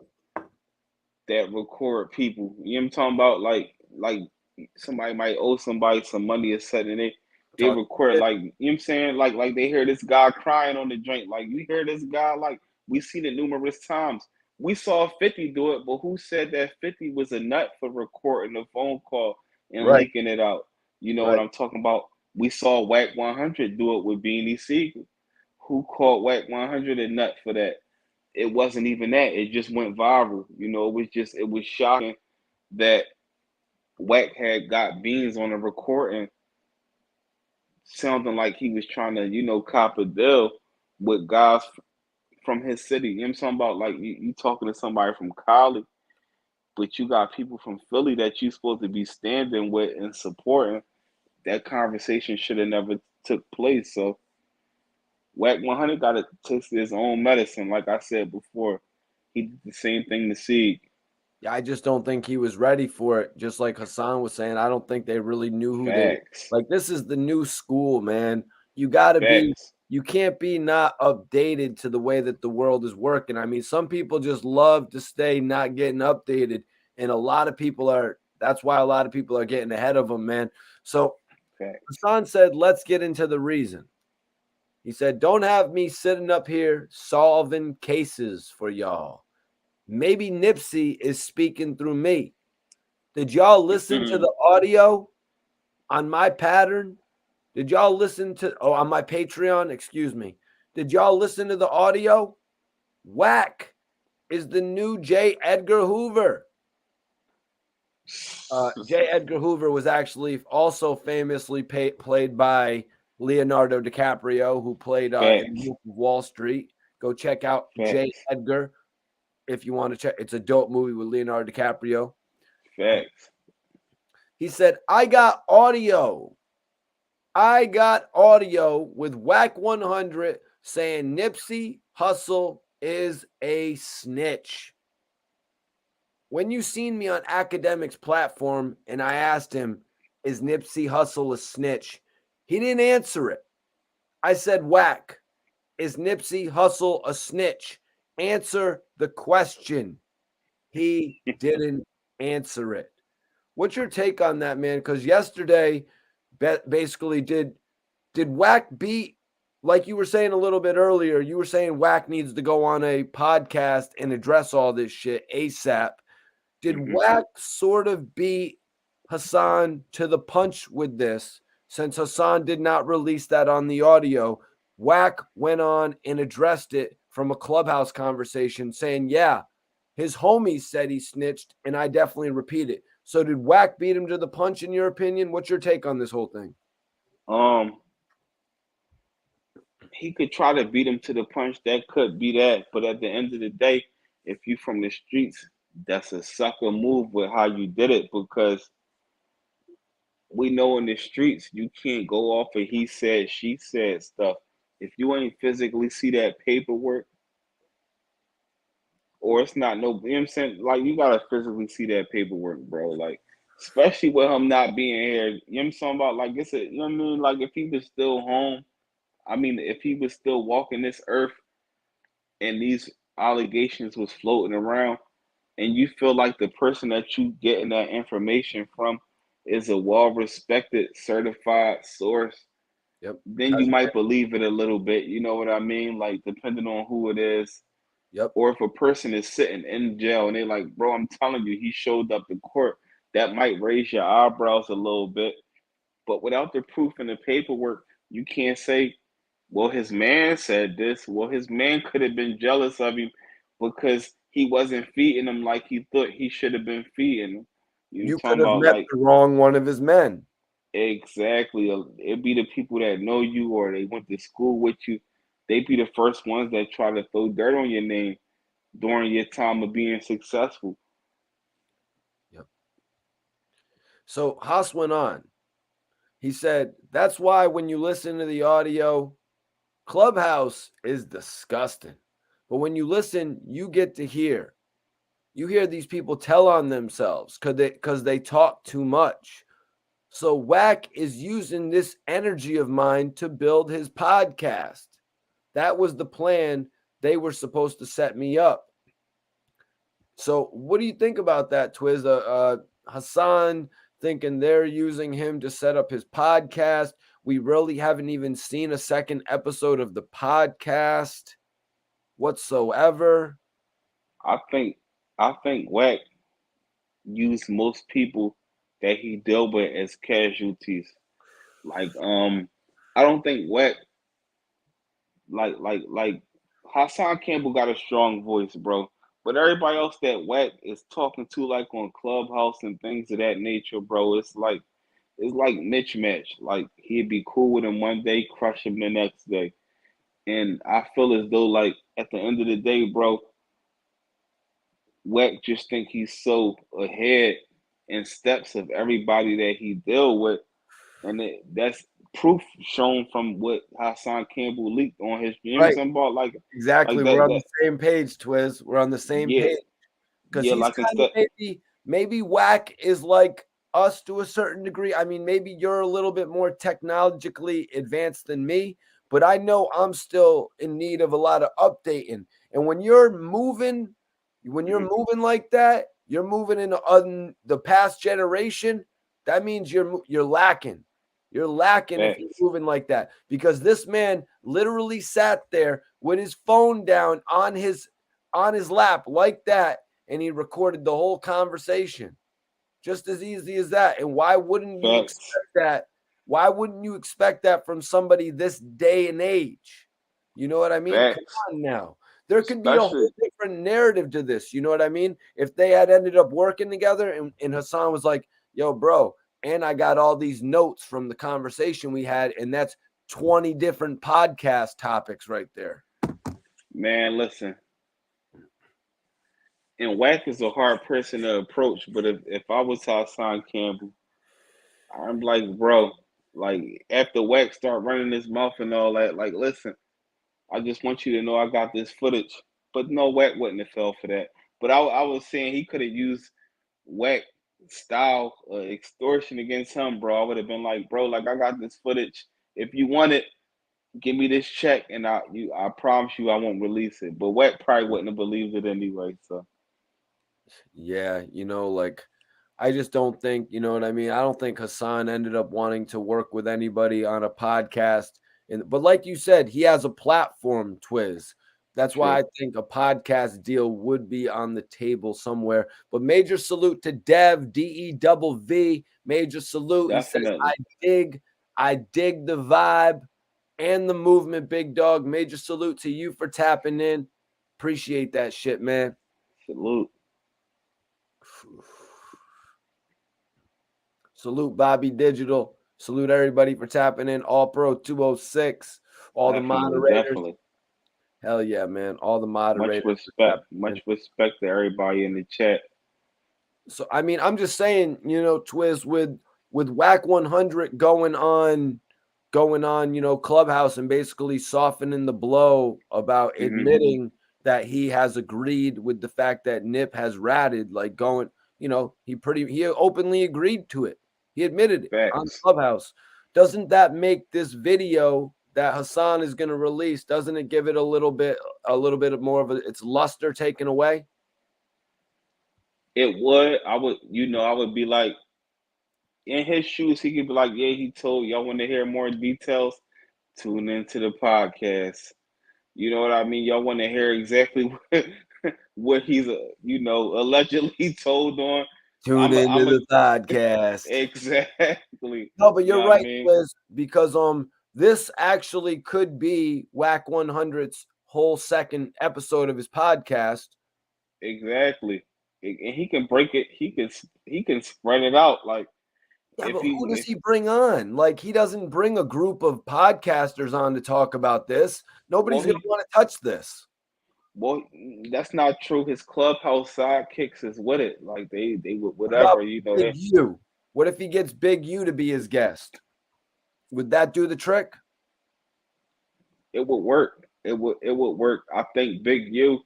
that record people. You know what I'm talking about? Like somebody might owe somebody some money or something. They record, like, you know what I'm saying? Like they hear this guy crying on the joint. Like, you hear this guy, like, we seen it numerous times. We saw 50 do it, but who said that 50 was a nut for recording a phone call and leaking it out? You know what I'm talking about? We saw Wack 100 do it with Beanie Siegel. Who called Wack 100 a nut for that? It wasn't even that. It just went viral. You know, it was shocking that Wack had got beans on a recording sounding like he was trying to, cop a deal with guys from his city. You know what I'm talking about? Like you talking to somebody from Cali, but you got people from Philly that you supposed to be standing with and supporting. That conversation should have never took place. So Wack 100 got to taste his own medicine. Like I said before, he did the same thing to Sieg. Yeah, I just don't think he was ready for it. Just like Hassan was saying, I don't think they really knew who they Facts. like. This is the new school, man. You got to be, Facts. you can't be not updated to the way that the world is working. I mean, some people just love to stay not getting updated, and a lot of people are. That's why a lot of people are getting ahead of them, man. So Facts. Hassan said, "Let's get into the reason." He said, "Don't have me sitting up here solving cases for y'all. Maybe Nipsey is speaking through me. Did y'all listen to the audio on my pattern? Did y'all listen to, on my Patreon? Excuse me. Did y'all listen to the audio? Wack is the new J. Edgar Hoover." J. Edgar Hoover was actually also famously played by Leonardo DiCaprio, who played in Wolf of Wall Street. Go check out J. Edgar if you want to check. It's a dope movie with Leonardo DiCaprio. Facts. He said, I got audio with Wack 100 saying Nipsey Hussle is a snitch. When you seen me on Academic's platform and I asked him, is Nipsey Hussle a snitch? He didn't answer it. I said, Wack, is Nipsey Hussle a snitch? Answer the question. He didn't answer it. What's your take on that, man? Because yesterday, basically, did Wack beat, like you were saying a little bit earlier, you were saying Wack needs to go on a podcast and address all this shit ASAP. Did Wack sort of beat Hassan to the punch with this? Since Hassan did not release that on the audio, Wack went on and addressed it from a Clubhouse conversation saying, yeah, his homies said he snitched, and I definitely repeat it. So did Wack beat him to the punch, in your opinion? What's your take on this whole thing? He could try to beat him to the punch. That could be that. But at the end of the day, if you from the streets, that's a sucker move with how you did it, because we know in the streets you can't go off of he said, she said stuff. If you ain't physically see that paperwork, or it's not no, you know what I'm saying? Like, you gotta physically see that paperwork, bro. Like, especially with him not being here. You know what I'm talking about? Like, it's a, you know what I mean? Like, if he was still home, I mean, if he was still walking this earth and these allegations was floating around, and you feel like the person that you getting that information from is a well-respected, certified source, then you might believe it a little bit. You know what I mean? Like, depending on who it is. Or if a person is sitting in jail and they're like, bro, I'm telling you, he showed up in court, that might raise your eyebrows a little bit. But without the proof and the paperwork, you can't say, well, his man said this. Well, his man could have been jealous of him because he wasn't feeding him like he thought he should have been feeding him. You could have met the wrong one of his men. Exactly. It'd be the people that know you or they went to school with you. They'd be the first ones that try to throw dirt on your name during your time of being successful. So Haas went on. He said, that's why when you listen to the audio, Clubhouse is disgusting. But when you listen, you get to hear. You hear these people tell on themselves because they talk too much. So Wack is using this energy of mine to build his podcast. That was the plan. They were supposed to set me up. So what do you think about that, Twizz? Hassan thinking they're using him to set up his podcast. We really haven't even seen a second episode of the podcast whatsoever. I think Wack used most people that he dealt with as casualties. Like, I don't think Wack like Hassan Campbell got a strong voice, bro. But everybody else that Wack is talking to, like on Clubhouse and things of that nature, bro, it's like it's like mismatch. Like he'd be cool with him one day, crush him the next day. And I feel as though like at the end of the day, bro, Wack just think he's so ahead in steps of everybody that he deal with, and that's proof shown from what Hassan Campbell leaked on his. You know what I'm Right. saying about like Exactly. that We're on that the same page, Twizz. We're on the same yeah page. Because yeah he's like kind of instead maybe Wack is like us to a certain degree. I mean, maybe you're a little bit more technologically advanced than me, but I know I'm still in need of a lot of updating. And when you're moving like that, you're moving in the past generation. That means you're lacking. You're lacking if you're facts moving like that, because this man literally sat there with his phone down on his lap like that, and he recorded the whole conversation just as easy as that. And why wouldn't you facts expect that? Why wouldn't you expect that from somebody this day and age? You know what I mean? Come facts, on now. There could be a especially whole different narrative to this. You know what I mean? If they had ended up working together and Hassan was like, yo, bro, and I got all these notes from the conversation we had, and that's 20 different podcast topics right there. man. Listen, and Wack is a hard person to approach, but if I was Hassan Campbell, I'm like, bro, like after Wack start running his mouth and all that, like, listen, I just want you to know I got this footage. But no, Wack wouldn't have fell for that. But I was saying he could have used Wack style extortion against him, bro. I would have been like, bro, like I got this footage. If you want it, give me this check, and I promise you I won't release it. But Wack probably wouldn't have believed it anyway. So Yeah, like I just don't think, you know what I mean? I don't think Hassan ended up wanting to work with anybody on a podcast. But like you said, he has a platform, Twizz. That's why true, I think a podcast deal would be on the table somewhere. But major salute to Dev, DEVV. Major salute. He says, definitely I dig the vibe and the movement, big dog. Major salute to you for tapping in. Appreciate that shit, man. salute. Salute Bobby Digital. Salute everybody for tapping in. All Pro 206. All the Definitely, moderators. definitely. Hell yeah, man. All the moderators. Much respect to everybody in the chat. So I mean, I'm just saying, Twizz, with Wack 100 going on, Clubhouse and basically softening the blow about Hmm. admitting that he has agreed with the fact that Nip has ratted, like going, he openly agreed to it. He admitted it on Facts. Clubhouse. Doesn't that make this video that Hassan is going to release, doesn't it give it a little bit more of its luster taken away? It would. I would be like, in his shoes, he could be like, yeah, he told y'all want to hear more details. Tune into the podcast. You know what I mean? Y'all want to hear exactly what he's, allegedly told on. Tune I'm into a the podcast. exactly. No, but You you're know what I right, mean? Liz, because this actually could be Wack 100's whole second episode of his podcast. Exactly. And he can break it. He can spread it out. Like Yeah, if but who does he he bring on? Like, he doesn't bring a group of podcasters on to talk about this. well Nobody's going to he want to touch this. well that's not true. His clubhouse sidekicks is with it. Like they would What about whatever, Big U? What if he gets Big U to be his guest? Would that do the trick? it would work. It would work. I think Big U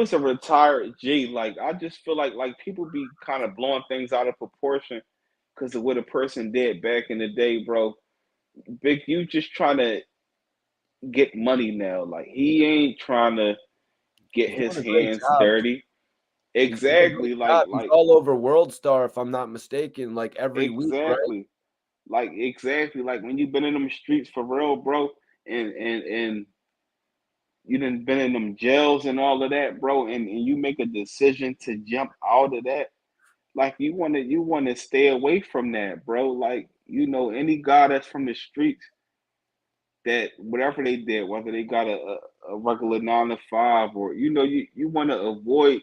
is a retired G. Like I just feel like people be kind of blowing things out of proportion because of what a person did back in the day, bro. Big U just trying to get money now. Like he ain't trying to get He's his doing a great hands job. dirty. He's doing a great Exactly. job. He's all over World Star, if I'm not mistaken, like every week, right? exactly. Like exactly. Like when you've been in them streets for real, bro, and you done been in them jails and all of that, bro, and you make a decision to jump out of that. Like you wanna stay away from that, bro. Like, any guy that's from the streets that whatever they did, whether they got a regular 9 to 5 or you want to avoid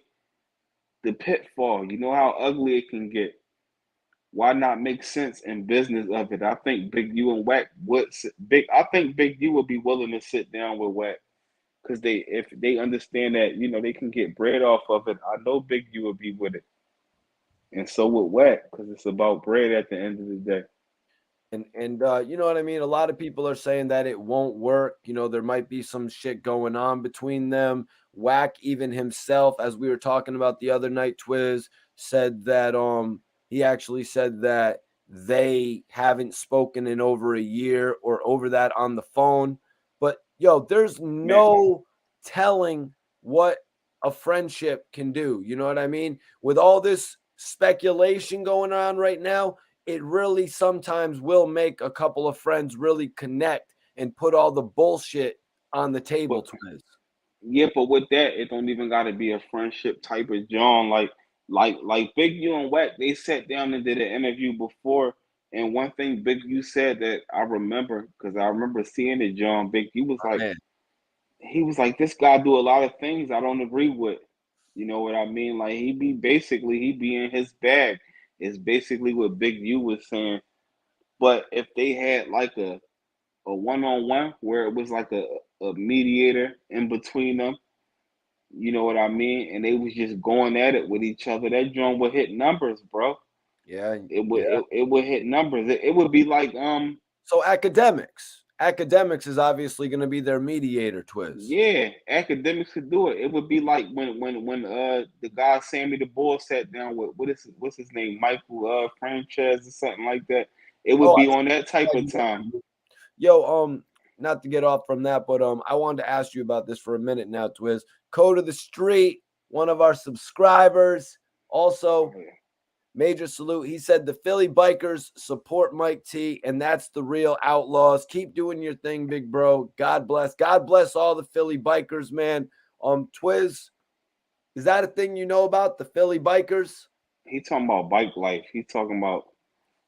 the pitfall. You know how ugly it can get. why not make sense and business of it? I think Big U and Wack I think Big U would be willing to sit down with Wack because if they understand that they can get bread off of it. I know Big U would be with it, and so would Wack because it's about bread at the end of the day. And you know what I mean? A lot of people are saying that it won't work. There might be some shit going on between them. Wack, even himself, as we were talking about the other night, Twizz said that he actually said that they haven't spoken in over a year or over that on the phone. But there's Man, no telling what a friendship can do. You know what I mean? With all this speculation going on right now, it really sometimes will make a couple of friends really connect and put all the bullshit on the table, but Twizz. yeah, but with that, it don't even got to be a friendship type of John. Like Big U and Wack, they sat down and did an interview before. And one thing Big U said that I remember, because I remember seeing it, John. Big U was like, Man, this guy do a lot of things I don't agree with. You know what I mean? Like he be in his bag. Is basically what Big U was saying. But if they had like a one on one where it was like a mediator in between them, you know what I mean? And they was just going at it with each other. That joint would hit numbers, bro. yeah, It would yeah. it would hit numbers. It would be like So academics is obviously going to be their mediator, Twizz. yeah, academics could do it. It would be like when the guy Sammy the Bull sat down with what's his name, Michael Franchise or something like that. It would Oh, be on that type of I time. Yo, not to get off from that, but I wanted to ask you about this for a minute now, Twizz. Code of the Street, one of our subscribers, also major salute. He said the Philly bikers support Mike T, and that's the real outlaws. Keep doing your thing, big bro. God bless. God bless all the Philly bikers, man. Twizz, is that a thing you know about the Philly bikers? He talking about bike life. He talking about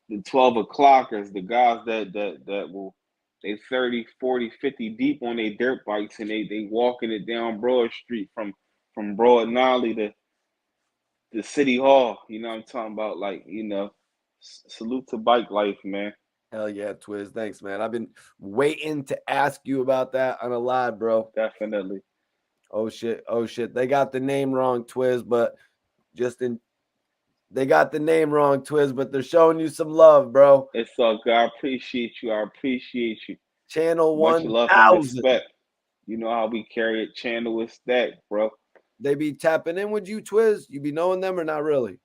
the 12 o'clockers, the guys that will they 30, 40, 50 deep on their dirt bikes and they walking it down Broad Street from Broad Nolly to the City Hall. You know what I'm talking about? Like, salute to bike life, man. Hell yeah, Twizz. Thanks, man. I've been waiting to ask you about that on a live, bro. Definitely. Oh shit. Oh shit. They got the name wrong, Twizz, but they got the name wrong, Twizz, but they're showing you some love, bro. It's all good. I appreciate you. I appreciate you. Channel Much love and 1000. respect. You know how we carry it. Channel with Stack, bro. They be tapping in with you, Twizz. You be knowing them or not really?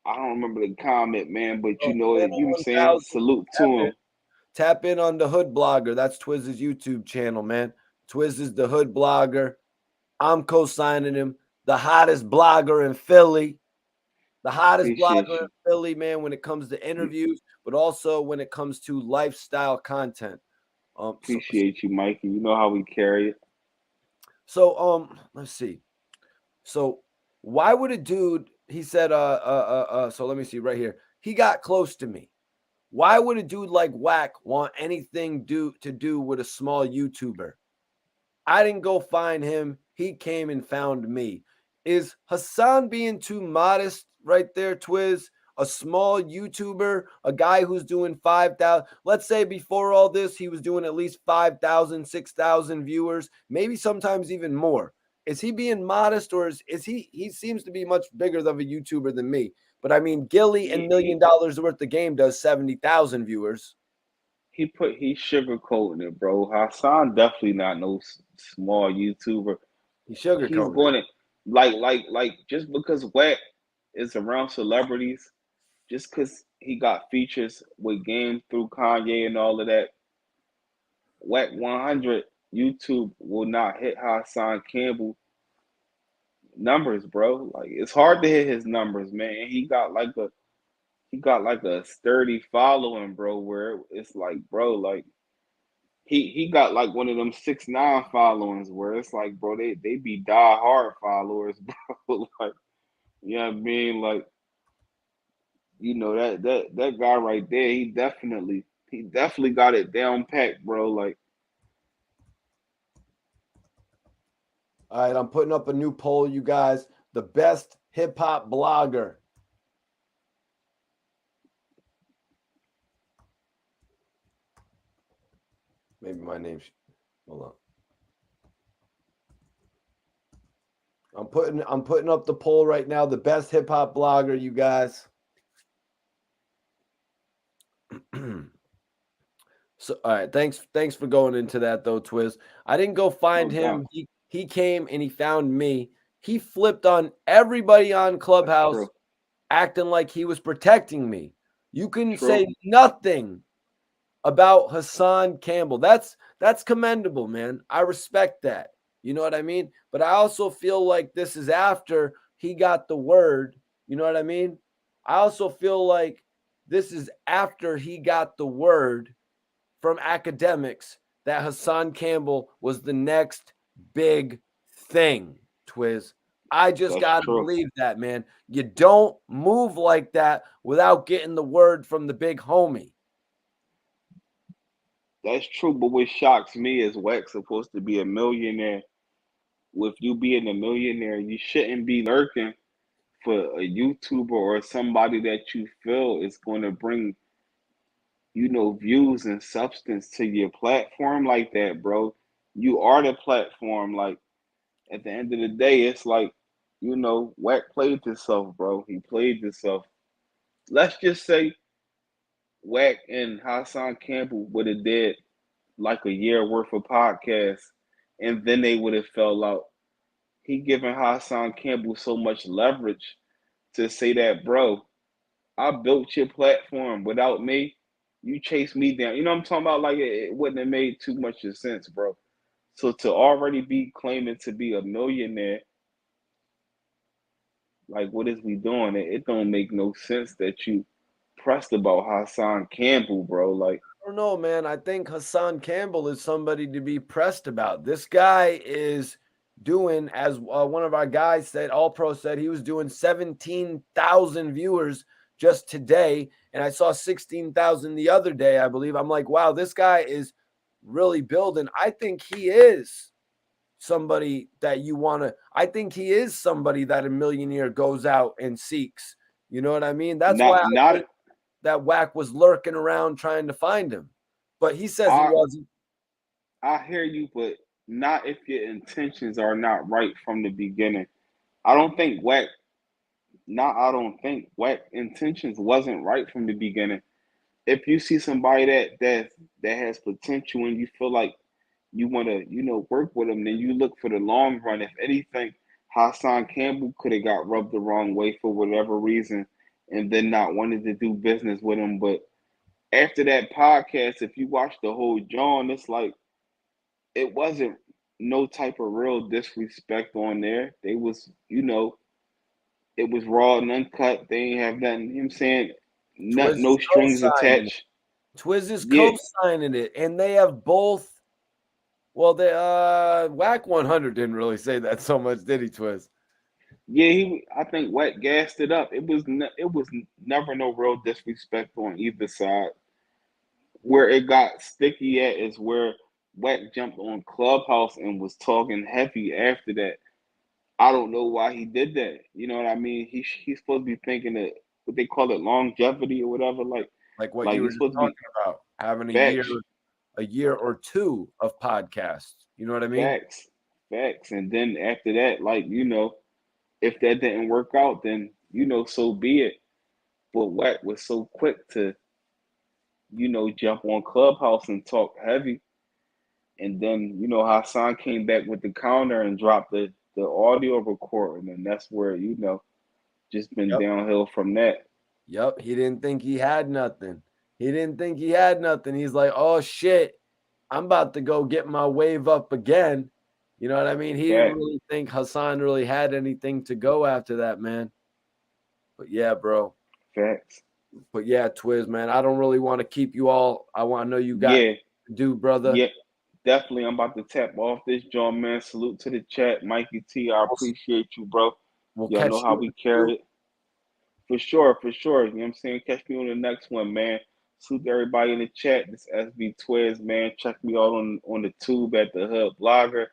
I don't remember the comment, man, but Oh, you know Channel what I'm saying? 1000. Salute to Tap in. him. Tap in on the Hood Blogger. That's Twizz's YouTube channel, man. Twizz is the Hood Blogger. I'm co-signing him. The hottest blogger in Philly. The hottest Appreciate blogger in you. Philly, man, when it comes to interviews, but also when it comes to lifestyle content. So, Appreciate you, Mikey. You know how we carry it. let's see. So, why would a dude? He said, So let me see right here. He got close to me. Why would a dude like Wack want anything to do with a small YouTuber? I didn't go find him. He came and found me. Is Hassan being too modest right there, Twizz? A small YouTuber, a guy who's doing 5,000. Let's say before all this, he was doing at least 5,000, 6,000 viewers, maybe sometimes even more. Is he being modest or is he seems to be much bigger of a YouTuber than me? But I mean, Gilly and $1 million worth of game does 70,000 viewers. He's sugarcoating it, bro. Hassan definitely not no small YouTuber. He He's sugarcoating going to like just because Wack is around celebrities, just because he got features with Game through Kanye and all of that, Wack 100 YouTube will not hit Hassan Campbell numbers, bro. Like it's hard to hit his numbers, man. He got like a sturdy following, bro. Where it's like, bro, like he got like one of them 6ix9ine followings where it's like, bro, they be die hard followers, bro. Like, you know what I mean? Like, that guy right there, he definitely got it down packed, bro. Like, All right, I'm putting up a new poll, you guys. The best hip hop blogger. Maybe my name. Hold on. I'm putting up the poll right now. The best hip hop blogger, you guys. So all right, thanks for going into that though, Twizz. I didn't go find No doubt. him. He came and he found me. He flipped on everybody on That's Clubhouse, true. acting like he was protecting me. You can True. say nothing about Hassan Campbell. That's commendable, man. I respect that. You know what I mean? But I also feel like this is after he got the word. You know what I mean? I also feel like this is after he got the word from academics that Hassan Campbell was the next big thing, Twizz. I just That's got to true. believe that, man. You don't move like that without getting the word from the big homie. That's true. But what shocks me is Wack's supposed to be a millionaire. With you being a millionaire, you shouldn't be lurking for a YouTuber or somebody that you feel is going to bring, views and substance to your platform like that, bro. You are the platform. Like, at the end of the day, it's like, Wack played himself, bro. He played himself. Let's just say Wack and Hassan Campbell would have did like a year worth of podcasts, and then they would have fell out. He giving Hassan Campbell so much leverage to say that, bro, I built your platform. Without me, you chase me down. You know what I'm talking about? Like it wouldn't have made too much of sense, bro. So to already be claiming to be a millionaire, like what is we doing? It don't make no sense that you pressed about Hassan Campbell, bro. Like, I don't know, man. I think Hassan Campbell is somebody to be pressed about. This guy is doing, as one of our guys said, All Pro said, he was doing 17,000 viewers just today. And I saw 16,000 the other day, I believe. I'm like, wow, this guy is really building. I think he is somebody that you want to, I think he is somebody that a millionaire goes out and seeks. You know what I mean? That's why not I not think that Wack was lurking around trying to find him. But he says he I wasn't. I hear you, but not if your intentions are not right from the beginning. I don't think Wack I don't think Wack intentions wasn't right from the beginning. If you see somebody that has potential and you feel like you want to, work with them, then you look for the long run. If anything, Hassan Campbell could have got rubbed the wrong way for whatever reason and then not wanted to do business with him. But after that podcast, if you watch the whole John, it's like it wasn't no type of real disrespect on there. They was, it was raw and uncut. They ain't have nothing, you know what I'm saying? Twizz No is strings co-signing it. attached. Twizz is Yeah. co-signing it. And they have both. Well, they Wack 100 didn't really say that so much, did he, Twizz? Yeah, I think Wack gassed it up. It was never no real disrespect on either side. Where it got sticky at is where Wack jumped on Clubhouse and was talking heavy after that. I don't know why he did that. You know what I mean? He's supposed to be thinking that what they call it longevity or whatever. Like what Like you were he's just supposed to be talking about, having facts, a year or two of podcasts. You know what I mean? facts, facts, and then after that, if that didn't work out, then so be it. But Wack was so quick to jump on Clubhouse and talk heavy. And then, Hassan came back with the counter and dropped the audio recording. And that's where, just been Yep. downhill from that. Yep. He didn't think he had nothing. He didn't think he had nothing. He's like, oh shit, I'm about to go get my wave up again. You know what I mean? He didn't Fact, really think Hassan really had anything to go after that, man. But yeah, bro. facts. But yeah, Twizz, man, I don't really want to keep you all. I want to know you got Yeah, to do, brother. yeah, definitely. I'm about to tap off this joint, man. Salute to the chat. Mikey T, I appreciate you, bro. We'll Y'all know catch how you we in a few. carry it. For sure, for sure. You know what I'm saying? Catch me on the next one, man. Salute to everybody in the chat. This SV Twizz, man. Check me out on the tube at the Hub Blogger.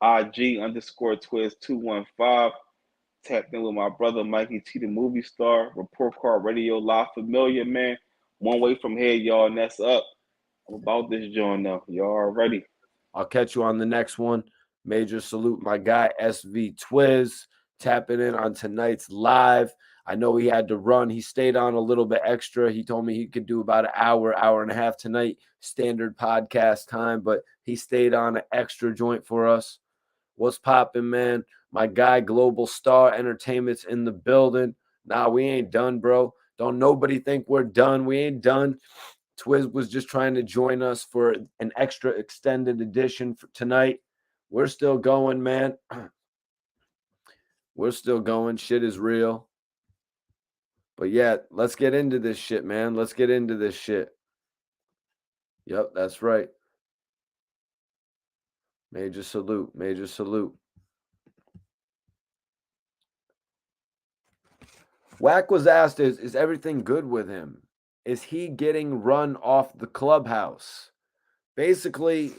IG underscore Twizz 215. Tapped in with my brother Mikey T, the movie star. Report Card Radio La Familia, man. One way from here, y'all, and that's up. I'm about this joint now. You already. I'll catch you on the next one. Major salute, my guy, SV Twizz, tapping in on tonight's live. I know he had to run. He stayed on a little bit extra. He told me he could do about an hour and a half tonight, standard podcast time, but he stayed on an extra joint for us. What's popping, man? My guy, Global Star Entertainment's in the building. Nah, we ain't done, bro. Don't nobody think we're done. We ain't done. Twizz was just trying to join us for an extra extended edition for tonight. We're still going, man. We're still going. Shit is real. But yeah, let's get into this shit, man. Let's get into this shit. Yep, that's right. Major salute. Major salute. Wack was asked, is everything good with him? Is he getting run off the clubhouse? Basically,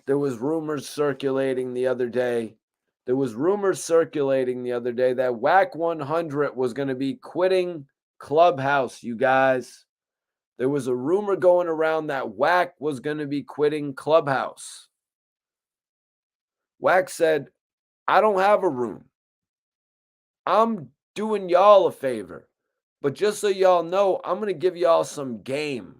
there was rumors circulating the other day. That Wack 100 was going to be quitting Clubhouse, you guys. There was a rumor going around that Wack was going to be quitting Clubhouse. Wack said, I don't have a room. I'm doing y'all a favor. But just so y'all know, I'm going to give y'all some game.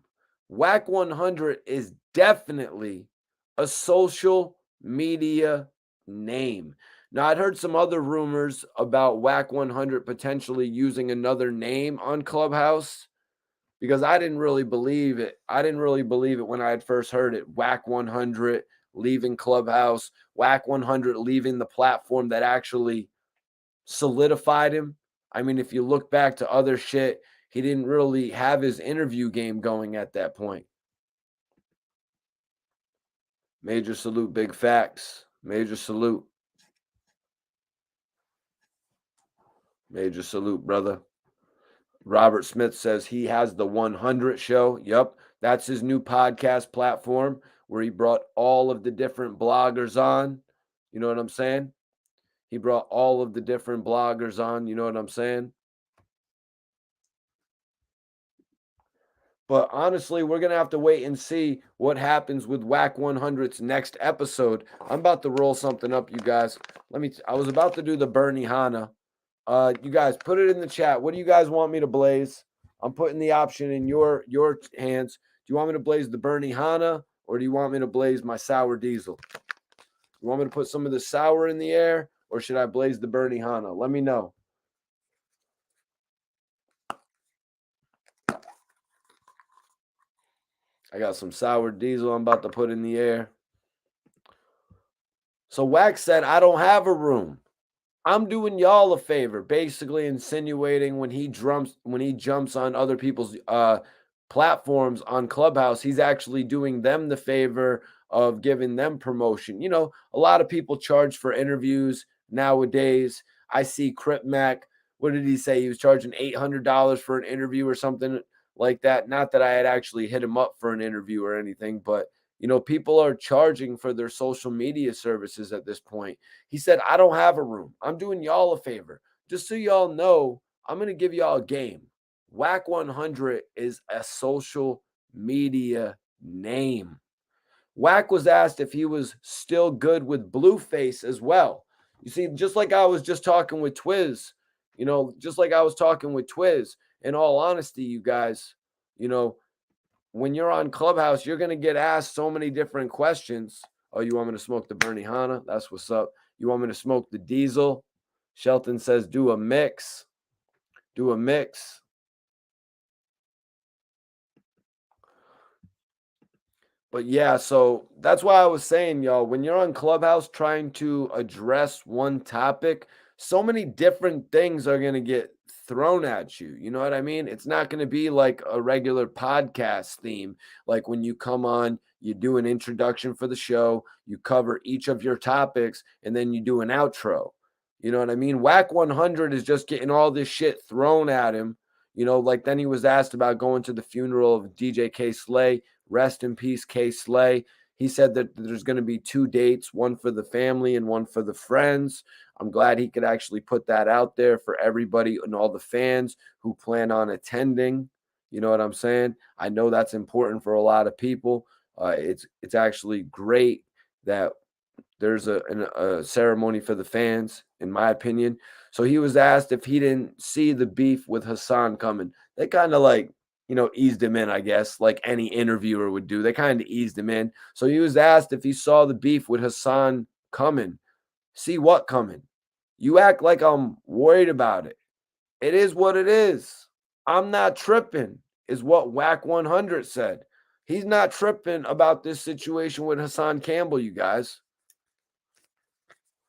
Wack 100 is definitely a social media name. Now, I'd heard some other rumors about Wack 100 potentially using another name on Clubhouse because I didn't really believe it. When I had first heard it. Wack 100 leaving Clubhouse, Wack 100 leaving the platform that actually solidified him. I mean, if you look back to other shit, he didn't really have his interview game going at that point. Major salute, big facts. Major salute. Major salute, brother. Robert Smith says he has the 100 show. Yep, that's his new podcast platform where he brought all of the different bloggers on. You know what I'm saying? He brought all of the different bloggers on. You know what I'm saying? But honestly, we're going to have to wait and see what happens with Wack 100's next episode. I'm about to roll something up, you guys. I was about to do the Bernie Hanna. You guys, put it in the chat. What do you guys want me to blaze? I'm putting the option in your hands. Do you want me to blaze the Bernie Hanna or do you want me to blaze my sour diesel? You want me to put some of the sour in the air or should I blaze the Bernie Hanna? Let me know. I got some sour diesel I'm about to put in the air. So Wack said, I don't have a room. I'm doing y'all a favor, basically insinuating when he jumps on other people's platforms on Clubhouse, he's actually doing them the favor of giving them promotion. You know, a lot of people charge for interviews nowadays. I see Crip Mac. What did he say? He was charging $800 for an interview or something like that. Not that I had actually hit him up for an interview or anything, but you know, people are charging for their social media services at this point. He said, I don't have a room. I'm doing y'all a favor. Just so y'all know, I'm going to give y'all a game. Wack 100 is a social media name. Wack was asked if he was still good with Blueface as well. You see, just like I was just talking with Twizz, in all honesty, you guys, when you're on Clubhouse, you're going to get asked so many different questions. Oh, you want me to smoke the Bernie Hanna? That's what's up. You want me to smoke the diesel? Shelton says, do a mix. Do a mix. But yeah, so that's why I was saying, y'all, when you're on Clubhouse trying to address one topic, so many different things are going to get thrown at you. You know what I mean? It's not going to be like a regular podcast theme. Like when you come on, you do an introduction for the show, you cover each of your topics, and then you do an outro. You know what I mean? Wack 100 is just getting all this shit thrown at him. You know, like then he was asked about going to the funeral of DJ K Slay. Rest in peace, K Slay. He said that there's going to be 2 dates, one for the family and one for the friends. I'm glad he could actually put that out there for everybody and all the fans who plan on attending. You know what I'm saying? I know that's important for a lot of people. It's actually great that there's a ceremony for the fans, in my opinion. So he was asked if he didn't see the beef with Hassan coming. They kind of like, eased him in, I guess, like any interviewer would do. They kind of eased him in. So he was asked if he saw the beef with Hassan coming. See what coming? You act like I'm worried about it. It is what it is. I'm not tripping, is what Wack 100 said. He's not tripping about this situation with Hassan Campbell, you guys.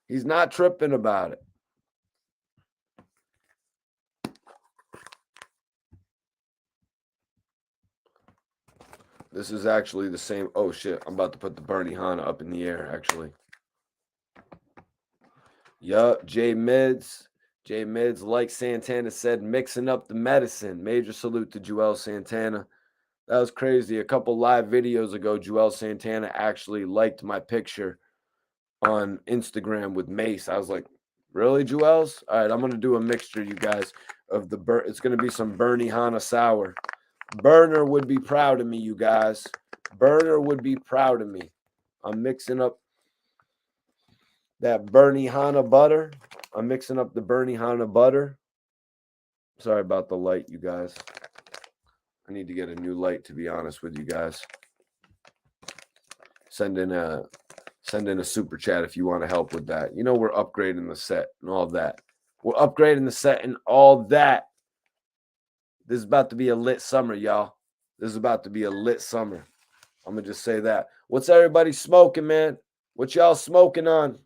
He's not tripping about it. This is actually the same. Oh, shit. I'm about to put the Bernie Hanna up in the air, actually. Yup, J Mids, like Santana said, mixing up the medicine. Major salute to Joel Santana. That was crazy. A couple live videos ago, Joel Santana actually liked my picture on Instagram with Mace. I was like, really, Joel's? All right, I'm going to do a mixture, you guys, of the it's going to be some Bernie Hanna sour. Burner would be proud of me, you guys. Burner would be proud of me. I'm mixing up that Bernie Hanna butter. I'm mixing up the Bernie Hanna butter. Sorry about the light, you guys. I need to get a new light, to be honest with you guys. Send in a super chat if you want to help with that. You know, we're upgrading the set and all that. We're upgrading the set and all that. This is about to be a lit summer, y'all. This is about to be a lit summer. I'm going to just say that. What's everybody smoking, man? What y'all smoking on?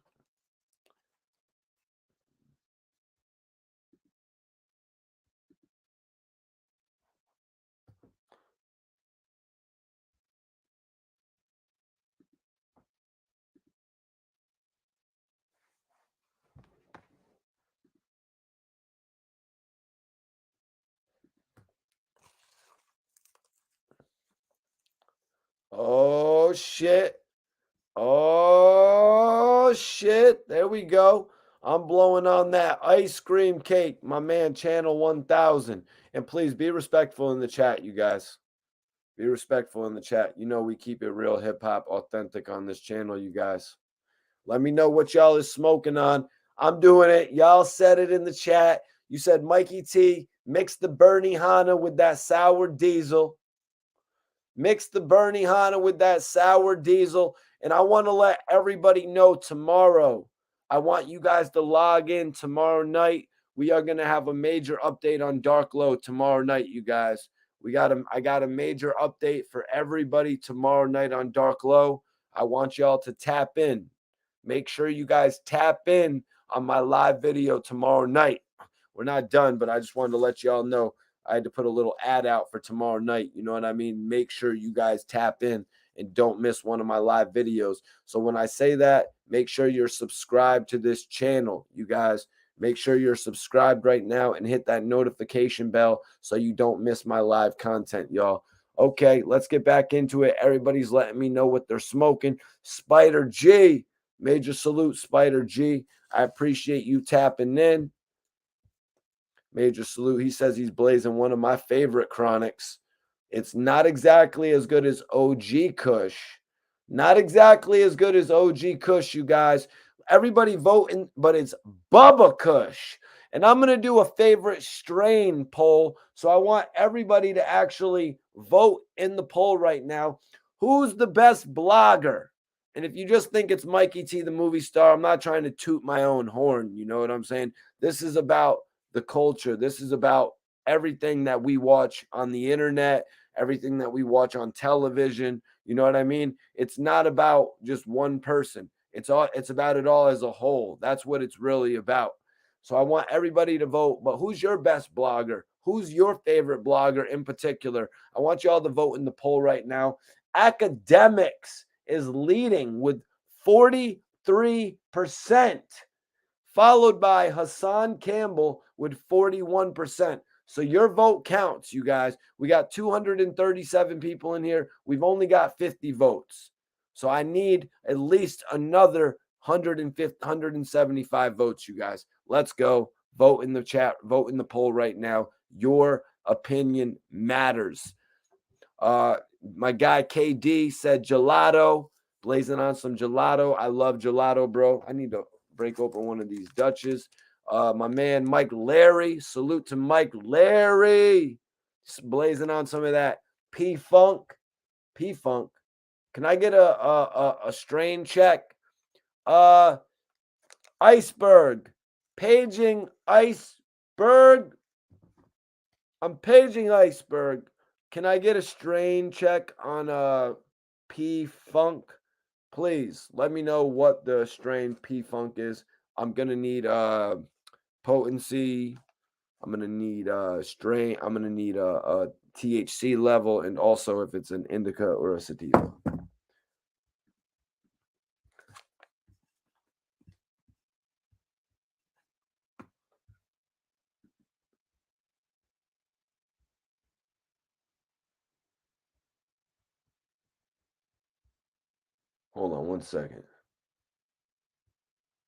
Oh, shit. Oh, shit. There we go. I'm blowing on that ice cream cake, my man, Channel 1000. And please be respectful in the chat, you guys. Be respectful in the chat. You know we keep it real hip-hop authentic on this channel, you guys. Let me know what y'all is smoking on. I'm doing it. Y'all said it in the chat. You said Mikey T, mix the Bernie Hanna with that sour diesel. Mix the Bernie Hanna with that sour diesel. And I want to let everybody know tomorrow. I want you guys to log in tomorrow night. We are going to have a major update on Dark Low tomorrow night, you guys. I got a major update for everybody tomorrow night on Dark Low. I want y'all to tap in. Make sure you guys tap in on my live video tomorrow night. We're not done, but I just wanted to let y'all know I had to put a little ad out for tomorrow night. You know what I mean? Make sure you guys tap in and don't miss one of my live videos. So when I say that, make sure you're subscribed to this channel, you guys. Make sure you're subscribed right now and hit that notification bell so you don't miss my live content, y'all. Okay, let's get back into it. Everybody's letting me know what they're smoking. Spider G, major salute, Spider G. I appreciate you tapping in. Major salute. He says he's blazing one of my favorite chronics. It's not exactly as good as OG Kush. Not exactly as good as OG Kush, you guys. Everybody voting, but it's Bubba Kush. And I'm going to do a favorite strain poll. So I want everybody to actually vote in the poll right now. Who's the best blogger? And if you just think it's Mikey T, the movie star, I'm not trying to toot my own horn. You know what I'm saying? This is about the culture. This is about everything that we watch on the internet, everything that we watch on television. You know what I mean? It's not about just one person. It's about it all as a whole. That's what it's really about. So I want everybody to vote. But who's your best blogger? Who's your favorite blogger in particular? I want y'all to vote in the poll right now. Academics is leading with 43%, followed by Hassan Campbell with 41%. So your vote counts, you guys. We got 237 people in here. We've only got 50 votes. So I need at least another 175 votes, you guys. Let's go. Vote in the chat. Vote in the poll right now. Your opinion matters. My guy KD said gelato, blazing on some gelato. I love gelato, bro. I need to break open one of these Dutches. My man Mike Larry, salute to Mike Larry, blazing on some of that P-Funk. Can I get a strain check? Iceberg, paging Iceberg. I'm paging Iceberg. Can I get a strain check on P-Funk? Please let me know what the strain P-Funk is. I'm gonna need potency. I'm gonna need strain. I'm gonna need a THC level, and also if it's an indica or a sativa. Hold on 1 second.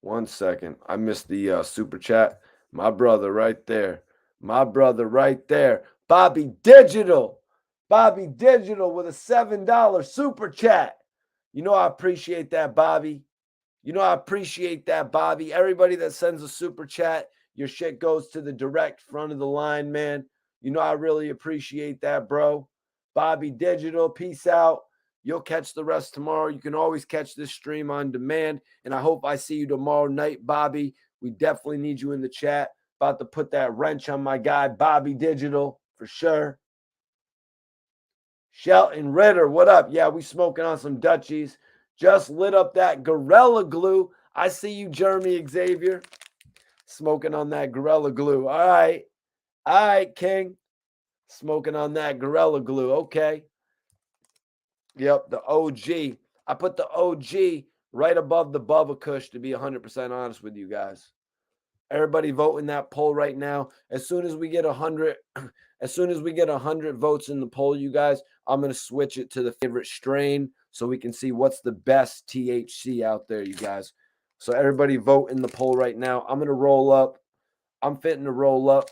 1 second. I missed the super chat. My brother right there. My brother right there. Bobby Digital. Bobby Digital with a $7 super chat. You know I appreciate that, Bobby. You know I appreciate that, Bobby. Everybody that sends a super chat, your shit goes to the direct front of the line, man. You know I really appreciate that, bro. Bobby Digital, peace out. You'll catch the rest tomorrow. You can always catch this stream on demand. And I hope I see you tomorrow night, Bobby. We definitely need you in the chat. About to put that wrench on my guy, Bobby Digital, for sure. Shelton Ritter, what up? Yeah, we smoking on some Dutchies. Just lit up that Gorilla Glue. I see you, Jeremy Xavier. Smoking on that Gorilla Glue. All right. All right, King. Smoking on that Gorilla Glue. Okay. Yep, the OG. I put the OG right above the Bubba Kush, to be 100% honest with you guys. Everybody vote in that poll right now. As soon as we get 100, as soon as we get 100 votes in the poll, you guys, I'm going to switch it to the favorite strain so we can see what's the best THC out there, you guys. So everybody vote in the poll right now. I'm going to roll up. I'm fitting to roll up.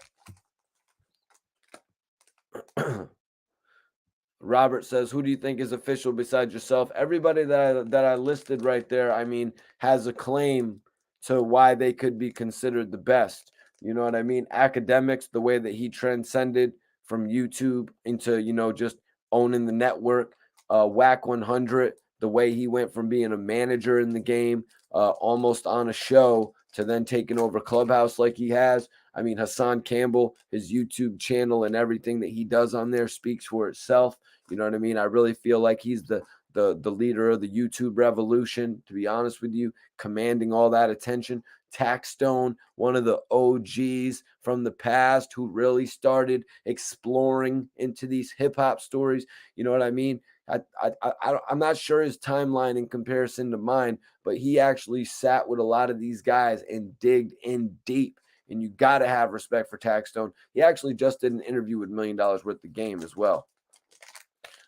Robert says, who do you think is official besides yourself? Everybody that I listed right there, I mean, has a claim to why they could be considered the best. You know what I mean? Academics, the way that he transcended from YouTube into, you know, just owning the network. Wack 100, the way he went from being a manager in the game, almost on a show, to then taking over Clubhouse like he has. I mean, Hassan Campbell, his YouTube channel and everything that he does on there speaks for itself. You know what I mean? I really feel like he's the leader of the YouTube revolution, to be honest with you, commanding all that attention. Taxstone, one of the OGs from the past who really started exploring into these hip-hop stories. You know what I mean? I'm not sure his timeline in comparison to mine, but he actually sat with a lot of these guys and digged in deep. And you got to have respect for Taxstone. He actually just did an interview with $1 Million Worth of Game as well.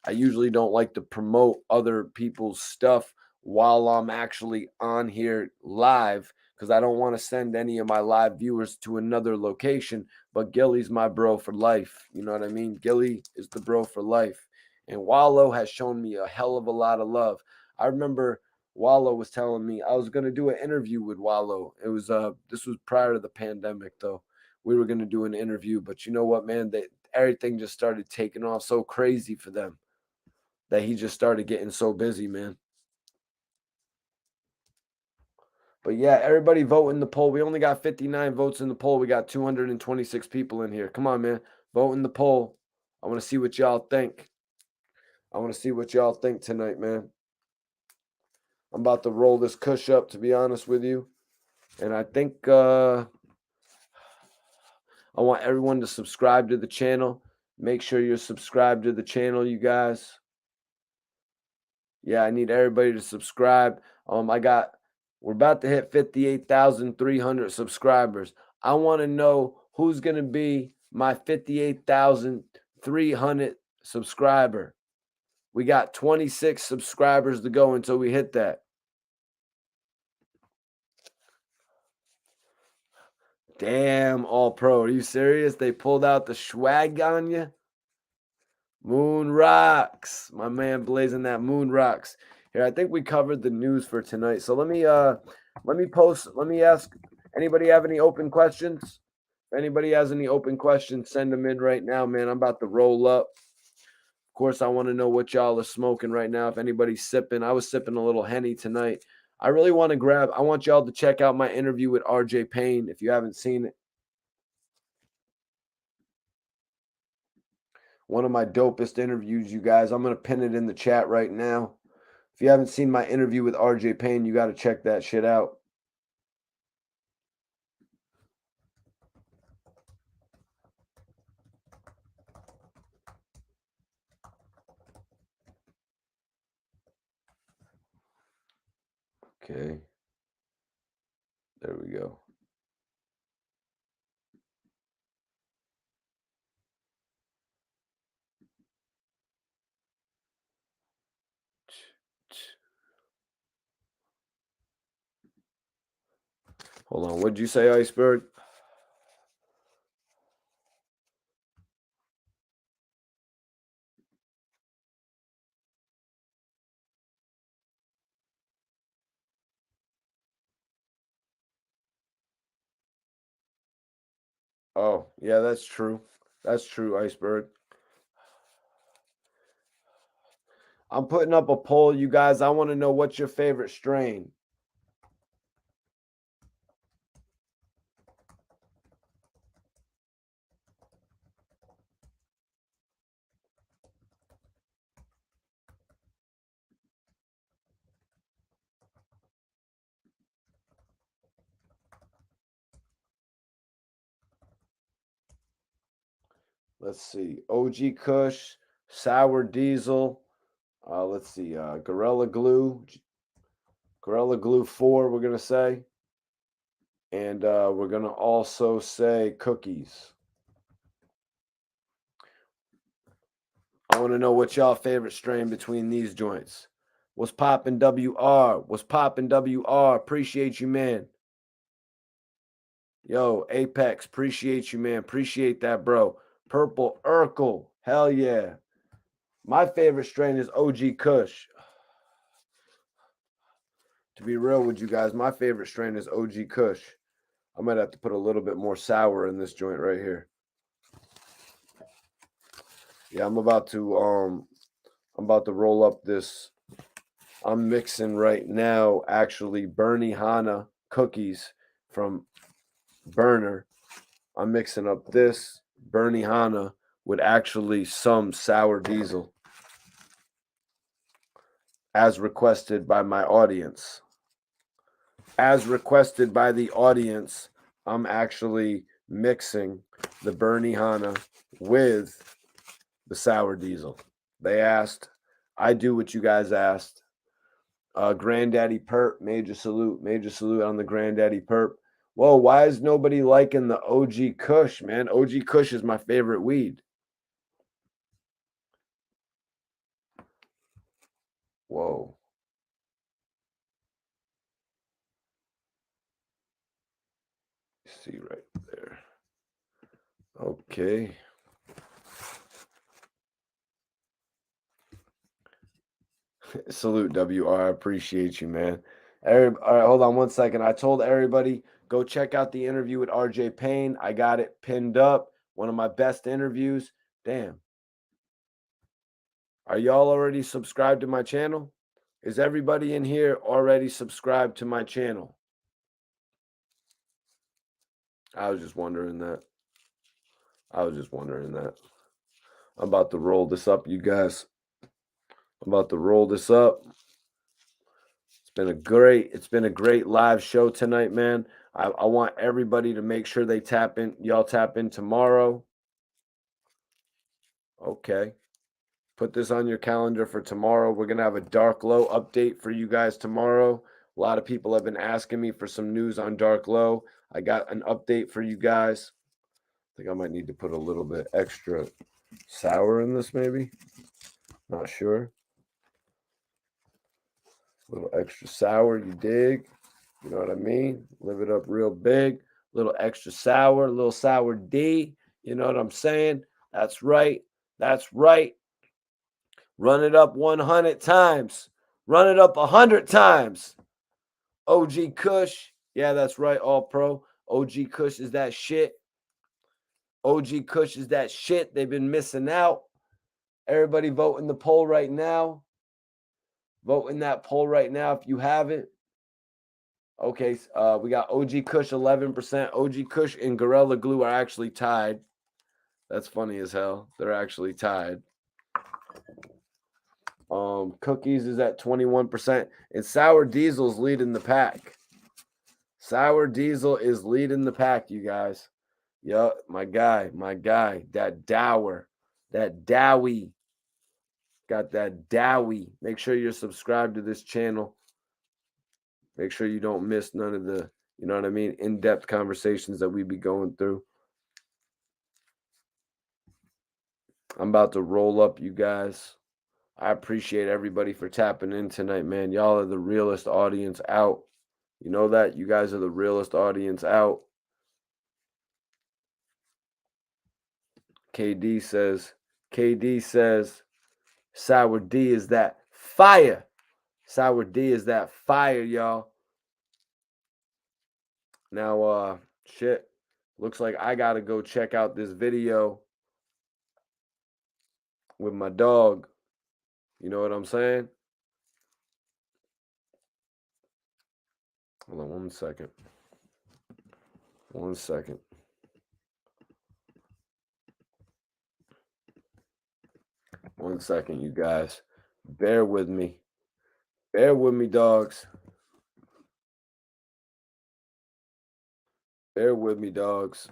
I usually don't like to promote other people's stuff while I'm actually on here live because I don't want to send any of my live viewers to another location. But Gilly's my bro for life. You know what I mean? Gilly is the bro for life. And Wallo has shown me a hell of a lot of love. I remember Wallo was telling me I was going to do an interview with Wallo. It was this was prior to the pandemic, though. We were going to do an interview, but you know what, man? Everything just started taking off so crazy for them that he just started getting so busy, man. But yeah, everybody vote in the poll. We only got 59 votes in the poll. We got 226 people in here. Come on, man. Vote in the poll. I want to see what y'all think. I want to see what y'all think tonight, man. I'm about to roll this kush up, to be honest with you. And I think I want everyone to subscribe to the channel. Make sure you're subscribed to the channel, you guys. Yeah, I need everybody to subscribe. We're about to hit 58,300 subscribers. I want to know who's going to be my 58,300 subscriber. We got 26 subscribers to go until we hit that. Damn, all pro. Are you serious? They pulled out the swag on you? Moon rocks. My man blazing that moon rocks. Here, I think we covered the news for tonight. So let me ask, anybody have any open questions? If anybody has any open questions, send them in right now, man. I'm about to roll up. Of course, I want to know what y'all are smoking right now. If anybody's sipping, I was sipping a little Henny tonight. I really want to I want y'all to check out my interview with RJ Payne if you haven't seen it. One of my dopest interviews, you guys. I'm going to pin it in the chat right now. If you haven't seen my interview with RJ Payne, you got to check that shit out. Okay. There we go. Hold on. What'd you say, Iceberg? Oh, yeah, that's true. That's true, Iceberg. I'm putting up a poll, you guys. I want to know what's your favorite strain. Let's see. OG Kush, Sour Diesel. Let's see. Gorilla Glue. Gorilla Glue 4, we're going to say. And we're going to also say cookies. I want to know what y'all favorite strain between these joints. What's poppin' WR? What's poppin' WR? Appreciate you, man. Yo, Apex, appreciate you, man. Appreciate that, bro. Purple Urkel, hell yeah. My favorite strain is OG Kush. To be real with you guys, my favorite strain is OG Kush. I might have to put a little bit more sour in this joint right here. Yeah, I'm about to roll up this. I'm mixing right now, actually, Bernie Hanna cookies from Burner. I'm mixing up this Bernie Hanna with actually some sour diesel as requested by my audience. As requested by the audience, I'm actually mixing the Bernie Hanna with the sour diesel. They asked, I do what you guys asked. Granddaddy Perp, major salute on the Granddaddy Perp. Whoa, why is nobody liking the OG Kush, man? OG Kush is my favorite weed. Whoa. See right there. Okay. Salute, WR. Appreciate you, man. All right, hold on one second. I told everybody, go check out the interview with RJ Payne. I got it pinned up. One of my best interviews. Damn. Are y'all already subscribed to my channel? Is everybody in here already subscribed to my channel? I was just wondering that. I'm about to roll this up, you guys. I'm about to roll this up. It's been a great live show tonight, man. I want everybody to make sure they tap in. Y'all tap in tomorrow. Okay. Put this on your calendar for tomorrow. We're going to have a Dark Low update for you guys tomorrow. A lot of people have been asking me for some news on Dark Low. I got an update for you guys. I think I might need to put a little bit extra sour in this, maybe. Not sure. A little extra sour, you dig? You know what I mean? Live it up real big. little extra sour, a little sour D. You know what I'm saying? That's right. That's right. Run it up 100 times. Run it up 100 times. OG Kush. Yeah, that's right. All pro. OG Kush is that shit. OG Kush is that shit. They've been missing out. Everybody vote in the poll right now. Vote in that poll right now if you haven't. Okay, we got OG Kush 11%. OG Kush and Gorilla Glue are actually tied. That's funny as hell. They're actually tied. Cookies is at 21%. And Sour Diesel's leading the pack. Sour Diesel is leading the pack, you guys. Yup, my guy. That Dower. That Dowie. Got that Dowie. Make sure you're subscribed to this channel. Make sure you don't miss none of the, you know what I mean, in-depth conversations that we be going through. I'm about to roll up, you guys. I appreciate everybody for tapping in tonight, man. Y'all are the realest audience out. You know that? You guys are the realest audience out. KD says, Sour D is that fire. Sour D is that fire, y'all. Now, shit. Looks like I got to go check out this video with my dog. You know what I'm saying? Hold on 1 second. 1 second. One second, you guys. Bear with me. Bear with me, dogs. Bear with me, dogs.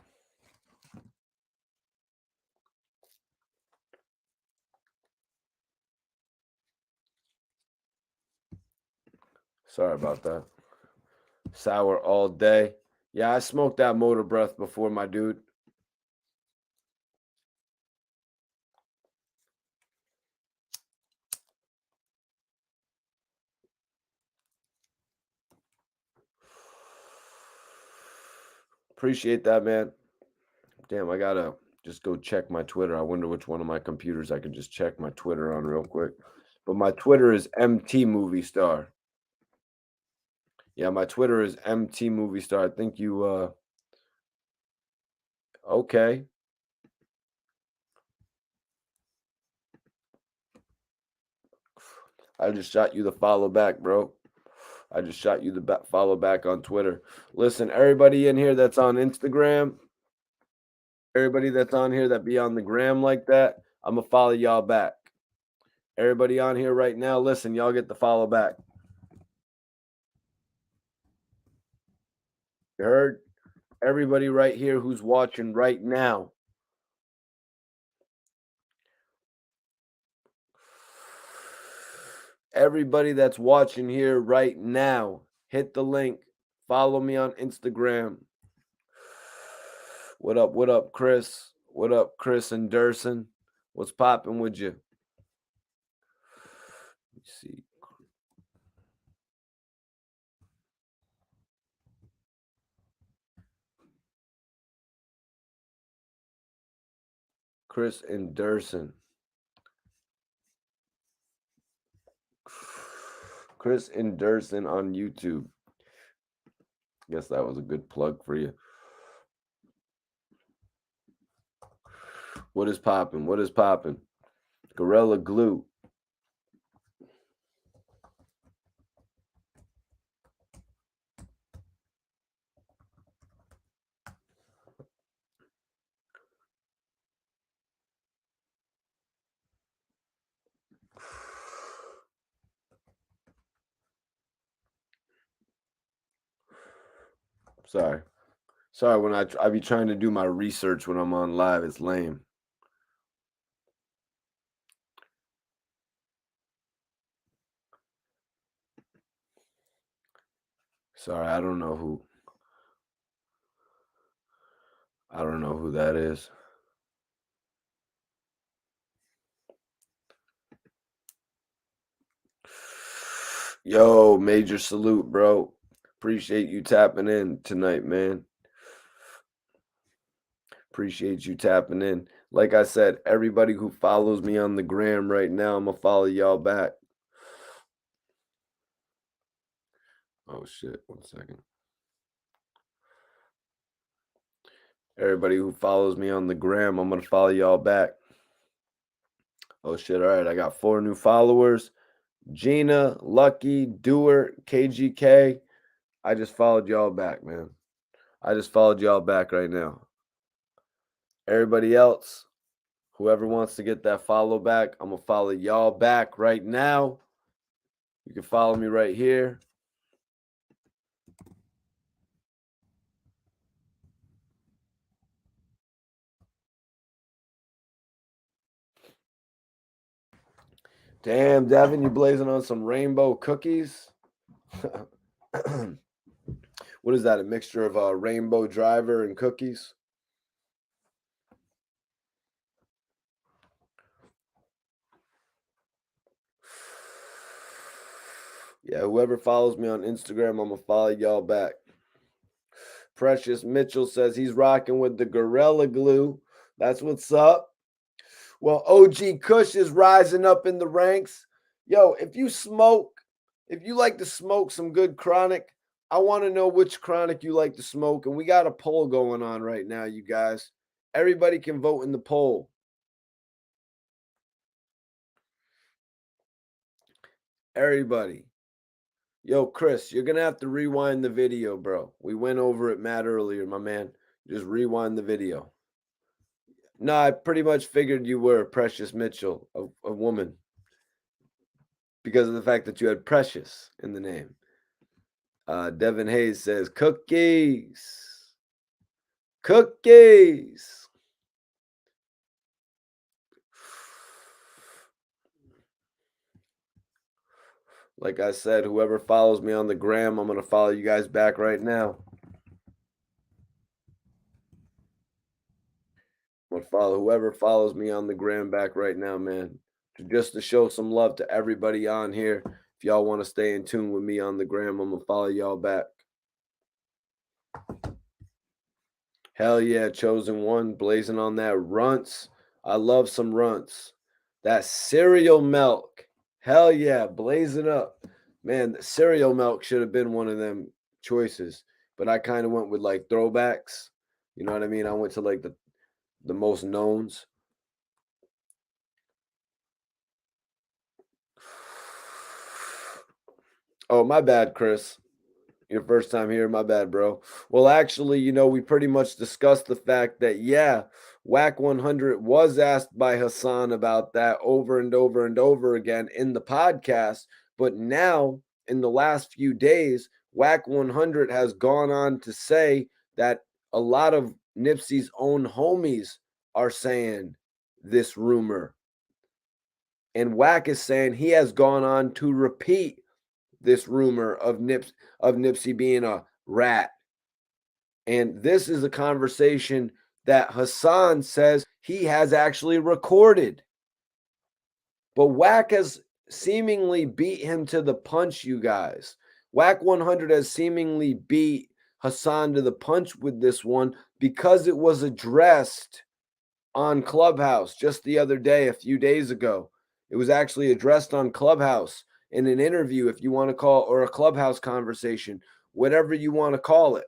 Sorry about that. Sour all day. Yeah, I smoked that motor breath before, my dude. Appreciate that, man. Damn, I gotta just go check my Twitter. I wonder which one of my computers I can just check my Twitter on real quick. But my Twitter is MT Movie Star. Yeah, my Twitter is MT Movie Star. I think you okay. I just shot you the follow back, bro. I just shot you the follow back on Twitter. Listen, everybody in here that's on Instagram, everybody that's on here that be on the gram like that, I'm going to follow y'all back. Everybody on here right now, listen, y'all get the follow back. You heard? Everybody right here who's watching right now. Everybody that's watching here right now, hit the link. Follow me on Instagram. What up, Chris? What up, Chris and Durson? What's popping with you? Let me see. Chris and Durson. Chris and Durson on YouTube. Guess that was a good plug for you. What is popping? What is popping? Gorilla Glue. Sorry, when I be trying to do my research when I'm on live, it's lame. Sorry, I don't know who that is. Yo, major salute, bro. Appreciate you tapping in tonight, man. Appreciate you tapping in. Like I said, everybody who follows me on the gram right now, I'm going to follow y'all back. Oh, shit. 1 second. Everybody who follows me on the gram, I'm going to follow y'all back. Oh, shit. All right. I got 4 new followers. Gina, Lucky, Doer, KGK. I just followed y'all back, man. I just followed y'all back right now. Everybody else, whoever wants to get that follow back, I'm going to follow y'all back right now. You can follow me right here. Damn, Devin, you blazing on some rainbow cookies? What is that, a mixture of a rainbow driver and cookies? Yeah, whoever follows me on Instagram, I'm going to follow y'all back. Precious Mitchell says he's rocking with the Gorilla Glue. That's what's up. Well, OG Kush is rising up in the ranks. Yo, if you like to smoke some good chronic, I want to know which chronic you like to smoke. And we got a poll going on right now, you guys. Everybody can vote in the poll. Everybody. Yo, Chris, you're going to have to rewind the video, bro. We went over it mad earlier, my man. Just rewind the video. No, I pretty much figured you were Precious Mitchell, a woman. Because of the fact that you had Precious in the name. Devin Hayes says, cookies. Cookies. Like I said, whoever follows me on the gram, I'm going to follow you guys back right now. I'm going to follow whoever follows me on the gram back right now, man. Just to show some love to everybody on here. If y'all want to stay in tune with me on the gram, I'm going to follow y'all back. Hell yeah, Chosen One, blazing on that runts. I love some runts. That cereal milk. Hell yeah, blazing up. Man, the cereal milk should have been one of them choices. But I kind of went with like throwbacks. You know what I mean? I went to like the most knowns. Oh, my bad, Chris. Your first time here, my bad, bro. Well, actually, you know, we pretty much discussed the fact that, yeah, Wack 100 was asked by Hassan about that over and over and over again in the podcast. But now, in the last few days, Wack 100 has gone on to say that a lot of Nipsey's own homies are saying this rumor. And Wack is saying he has gone on to repeat this rumor of Nipsey being a rat. And this is a conversation that Hassan says he has actually recorded. But Wack has seemingly beat him to the punch, you guys. Wack 100 has seemingly beat Hassan to the punch with this one because it was addressed on Clubhouse just the other day, a few days ago. It was actually addressed on Clubhouse in an interview, if you want to call, or a Clubhouse conversation, whatever you want to call it.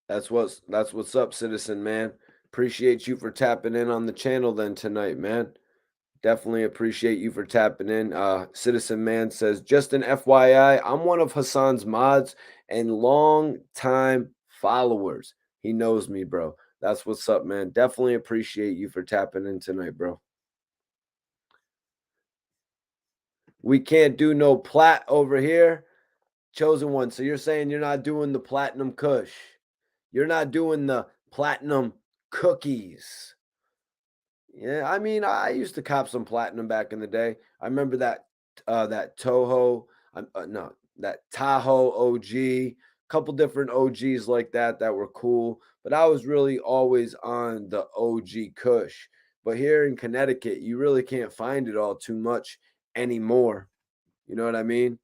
That's what's up, Citizen Man. Appreciate you for tapping in on the channel then tonight, man. Definitely appreciate you for tapping in. Citizen Man says, just an FYI, I'm one of Hassan's mods and long time followers. He knows me, bro. That's what's up, man. Definitely appreciate you for tapping in tonight, bro. We can't do no plat over here. Chosen One. So you're saying you're not doing the platinum kush. You're not doing the platinum cookies. Yeah, I mean, I used to cop some platinum back in the day. I remember that that Tahoe OG, couple different OGs like that were cool, but I was really always on the OG Kush. But here in Connecticut, you really can't find it all too much anymore. You know what I mean?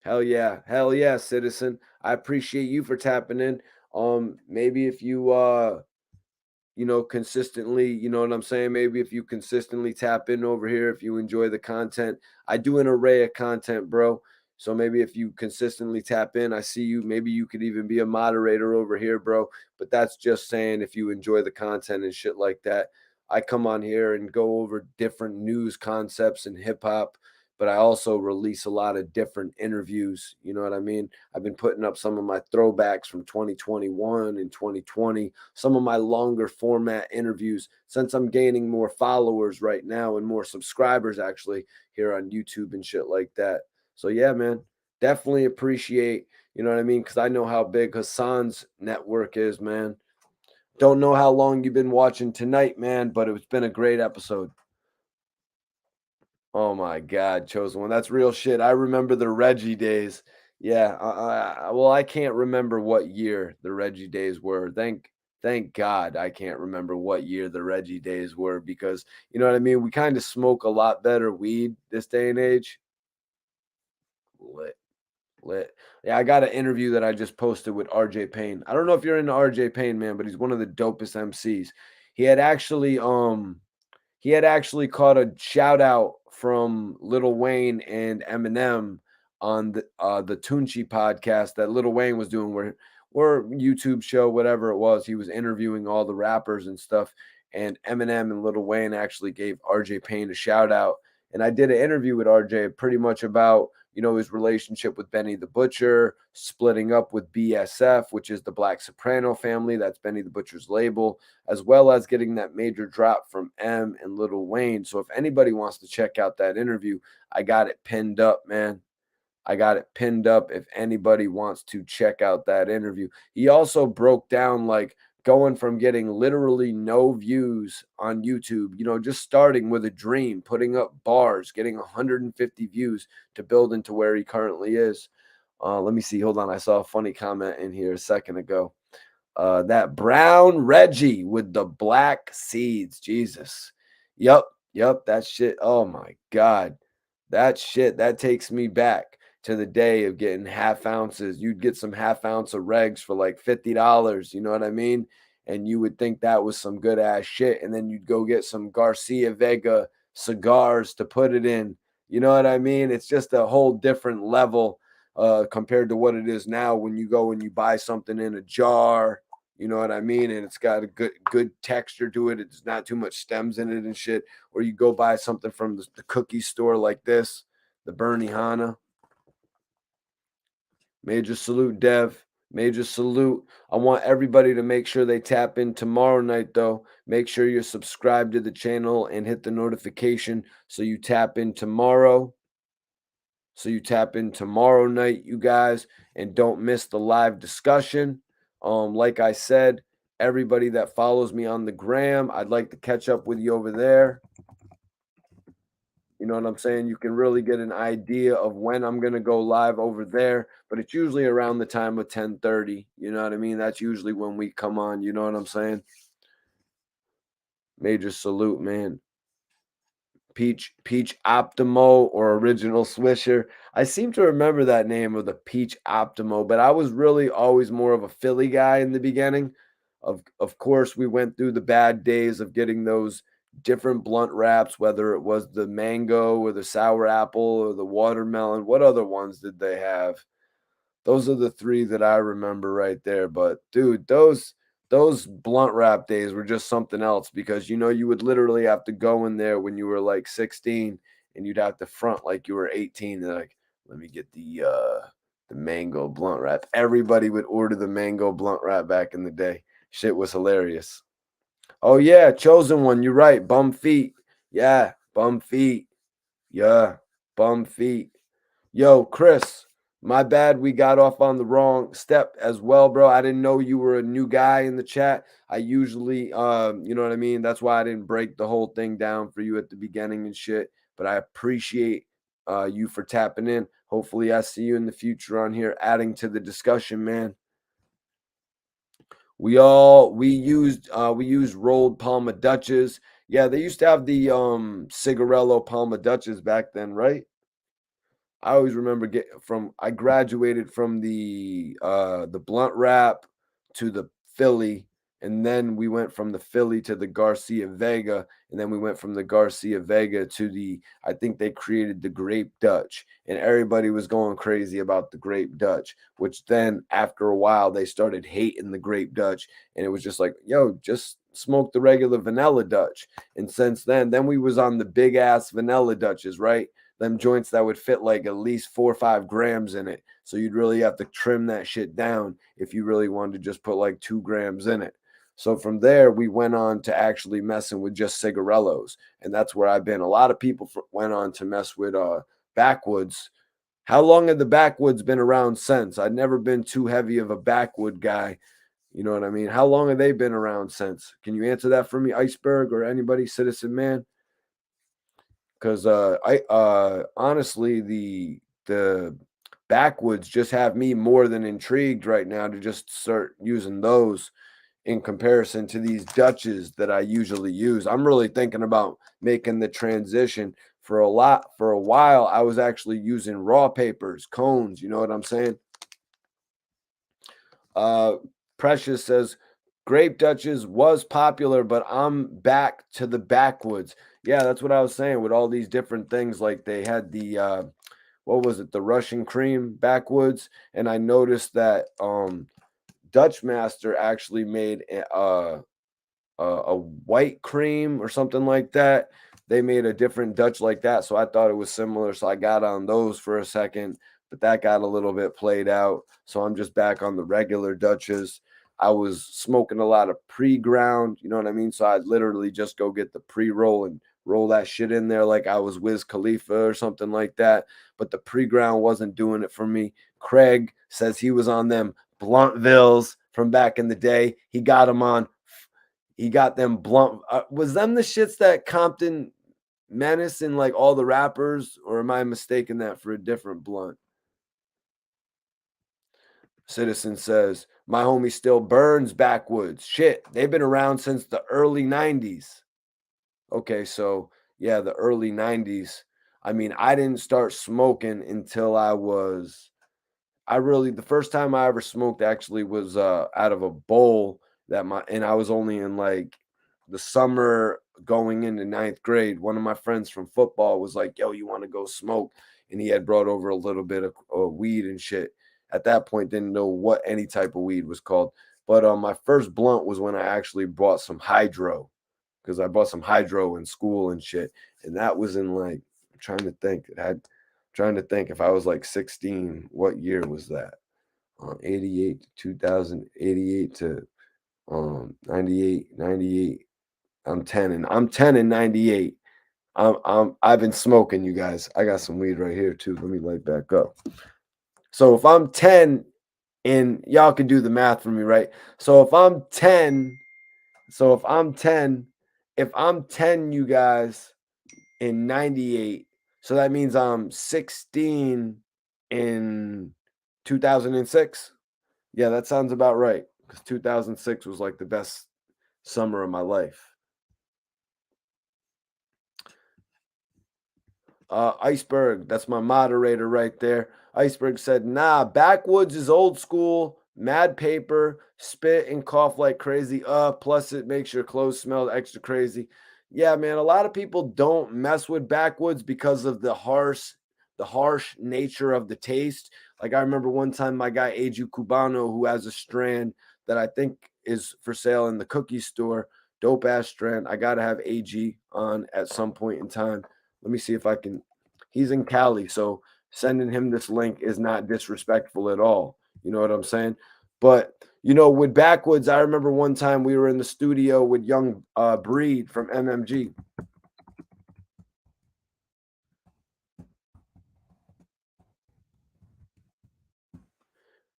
Hell yeah, citizen. I appreciate you for tapping in. Maybe if you consistently, you know what I'm saying? Maybe if you consistently tap in over here, if you enjoy the content, I do an array of content, bro. So maybe if you consistently tap in, I see you. Maybe you could even be a moderator over here, bro. But that's just saying if you enjoy the content and shit like that. I come on here and go over different news concepts in hip hop, but I also release a lot of different interviews. You know what I mean? I've been putting up some of my throwbacks from 2021 and 2020, some of my longer format interviews since I'm gaining more followers right now and more subscribers actually here on YouTube and shit like that. So yeah, man, definitely appreciate, you know what I mean? Because I know how big Hassan's network is, man. Don't know how long you've been watching tonight, man, but it's been a great episode. Oh my God, chosen one. That's real shit. I remember the Reggie days. Yeah. Well, I can't remember what year the Reggie days were. Thank God I can't remember what year the Reggie days were because you know what I mean. We kind of smoke a lot better weed this day and age. Lit. Yeah, I got an interview that I just posted with RJ Payne. I don't know if you're into RJ Payne, man, but he's one of the dopest MCs. He had actually he had actually caught a shout out from Lil Wayne and Eminem on the Tunchi podcast that Lil Wayne was doing where YouTube show, whatever it was. He was interviewing all the rappers and stuff. And Eminem and Lil Wayne actually gave RJ Payne a shout out. And I did an interview with RJ pretty much about, his relationship with Benny the Butcher, splitting up with BSF, which is the Black Soprano family. That's Benny the Butcher's label, as well as getting that major drop from M and Lil Wayne. So if anybody wants to check out that interview, I got it pinned up, man. I got it pinned up if anybody wants to check out that interview. He also broke down like going from getting literally no views on YouTube, just starting with a dream, putting up bars, getting 150 views to build into where he currently is. Let me see. Hold on. I saw a funny comment in here a second ago. That brown Reggie with the black seeds. Jesus. Yep. That shit. Oh my God. That shit. That takes me back to the day of getting half ounces. You'd get some half ounce of regs for like $50. You know what I mean? And you would think that was some good ass shit. And then you'd go get some Garcia Vega cigars to put it in. You know what I mean? It's just a whole different level compared to what it is now when you go and you buy something in a jar. You know what I mean? And it's got a good texture to it. It's not too much stems in it and shit. Or you go buy something from the cookie store like this, the Bernie Hanna. Major salute, Dev. Major salute. I want everybody to make sure they tap in tomorrow night, though. Make sure you're subscribed to the channel and hit the notification so you tap in tomorrow. So you tap in tomorrow night, you guys, and don't miss the live discussion. Like I said, everybody that follows me on the gram, I'd like to catch up with you over there. You know what I'm saying? You can really get an idea of when I'm going to go live over there, but it's usually around the time of 10:30. You know what I mean? That's usually when we come on. You know what I'm saying? Major salute, man. Peach Optimo or Original Swisher. I seem to remember that name of the Peach Optimo, but I was really always more of a Philly guy in the beginning. Of course, we went through the bad days of getting those different blunt wraps, whether it was the mango or the sour apple or the watermelon. What other ones did they have? Those are the three that I remember right there. But dude, those blunt wrap days were just something else because you would literally have to go in there when you were like 16 and you'd have to front like you were 18. They're like, let me get the mango blunt wrap. Everybody would order the mango blunt wrap back in the day. Shit was hilarious. Oh yeah, chosen one. You're right. Bum feet. Yeah, bum feet. Yeah, bum feet. Yo, Chris, my bad. We got off on the wrong step as well, bro. I didn't know you were a new guy in the chat. I usually, you know what I mean? That's why I didn't break the whole thing down for you at the beginning and shit. But I appreciate you for tapping in. Hopefully I see you in the future on here, adding to the discussion, man. We used rolled Palma Dutches. Yeah, they used to have the Cigarello Palma Dutches back then, right? I always remember I graduated from the blunt wrap to the Philly, and then we went from the Philly to the Garcia Vega, and then we went from the Garcia Vega to I think they created the Grape Dutch, and everybody was going crazy about the Grape Dutch, which then after a while they started hating the Grape Dutch, and it was just like, yo, just smoke the regular vanilla Dutch. And since then we was on the big ass vanilla Dutches, right? Them joints that would fit like at least 4 or 5 grams in it. So you'd really have to trim that shit down if you really wanted to just put like 2 grams in it. So from there, we went on to actually messing with just cigarellos. And that's where I've been. A lot of people went on to mess with backwoods. How long have the backwoods been around since? I've never been too heavy of a backwood guy. You know what I mean? How long have they been around since? Can you answer that for me, Iceberg, or anybody, Citizen Man? Because I honestly, the backwoods just have me more than intrigued right now to just start using those in comparison to these Dutches that I usually use. I'm really thinking about making the transition. For a while I was actually using raw papers, cones, you know what I'm saying? Precious says Grape Dutches was popular, but I'm back to the backwoods. Yeah, that's what I was saying with all these different things. Like they had the what was it, the Russian cream backwoods, and I noticed that Dutch Master actually made a white cream or something like that. They made a different Dutch like that, so I thought it was similar. So I got on those for a second, but that got a little bit played out. So I'm just back on the regular Dutches. I was smoking a lot of pre-ground, you know what I mean? So I'd literally just go get the pre-roll and roll that shit in there like I was Wiz Khalifa or something like that. But the pre-ground wasn't doing it for me. Craig says he was on them Bluntvilles from back in the day. He got them blunt. Was them the shits that Compton Menace and like all the rappers, or am I mistaking that for a different blunt? Citizen says, my homie still burns backwoods. Shit, they've been around since the early 90s. Okay, so yeah, the early 90s. I mean, I didn't start smoking until the first time I ever smoked actually was out of a bowl and I was only in like the summer going into 9th grade. One of my friends from football was like, yo, you want to go smoke? And he had brought over a little bit of weed and shit. At that point, didn't know what any type of weed was called. But my first blunt was when I actually bought some hydro, because I bought some hydro in school and shit. And that was in like, I'm trying to think. Trying to think if I was like 16, what year was that? 88 to 2000, 88 to 98. I'm 10 and 98. I've been smoking, you guys. I got some weed right here too. Let me light back up. So if I'm 10, and y'all can do the math for me, right? So if I'm 10, if I'm 10, you guys, in 98, so that means I'm 16 in 2006. Yeah, that sounds about right, because 2006 was like the best summer of my life. Iceberg, that's my moderator right there. Iceberg said, nah, backwoods is old school, mad paper, spit and cough like crazy. Plus it makes your clothes smell extra crazy. Yeah, man, a lot of people don't mess with backwoods because of the harsh nature of the taste. Like I remember one time my guy Aju Cubano, who has a strand that I think is for sale in the cookie store, dope ass strand. I gotta have AG on at some point in time. Let me see if I can. He's in Cali, so sending him this link is not disrespectful at all. You know what I'm saying? But with backwoods, I remember one time we were in the studio with Young Breed from MMG.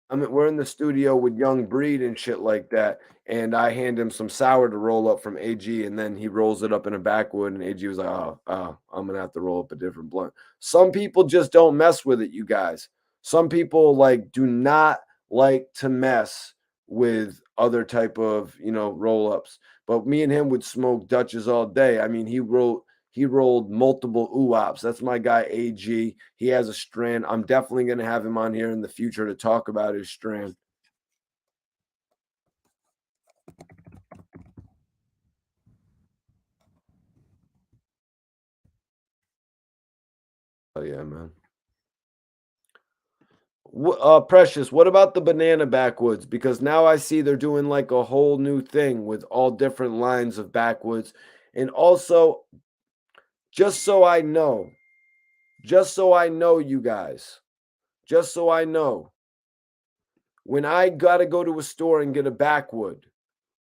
I mean, we're in the studio with Young Breed and shit like that, and I hand him some sour to roll up from AG, and then he rolls it up in a backwood, and AG was like, oh, I'm gonna have to roll up a different blunt. Some people just don't mess with it, you guys. Some people like do not like to mess with other type of roll ups. But me and him would smoke Dutches all day. I mean, he rolled multiple UOPs. That's my guy, AG. He has a strand. I'm definitely going to have him on here in the future to talk about his strand. Oh, yeah, man. Precious, what about the banana backwoods? Because now I see they're doing like a whole new thing with all different lines of backwoods. And also, just so I know, you guys, just so I know, when I got to go to a store and get a backwood,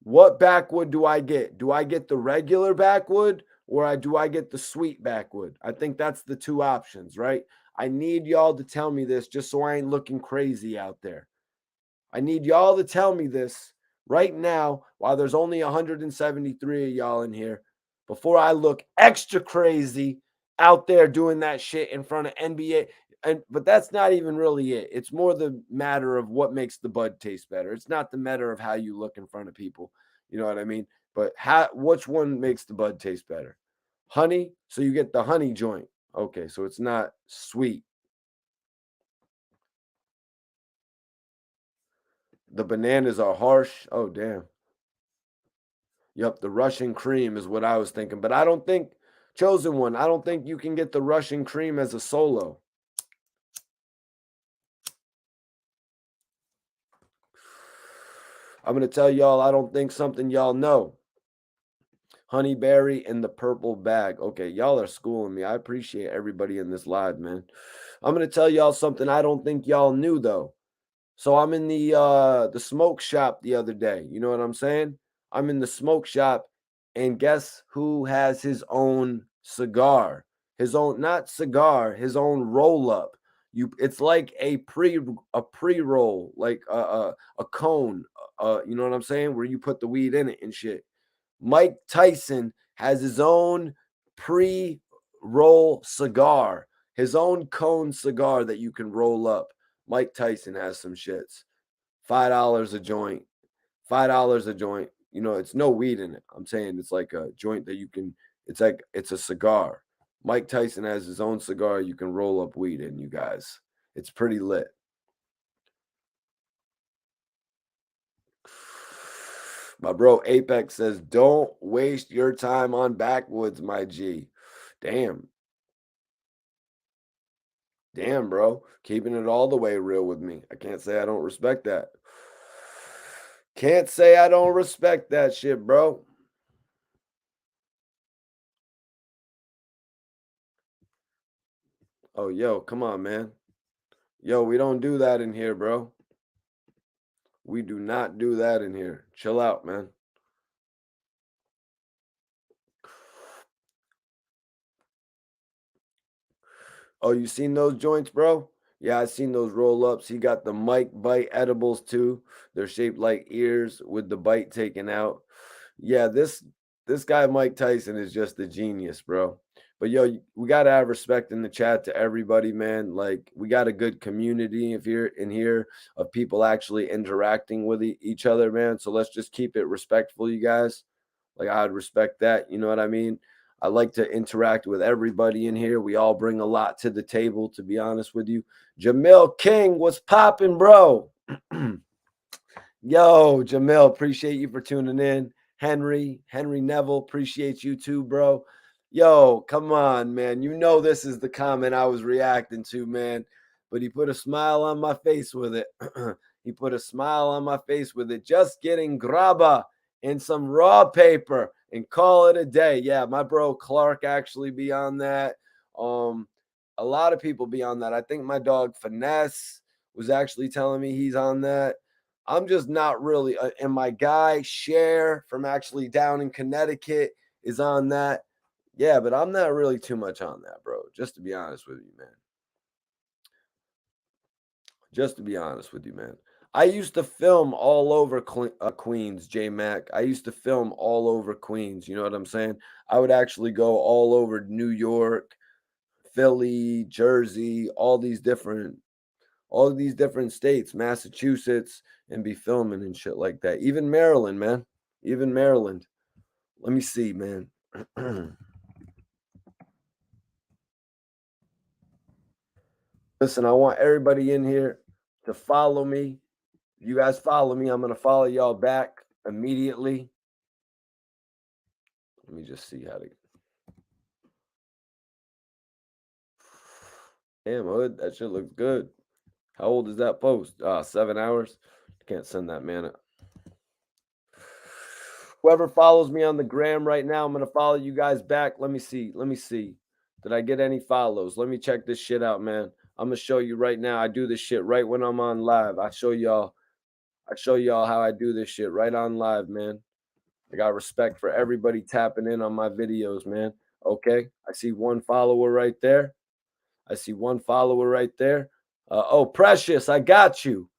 what backwood do I get? Do I get the regular backwood or do I get the sweet backwood? I think that's the two options, right? I need y'all to tell me this just so I ain't looking crazy out there. I need y'all to tell me this right now while there's only 173 of y'all in here before I look extra crazy out there doing that shit in front of NBA. But that's not even really it. It's more the matter of what makes the bud taste better. It's not the matter of how you look in front of people. You know what I mean? But which one makes the bud taste better? Honey. So you get the honey joint. Okay, so it's not sweet. The bananas are harsh. Oh, damn. Yep, the Russian cream is what I was thinking. But I don't think, Chosen One, I don't think you can get the Russian cream as a solo. I'm going to tell y'all, I don't think something y'all know. Honeyberry in the purple bag. Okay, y'all are schooling me. I appreciate everybody in this live, man. I'm going to tell y'all something I don't think y'all knew, though. So I'm in the smoke shop the other day. You know what I'm saying? I'm in the smoke shop, and guess who has his own cigar? His own, not cigar, his own roll up. It's like a pre-roll, like a cone. You know what I'm saying? Where you put the weed in it and shit. Mike Tyson has his own pre-roll cigar, his own cone cigar that you can roll up. Mike Tyson has some shits. $5 a joint. $5 a joint. You know, it's no weed in it. I'm saying it's like a joint that you can, it's a cigar. Mike Tyson has his own cigar you can roll up weed in, you guys. It's pretty lit. My bro Apex says, don't waste your time on backwoods, my G. Damn. Damn, bro. Keeping it all the way real with me. I can't say I don't respect that. Can't say I don't respect that shit, bro. Oh, yo, come on, man. Yo, we don't do that in here, bro. We do not do that in here. Chill out, man. Oh, you seen those joints, bro? Yeah, I seen those roll ups. He got the Mike Bite edibles too. They're shaped like ears with the bite taken out. Yeah, this guy Mike Tyson is just a genius, bro. But yo, we gotta have respect in the chat to everybody, man. Like we got a good community in here of people actually interacting with each other, man. So let's just keep it respectful, you guys. Like I'd respect that. You know what I mean? I like to interact with everybody in here. We all bring a lot to the table, to be honest with you. Jamil King, what's popping, bro? Yo, Jamil, appreciate you for tuning in. Henry Neville, appreciate you too, bro. Yo, come on, man. You know this is the comment I was reacting to, man. But he put a smile on my face with it. He put a smile on my face with it. Just getting grabba and some raw paper and call it a day. Yeah, my bro Clark actually be on that. A lot of people be on that. I think my dog Finesse was actually telling me he's on that. I'm just not really. And my guy Cher from actually down in Connecticut is on that. Yeah, but I'm not really too much on that, bro. Just to be honest with you, man. Just to be honest with you, man. I used to film all over Queens, J-Mac. I used to film all over Queens. You know what I'm saying? I would actually go all over New York, Philly, Jersey, all these different states, Massachusetts, and be filming and shit like that. Even Maryland, man. Even Maryland. Let me see, man. Listen, I want everybody in here to follow me. If you guys follow me, I'm going to follow y'all back immediately. Let me just see how to. Damn, Hood, that shit looks good. How old is that post? 7 hours. Can't send that, man. Whoever follows me on the gram right now, I'm going to follow you guys back. Let me see. Did I get any follows? Let me check this shit out, man. I'm going to show you right now. I do this shit right when I'm on live. I show y'all how I do this shit right on live, man. I got respect for everybody tapping in on my videos, man. Okay. I see one follower right there. Oh, Precious, I got you.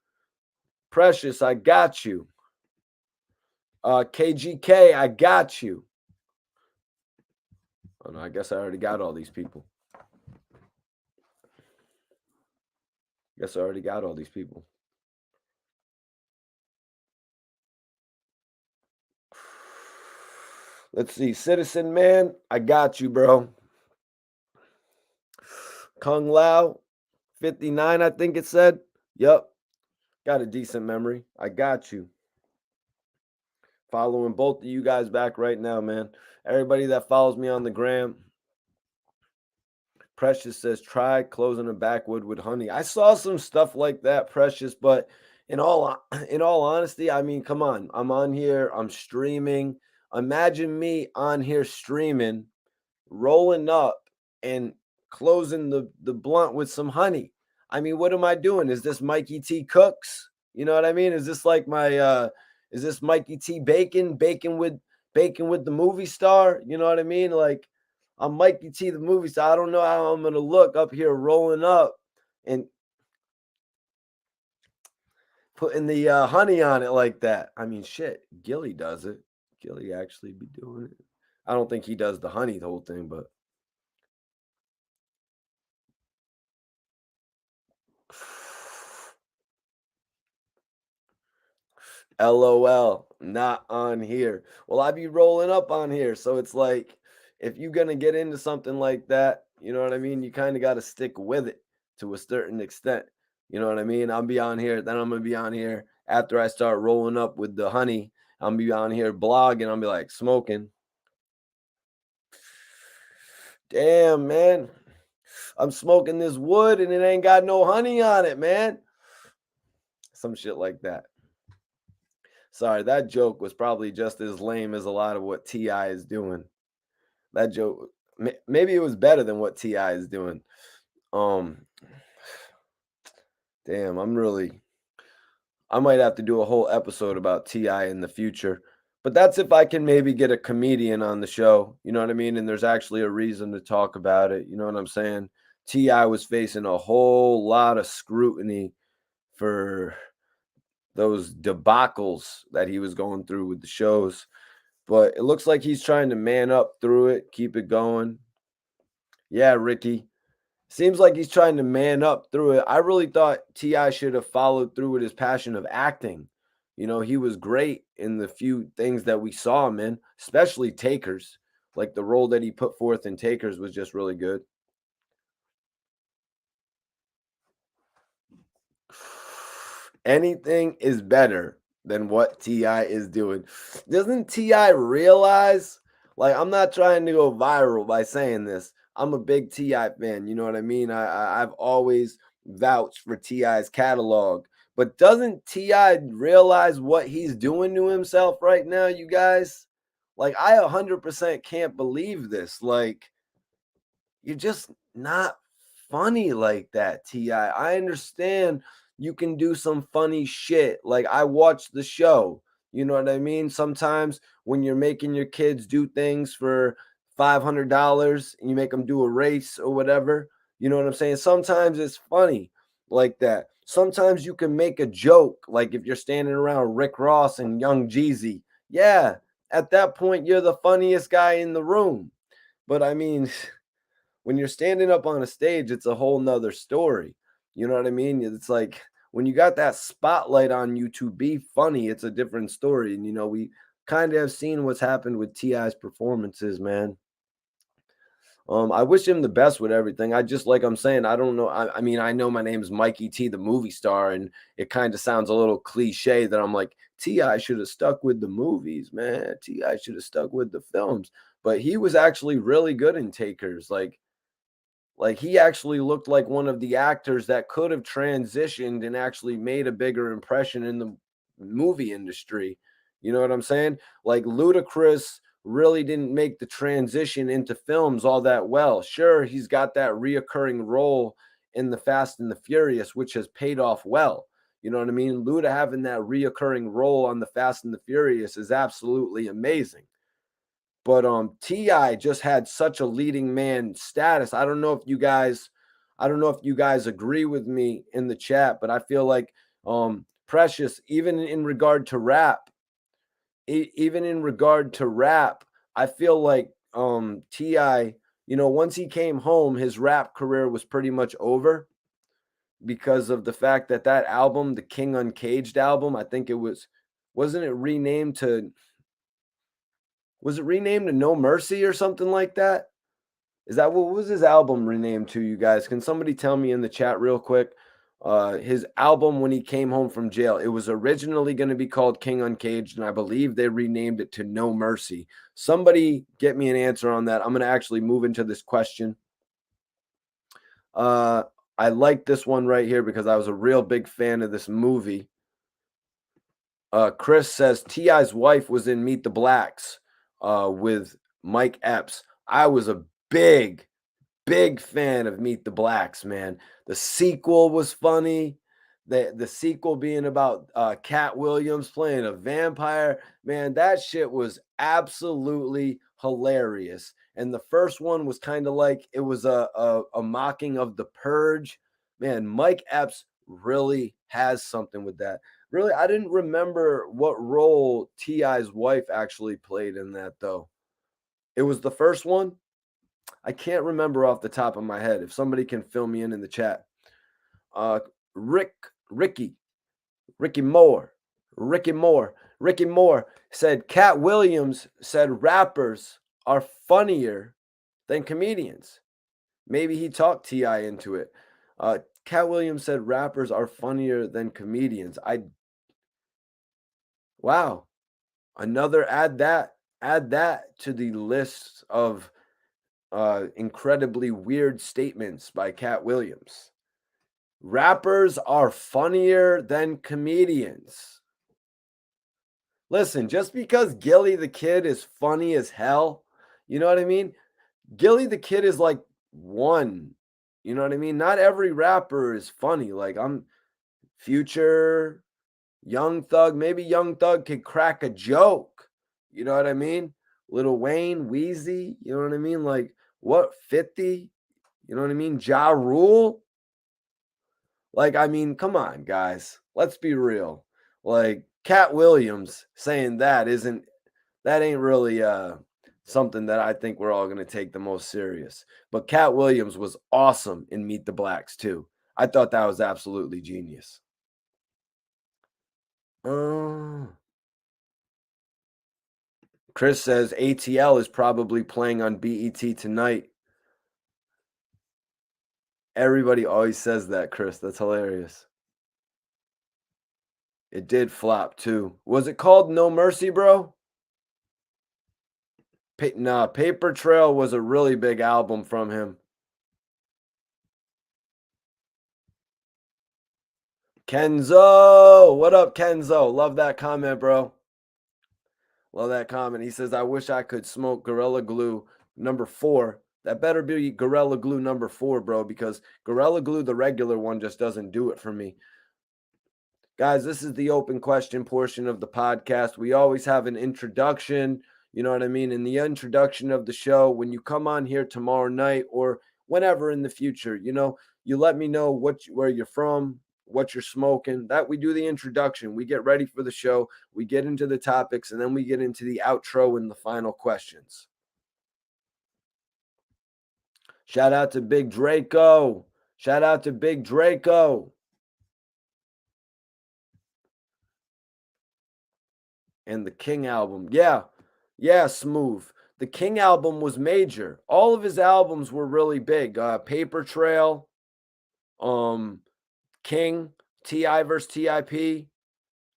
KGK, I got you. Oh, no, I guess I already got all these people. Let's see. Citizen Man, I got you, bro. Kung Lao, 59, I think it said. Yup. Got a decent memory. I got you. Following both of you guys back right now, man. Everybody that follows me on the gram. Precious says, try closing a backwood with honey. I saw some stuff like that, Precious, but in all honesty, I mean, come on. I'm on here. I'm streaming. Imagine me on here streaming, rolling up, and closing the blunt with some honey. I mean, what am I doing? Is this Mikey T Cooks? You know what I mean? Is this like my is this Mikey T Bacon with the movie star? You know what I mean? Like, I'm Mikey T the movie star. I don't know how I'm gonna look up here rolling up and putting the honey on it like that. I mean, shit, Gilly does it. Gilly actually be doing it. I don't think he does the honey the whole thing, but LOL, not on here. Well, I be rolling up on here, so it's like if you're gonna get into something like that, you know what I mean? You kind of got to stick with it to a certain extent. You know what I mean? I'll be on here, then I'm gonna be on here after I start rolling up with the honey. I'm gonna be on here blogging. I'll be like smoking. Damn, man. I'm smoking this wood and it ain't got no honey on it, man. Some shit like that. Sorry, that joke was probably just as lame as a lot of what T.I. is doing. That joke, maybe it was better than what T.I. is doing. Damn, I might have to do a whole episode about T.I. in the future. But that's if I can maybe get a comedian on the show. You know what I mean? And there's actually a reason to talk about it. You know what I'm saying? T.I. was facing a whole lot of scrutiny for those debacles that he was going through with the shows. But it looks like he's trying to man up through it, keep it going. Yeah, Ricky. Seems like he's trying to man up through it. I really thought T.I. should have followed through with his passion of acting. You know, he was great in the few things that we saw him in, especially Takers. Like the role that he put forth in Takers was just really good. Anything is better than what T.I. is doing. Doesn't T.I. realize? Like, I'm not trying to go viral by saying this. I'm a big T.I. fan. You know what I mean? I've always vouched for T.I.'s catalog. But doesn't T.I. realize what he's doing to himself right now, you guys? Like, I 100% can't believe this. Like, you're just not funny like that, T.I. I understand you can do some funny shit. Like, I watched the show. You know what I mean? Sometimes when you're making your kids do things for $500 and you make them do a race or whatever, you know what I'm saying? Sometimes it's funny like that. Sometimes you can make a joke, like if you're standing around Rick Ross and Young Jeezy. Yeah, at that point, you're the funniest guy in the room. But I mean, when you're standing up on a stage, it's a whole nother story. You know what I mean? It's like when you got that spotlight on you to be funny, it's a different story. And, we kind of have seen what's happened with T.I.'s performances, man. I wish him the best with everything. I just, like I'm saying, I don't know. I mean, I know my name's Mikey T, the movie star, and it kind of sounds a little cliche that I'm like, T.I. should have stuck with the movies, man. T.I. should have stuck with the films. But he was actually really good in Takers. Like he actually looked like one of the actors that could have transitioned and actually made a bigger impression in the movie industry. You know what I'm saying? Like Ludacris really didn't make the transition into films all that well. Sure, he's got that reoccurring role in the Fast and the Furious, which has paid off well. You know what I mean? Luda having that reoccurring role on the Fast and the Furious is absolutely amazing. But T.I. just had such a leading man status. I don't know if you guys agree with me in the chat, but I feel like Precious, even in regard to rap, I feel like T.I., once he came home, his rap career was pretty much over because of the fact that album, the King Uncaged album, I think wasn't it renamed to No Mercy or something like that? Is that what was his album renamed to, you guys? Can somebody tell me in the chat real quick? His album when he came home from jail, it was originally going to be called King Uncaged, and I believe they renamed it to No Mercy. Somebody get me an answer on that. I'm going to actually move into this question. I like this one right here because I was a real big fan of this movie. Chris says T.I.'s wife was in Meet the Blacks with Mike Epps. I was a big fan of Meet the Blacks, man. The sequel was funny. The sequel being about Cat Williams playing a vampire, man, that shit was absolutely hilarious. And the first one was kind of like it was a mocking of The Purge. Man, Mike Epps really has something with that. Really, I didn't remember what role T.I.'s wife actually played in that, though. It was the first one. I can't remember off the top of my head. If somebody can fill me in the chat. Ricky Moore said Cat Williams said rappers are funnier than comedians. Maybe he talked T.I. into it. Cat Williams said rappers are funnier than comedians. Wow. Another add that to the list of incredibly weird statements by Cat Williams. Rappers are funnier than comedians. Listen, just because Gillie the Kid is funny as hell, you know what I mean? Gillie the Kid is like one. You know what I mean? Not every rapper is funny. Like I'm Future, Young Thug. Maybe Young Thug could crack a joke. You know what I mean? Lil Wayne, Wheezy. You know what I mean? Like what? 50? You know what I mean? Ja Rule. Like, I mean, come on, guys. Let's be real. Like, Cat Williams saying that ain't really something that I think we're all going to take the most serious. But Cat Williams was awesome in Meet the Blacks, too. I thought that was absolutely genius. Chris says ATL is probably playing on BET tonight. Everybody always says that, Chris. That's hilarious. It did flop, too. Was it called No Mercy, bro? Nah, Paper Trail was a really big album from him. Kenzo! What up, Kenzo? Love that comment, bro. Love that comment. He says, I wish I could smoke Gorilla Glue number 4. That better be Gorilla Glue number 4, bro, because Gorilla Glue, the regular one, just doesn't do it for me. Guys, this is the open question portion of the podcast. We always have an introduction. You know what I mean? In the introduction of the show, when you come on here tomorrow night or whenever in the future, you let me know where you're from, what you're smoking. That we do the introduction. We get ready for the show. We get into the topics, and then we get into the outro and the final questions. Shout out to Big Draco. Shout out to Big Draco. And the King album. Yeah, Smooth. The King album was major. All of his albums were really big. Paper Trail, King, T.I. vs. T.I.P.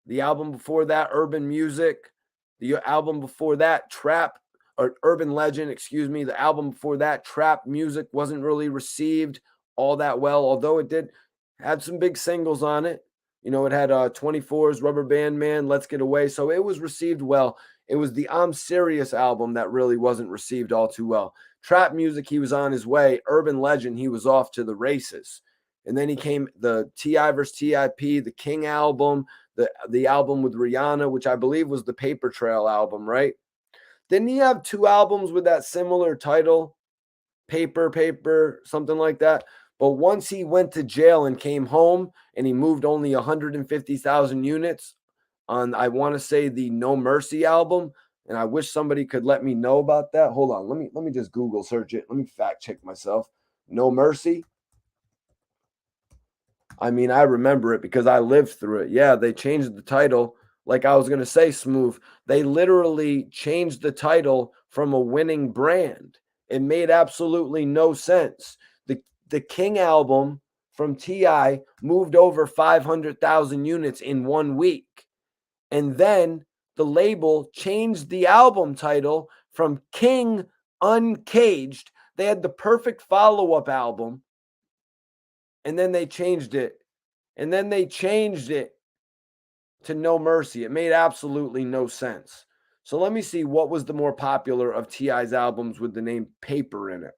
The album before that, Urban Music. The album before that, Trap, or Urban Legend, excuse me. The album before that, Trap Music, wasn't really received all that well, although it did have some big singles on it. You know, it had 24's Rubber Band Man, Let's Get Away. So it was received well. It was the I'm Serious album that really wasn't received all too well. Trap Music, he was on his way. Urban Legend, he was off to the races. And then he came the T.I. vs. T.I.P., the King album, the album with Rihanna, which I believe was the Paper Trail album, right? Didn't he have 2 albums with that similar title? Paper, something like that. But once he went to jail and came home and he moved only 150,000 units on, I want to say, the No Mercy album, and I wish somebody could let me know about that. Hold on, let me just Google search it. Let me fact check myself. No Mercy. I mean, I remember it because I lived through it. Yeah, they changed the title. Like I was going to say, Smooth, they literally changed the title from a winning brand. It made absolutely no sense. The King album from T.I. moved over 500,000 units in 1 week. And then the label changed the album title from King Uncaged. They had the perfect follow-up album. And then they changed it. And then they changed it to No Mercy. It made absolutely no sense. So let me see what was the more popular of T.I.'s albums with the name Paper in it.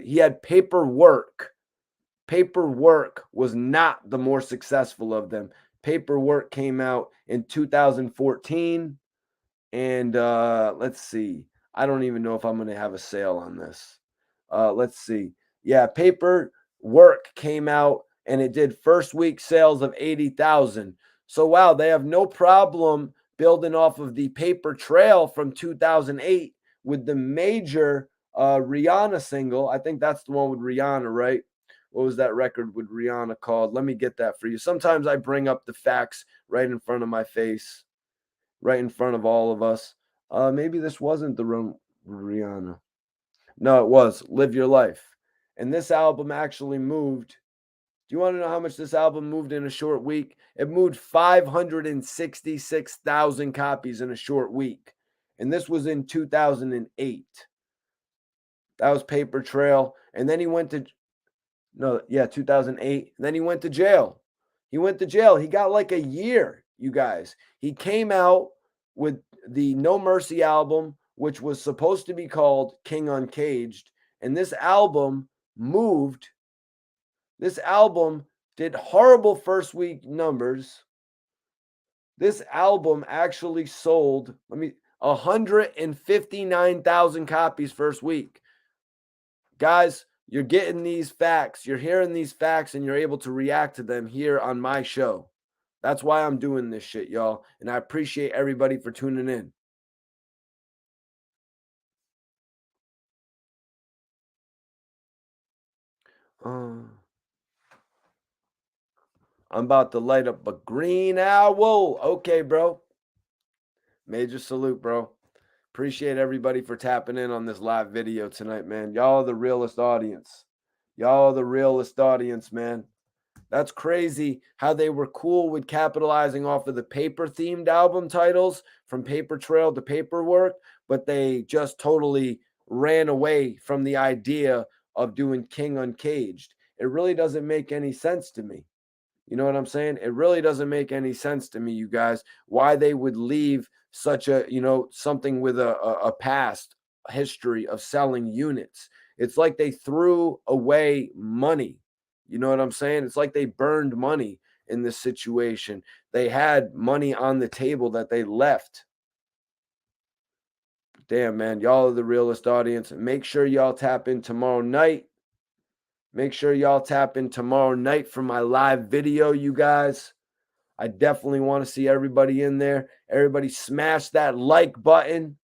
He had Paperwork. Paperwork was not the more successful of them. Paperwork came out in 2014. And let's see. I don't even know if I'm going to have a sale on this. Let's see. Yeah, Paperwork came out and it did first week sales of 80,000. So, wow, they have no problem building off of the Paper Trail from 2008 with the major Rihanna single. I think that's the one with Rihanna, right? What was that record with Rihanna called? Let me get that for you. Sometimes I bring up the facts right in front of my face, right in front of all of us. Maybe this wasn't the Rihanna. No, it was Live Your Life. And this album actually moved. Do you want to know how much this album moved in a short week? It moved 566,000 copies in a short week. And this was in 2008. That was Paper Trail. And then he went to, 2008. And then he went to jail. He went to jail. He got like a year, you guys. He came out with the No Mercy album, which was supposed to be called King Uncaged. And this album moved. This album did horrible first week numbers. This album actually sold, 159,000 copies first week. Guys, you're getting these facts. You're hearing these facts and you're able to react to them here on my show. That's why I'm doing this shit, y'all. And I appreciate everybody for tuning in. I'm about to light up a green owl. Okay, bro. Major salute, bro. Appreciate everybody for tapping in on this live video tonight, man. Y'all are the realest audience. Y'all are the realest audience, man. That's crazy how they were cool with capitalizing off of the paper-themed album titles from Paper Trail to Paperwork, but they just totally ran away from the idea of doing King Uncaged. It really doesn't make any sense to me. You know what I'm saying? It really doesn't make any sense to me, you guys, why they would leave such a, something with a past history of selling units. It's like they threw away money. You know what I'm saying? It's like they burned money in this situation. They had money on the table that they left. Damn, man. Y'all are the realest audience. Make sure y'all tap in tomorrow night. Make sure y'all tap in tomorrow night for my live video, you guys. I definitely want to see everybody in there. Everybody smash that like button.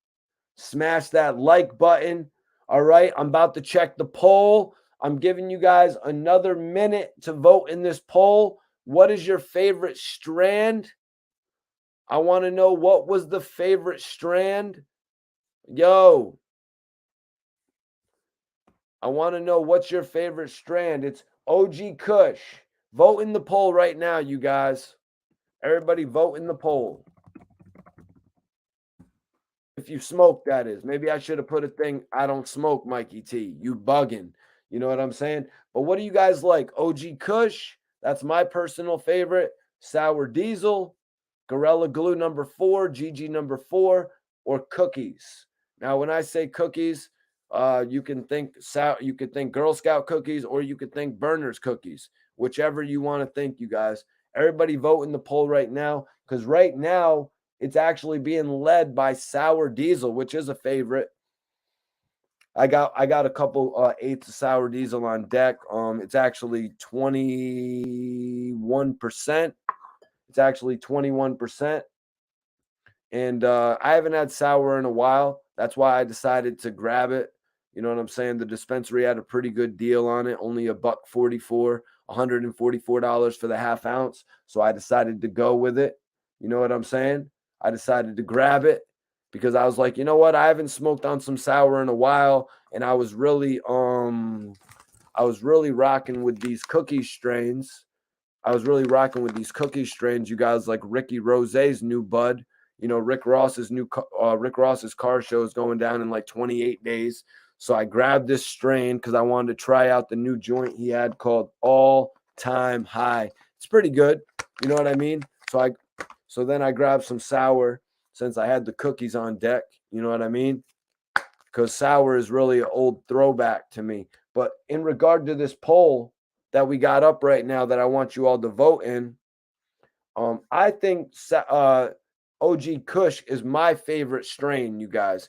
Smash that like button. All right, I'm about to check the poll. I'm giving you guys another minute to vote in this poll. What is your favorite strand? I want to know what was the favorite strand. Yo, I want to know what's your favorite strand. It's OG Kush. Vote in the poll right now, you guys. Everybody vote in the poll. If you smoke, that is. Maybe I should have put a thing, I don't smoke, Mikey T. You bugging. You know what I'm saying? But what do you guys like? OG Kush, that's my personal favorite. Sour Diesel, Gorilla Glue number 4, GG number 4, or cookies. Now, when I say cookies, you can think Girl Scout cookies, or you could think Burners cookies, whichever you want to think, you guys. Everybody vote in the poll right now, because right now it's actually being led by Sour Diesel, which is a favorite. I got a couple eighths of Sour Diesel on deck. It's actually 21%. It's actually 21%. And I haven't had sour in a while. That's why I decided to grab it. You know what I'm saying? The dispensary had a pretty good deal on it, only $1.44, $144 for the half ounce. So I decided to go with it. You know what I'm saying? I decided to grab it because I was like, you know what? I haven't smoked on some sour in a while, and I was really rocking with these cookie strains. You guys, like Ricky Rose's new bud. You know, Rick Ross's car show is going down in like 28 days. So I grabbed this strain because I wanted to try out the new joint he had called All Time High. It's pretty good. You know what I mean? So then I grabbed some sour since I had the cookies on deck. You know what I mean? Because sour is really an old throwback to me. But in regard to this poll that we got up right now that I want you all to vote in, I think OG Kush is my favorite strain, you guys.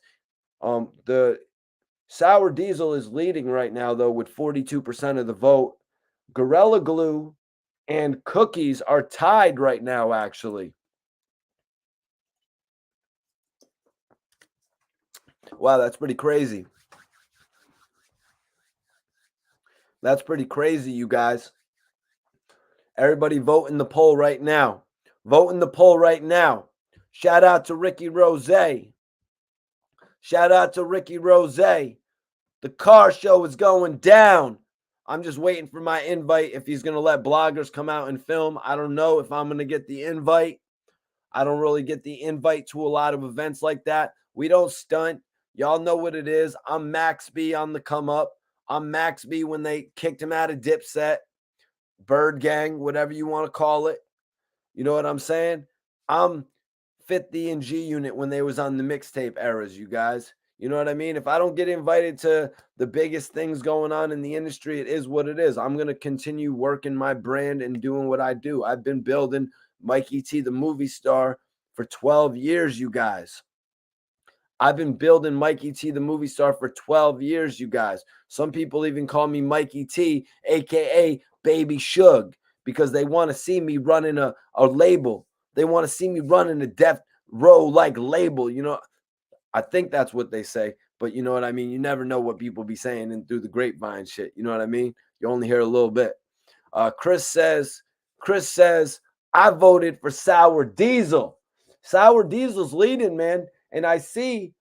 The Sour Diesel is leading right now, though, with 42% of the vote. Gorilla Glue and Cookies are tied right now, actually. Wow, that's pretty crazy. That's pretty crazy, you guys. Everybody vote in the poll right now. Vote in the poll right now. Shout out to Ricky Rose. Shout out to Ricky Rose. The car show is going down. I'm just waiting for my invite if he's going to let bloggers come out and film. I don't know if I'm going to get the invite. I don't really get the invite to a lot of events like that. We don't stunt. Y'all know what it is. I'm Max B on the come up. I'm Max B when they kicked him out of Dipset, Bird Gang, whatever you want to call it. You know what I'm saying? I'm 50 and G Unit when they was on the mixtape eras, you guys. You know what I mean? If I don't get invited to the biggest things going on in the industry, it is what it is. I'm going to continue working my brand and doing what I do. I've been building Mikey T, the movie star, for 12 years, you guys. I've been building Mikey T, the movie star, for 12 years, you guys. Some people even call me Mikey T, a.k.a. Baby Suge, because they want to see me running a label. They want to see me running a Death Row like label, you know. I think that's what they say, but you know what I mean? You never know what people be saying and through the grapevine shit. You know what I mean? You only hear a little bit. Chris says, I voted for Sour Diesel. Sour Diesel's leading, man. And I see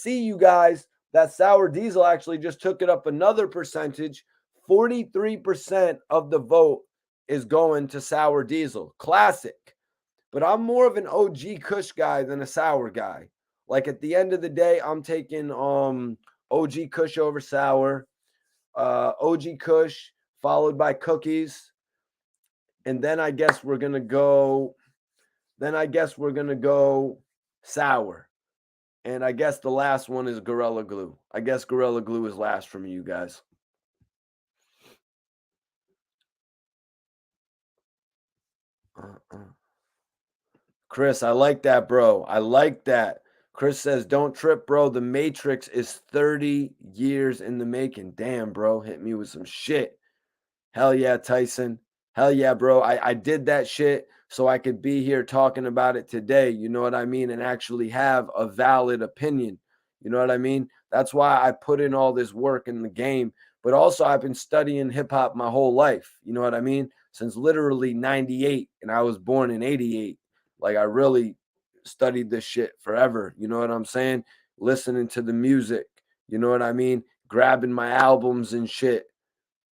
you guys that Sour Diesel actually just took it up another percentage. 43% of the vote is going to Sour Diesel. Classic. But I'm more of an OG Kush guy than a sour guy. Like at the end of the day, I'm taking OG Kush over sour, OG Kush followed by cookies, and then I guess we're gonna go. Sour, and I guess the last one is Gorilla Glue. I guess Gorilla Glue is last from you guys. Chris, I like that, bro. I like that. Chris says, don't trip, bro. The Matrix is 30 years in the making. Damn, bro. Hit me with some shit. Hell yeah, Tyson. Hell yeah, bro. I did that shit so I could be here talking about it today. You know what I mean? And actually have a valid opinion. You know what I mean? That's why I put in all this work in the game. But also, I've been studying hip hop my whole life. You know what I mean? Since literally 98, and I was born in 88. Like, I really studied this shit forever. You know what I'm saying? Listening to the music. You know what I mean? Grabbing my albums and shit.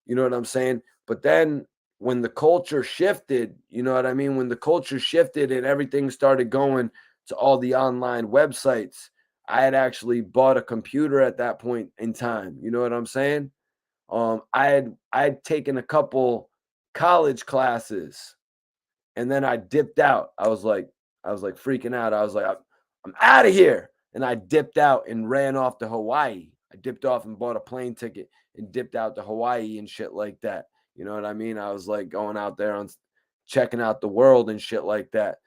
You know what I'm saying? But then when the culture shifted, you know what I mean? When the culture shifted and everything started going to all the online websites, I had actually bought a computer at that point in time. You know what I'm saying? I had taken a couple college classes and then I dipped out. I was like freaking out. I was like, I'm out of here. And I dipped out and ran off to Hawaii. I dipped off and bought a plane ticket and dipped out to Hawaii and shit like that. You know what I mean? I was like going out there on checking out the world and shit like that.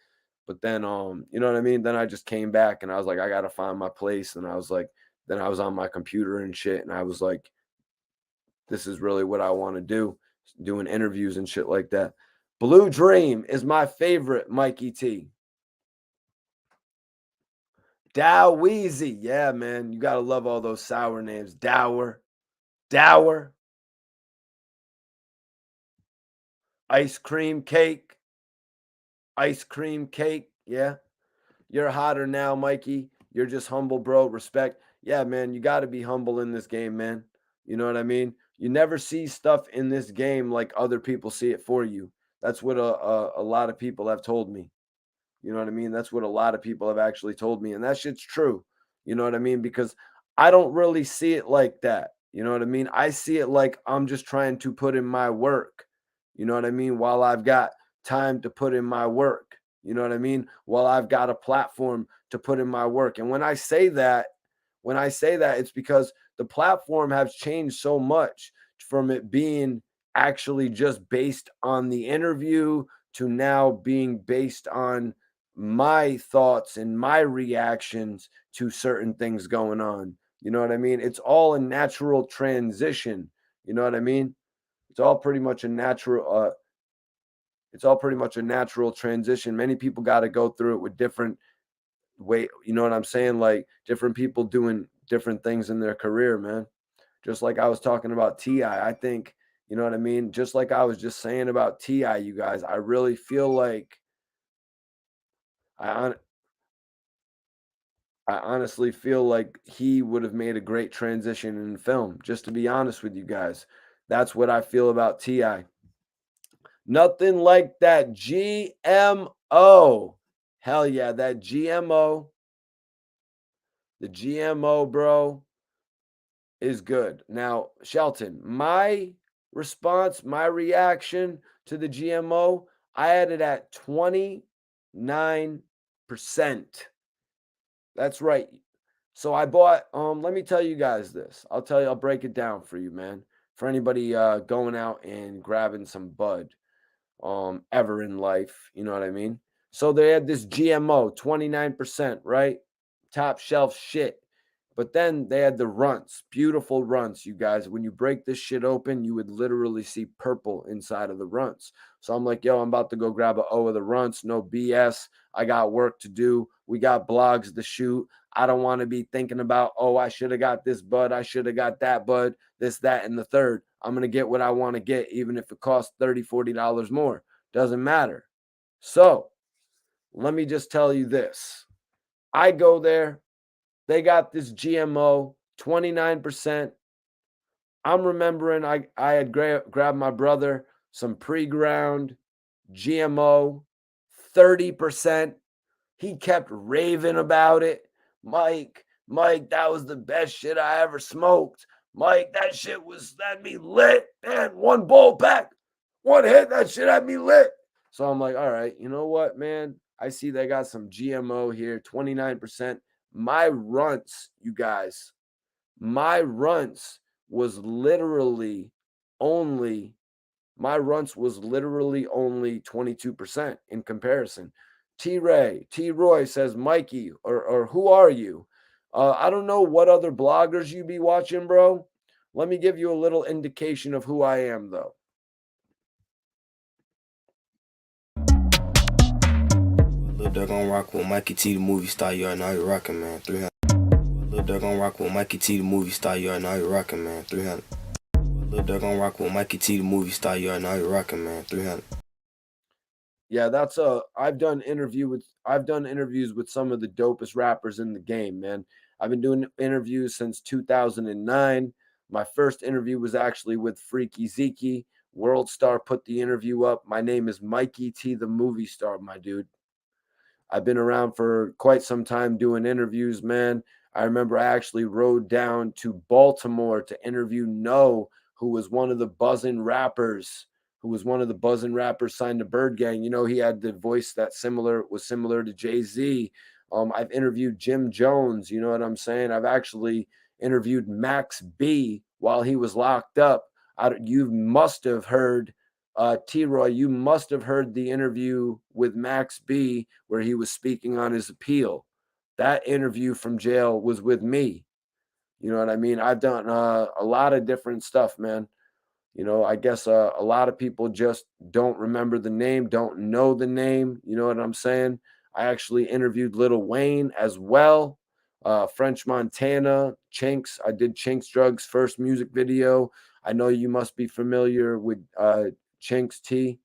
But then you know what I mean? Then I just came back and I was like, I gotta find my place. And I was like, then I was on my computer and shit, and I was like, this is really what I want to do, doing interviews and shit like that. Blue Dream is my favorite Mikey T. Dow Weezy. Yeah, man. You got to love all those sour names. Dower. Ice cream cake. Yeah. You're hotter now, Mikey. You're just humble, bro. Respect. Yeah, man. You got to be humble in this game, man. You know what I mean? You never see stuff in this game like other people see it for you. That's what a lot of people have told me. You know what I mean? That's what a lot of people have actually told me. And that shit's true. You know what I mean? Because I don't really see it like that. You know what I mean? I see it like I'm just trying to put in my work. You know what I mean? While I've got time to put in my work. You know what I mean? While I've got a platform to put in my work. And when I say that, it's because the platform has changed so much from it being actually just based on the interview to now being based on my thoughts and my reactions to certain things going on. You know what I mean? It's all a natural transition. You know what I mean? It's all pretty much a natural transition. Many people got to go through it with different way, you know what I'm saying? Like different people doing different things in their career, man. Just like I was talking about T.I., I think, you know what I mean? Just like I was just saying about T.I., you guys, I really feel like I I honestly feel like he would have made a great transition in film, just to be honest with you guys. That's what I feel about T.I. Nothing like that GMO. Hell yeah, that GMO. The GMO, bro, is good. Now, Shelton, my response, my reaction to the GMO, I had it at 29%. That's right. So I bought, let me tell you guys this. I'll break it down for you, man. For anybody going out and grabbing some bud ever in life, you know what I mean? So they had this GMO, 29%, right? Top shelf shit. But then they had the runts, beautiful runts, you guys. When you break this shit open, you would literally see purple inside of the runts. So I'm like, yo, I'm about to go grab a O of the runts. No BS. I got work to do. We got blogs to shoot. I don't want to be thinking about, oh, I should have got this bud. I should have got that bud, this, that, and the third. I'm going to get what I want to get, even if it costs $30, $40 more. Doesn't matter. So let me just tell you this. I go there. They got this GMO, 29%. I'm remembering I had grabbed my brother some pre-ground GMO, 30%. He kept raving about it. Mike, that was the best shit I ever smoked. Mike, that had me lit, man. One bowl pack, one hit, that shit had me lit. So I'm like, all right, you know what, man? I see they got some GMO here, 29%. My runts, you guys, my runts was literally only my runts was literally only 22% in comparison. T Roy says, Mikey, or who are you? I don't know what other bloggers you be watching, bro. Let me give you a little indication of who I am, though. Lil Durk on rock with Mikey T, the movie star. You already know how you rockin', man. 300. Lil Durk on rock with Mikey T, the movie star. You already know how you rockin', man. 300. Lil Durk on rock with Mikey T, the movie star. You already know how you rockin', man. 300. Yeah, that's I've done interviews with some of the dopest rappers in the game, man. I've been doing interviews since 2009. My first interview was actually with Freaky Zeke. World Star put the interview up. My name is Mikey T, the movie star, my dude. I've been around for quite some time doing interviews, man. I remember I actually rode down to Baltimore to interview No, who was one of the buzzing rappers, signed to Bird Gang. You know, he had the voice that was similar to Jay-Z. I've interviewed Jim Jones, you know what I'm saying? I've actually interviewed Max B while he was locked up. You must have heard T-Roy, you must have heard the interview with Max B where he was speaking on his appeal. That interview from jail was with me. You know what I mean? I've done a lot of different stuff, man. You know, I guess a lot of people just don't remember the name, don't know the name. You know what I'm saying? I actually interviewed Lil Wayne as well. French Montana, Chinks. I did Chinks Drugs' first music video. I know you must be familiar with Chinks T.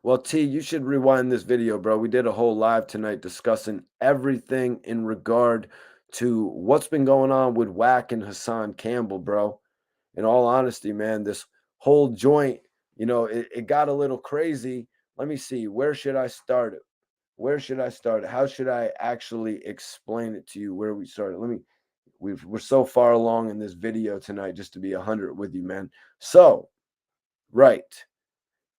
Well, T, you should rewind this video, bro. We did a whole live tonight discussing everything in regard to what's been going on with Wack and Hassan Campbell, bro. In all honesty, man, this whole joint, you know, it got a little crazy. Let me see. Where should I start it? Where should I start it? How should I actually explain it to you where we started? We're so far along in this video tonight, just to be 100 with you, man. So, right.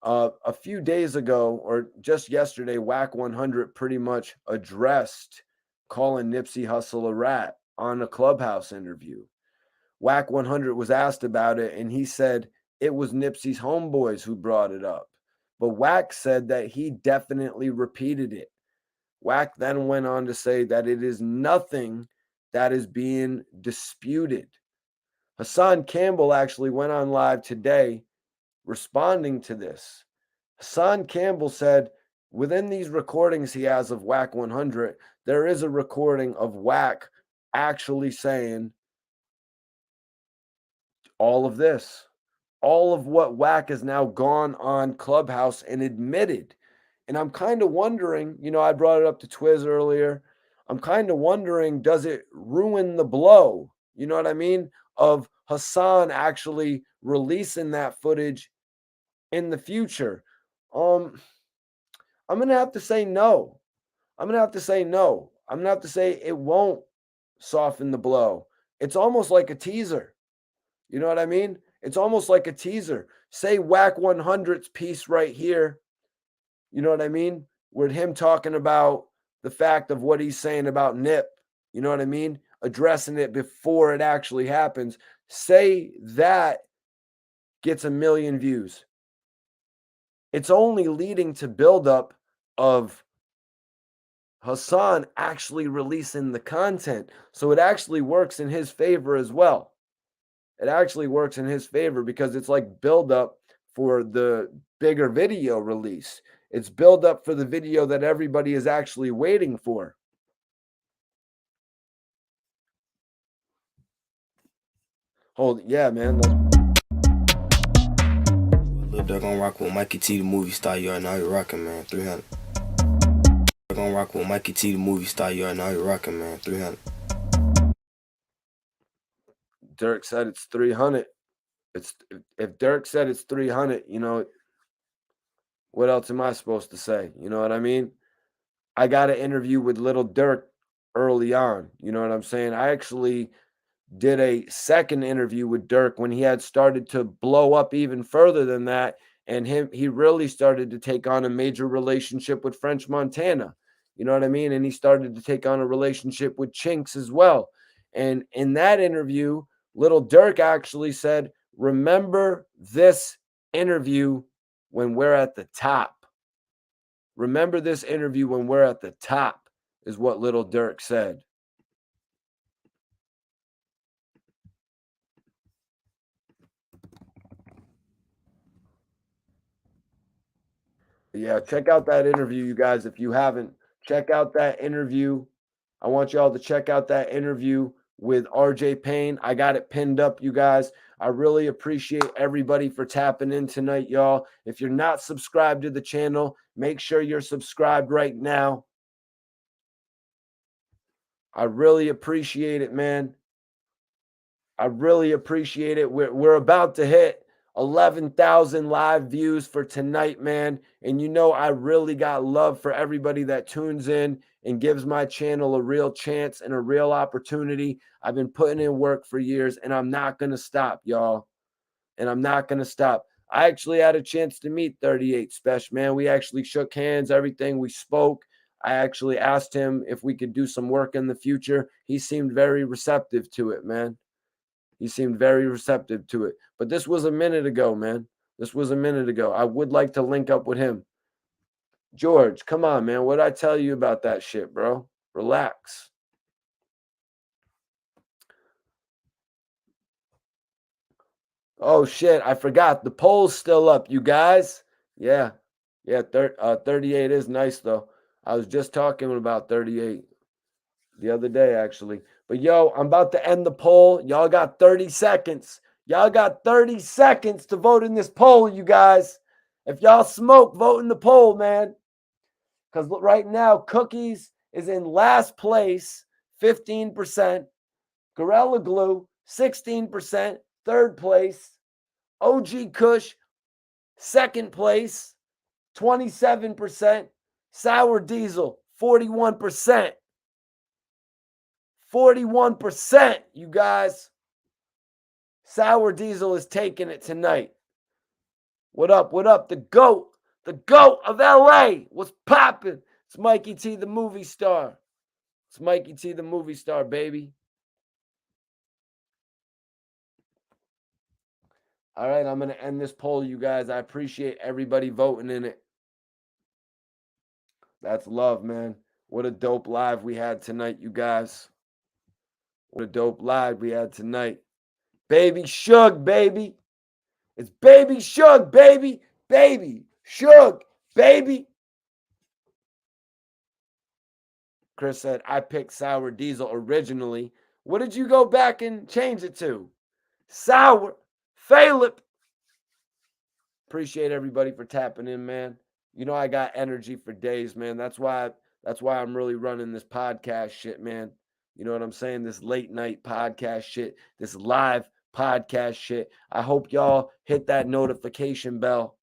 A few days ago, or just yesterday, Wack 100 pretty much addressed calling Nipsey Hussle a rat on a Clubhouse interview. Wack 100 was asked about it, and he said it was Nipsey's homeboys who brought it up. But Wack said that he definitely repeated it. Wack then went on to say that it is nothing that is being disputed. Hassan Campbell actually went on live today responding to this. Hassan Campbell said within these recordings he has of Wack 100, there is a recording of Wack actually saying all of this, all of what Wack has now gone on Clubhouse and admitted. And I'm kind of wondering, you know, I brought it up to Twizz earlier. I'm kind of wondering, does it ruin the blow? You know what I mean? Of Hassan actually releasing that footage in the future. I'm gonna have to say no. I'm gonna have to say no. I'm gonna have to say it won't soften the blow. It's almost like a teaser. You know what I mean? It's almost like a teaser. Say Wack 100's piece right here. You know what I mean? With him talking about the fact of what he's saying about Nip. You know what I mean? Addressing it before it actually happens. Say that gets 1 million views. It's only leading to buildup of Hassan actually releasing the content. So it actually works in his favor as well. It actually works in his favor because it's like buildup for the bigger video release. It's buildup for the video that everybody is actually waiting for. Yeah, man. Lil Durk on rock with Mikey T, the movie star. You already know how you rockin', man. 300. Durk on rock with Mikey T, the movie star. You already know how you rockin', man. 300. Dirk said it's 300. If Dirk said it's 300, you know, what else am I supposed to say? You know what I mean? I got an interview with Little Dirk early on. You know what I'm saying? I actually did a second interview with Dirk when he had started to blow up even further than that. And he really started to take on a major relationship with French Montana. You know what I mean? And he started to take on a relationship with Chinks as well. And in that interview, Little Dirk actually said, remember this interview when we're at the top. Remember this interview when we're at the top, is what Little Dirk said. Yeah, check out that interview, you guys. If you haven't, check out that interview. I want y'all to check out that interview with RJ Payne. I got it pinned up, you guys. I really appreciate everybody for tapping in tonight, y'all. If you're not subscribed to the channel, make sure you're subscribed right now. I really appreciate it, man. I really appreciate it. We're about to hit 11,000 live views for tonight, man. And you know, I really got love for everybody that tunes in and gives my channel a real chance and a real opportunity. I've been putting in work for years, and I'm not going to stop, y'all. And I'm not going to stop. I actually had a chance to meet 38 Special, man. We actually shook hands, everything. We spoke. I actually asked him if we could do some work in the future. He seemed very receptive to it, man. He seemed very receptive to it. But this was a minute ago, man. This was a minute ago. I would like to link up with him. George, come on, man. What did I tell you about that shit, bro? Relax. Oh, shit. I forgot. The poll's still up, you guys. Yeah. Yeah, 38 is nice, though. I was just talking about 38 the other day, actually. But, yo, I'm about to end the poll. Y'all got 30 seconds. Y'all got 30 seconds to vote in this poll, you guys. If y'all smoke, vote in the poll, man. Because right now, Cookies is in last place, 15%. Gorilla Glue, 16%. Third place. OG Kush, second place, 27%. Sour Diesel, 41%. 41%, you guys. Sour Diesel is taking it tonight. What up? What up? The GOAT of LA. What's popping? It's Mikey T, the movie star. It's Mikey T, the movie star, baby. All right, I'm going to end this poll, you guys. I appreciate everybody voting in it. That's love, man. What a dope live we had tonight, you guys. What a dope live we had tonight. Baby Shug, baby. It's Baby Shug, baby. Baby Shug, baby. Chris said, I picked Sour Diesel originally. What did you go back and change it to? Sour Philip. Appreciate everybody for tapping in, man. You know I got energy for days, man. That's why I'm really running this podcast shit, man. You know what I'm saying? This late night podcast shit, this live podcast shit. I hope y'all hit that notification bell.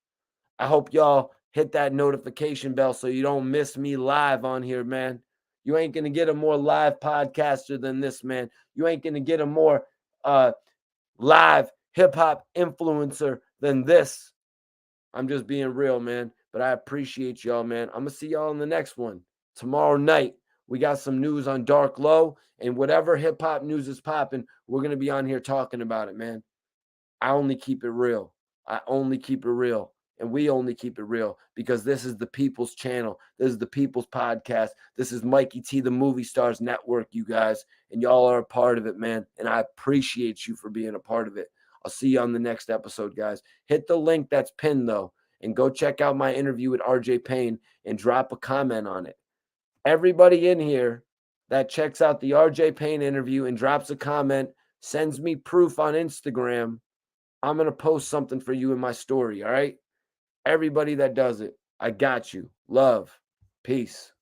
I hope y'all hit that notification bell so you don't miss me live on here, man. You ain't going to get a more live podcaster than this, man. You ain't going to get a more live hip-hop influencer than this. I'm just being real, man. But I appreciate y'all, man. I'm going to see y'all in the next one. Tomorrow night, we got some news on Dark Low. And whatever hip-hop news is popping, we're going to be on here talking about it, man. I only keep it real. I only keep it real. And we only keep it real because this is the people's channel. This is the people's podcast. This is Mikey T, the Movie Stars Network, you guys. And y'all are a part of it, man. And I appreciate you for being a part of it. I'll see you on the next episode, guys. Hit the link that's pinned, though, and go check out my interview with RJ Payne and drop a comment on it. Everybody in here that checks out the RJ Payne interview and drops a comment, sends me proof on Instagram, I'm going to post something for you in my story, all right? Everybody that does it, I got you. Love. Peace.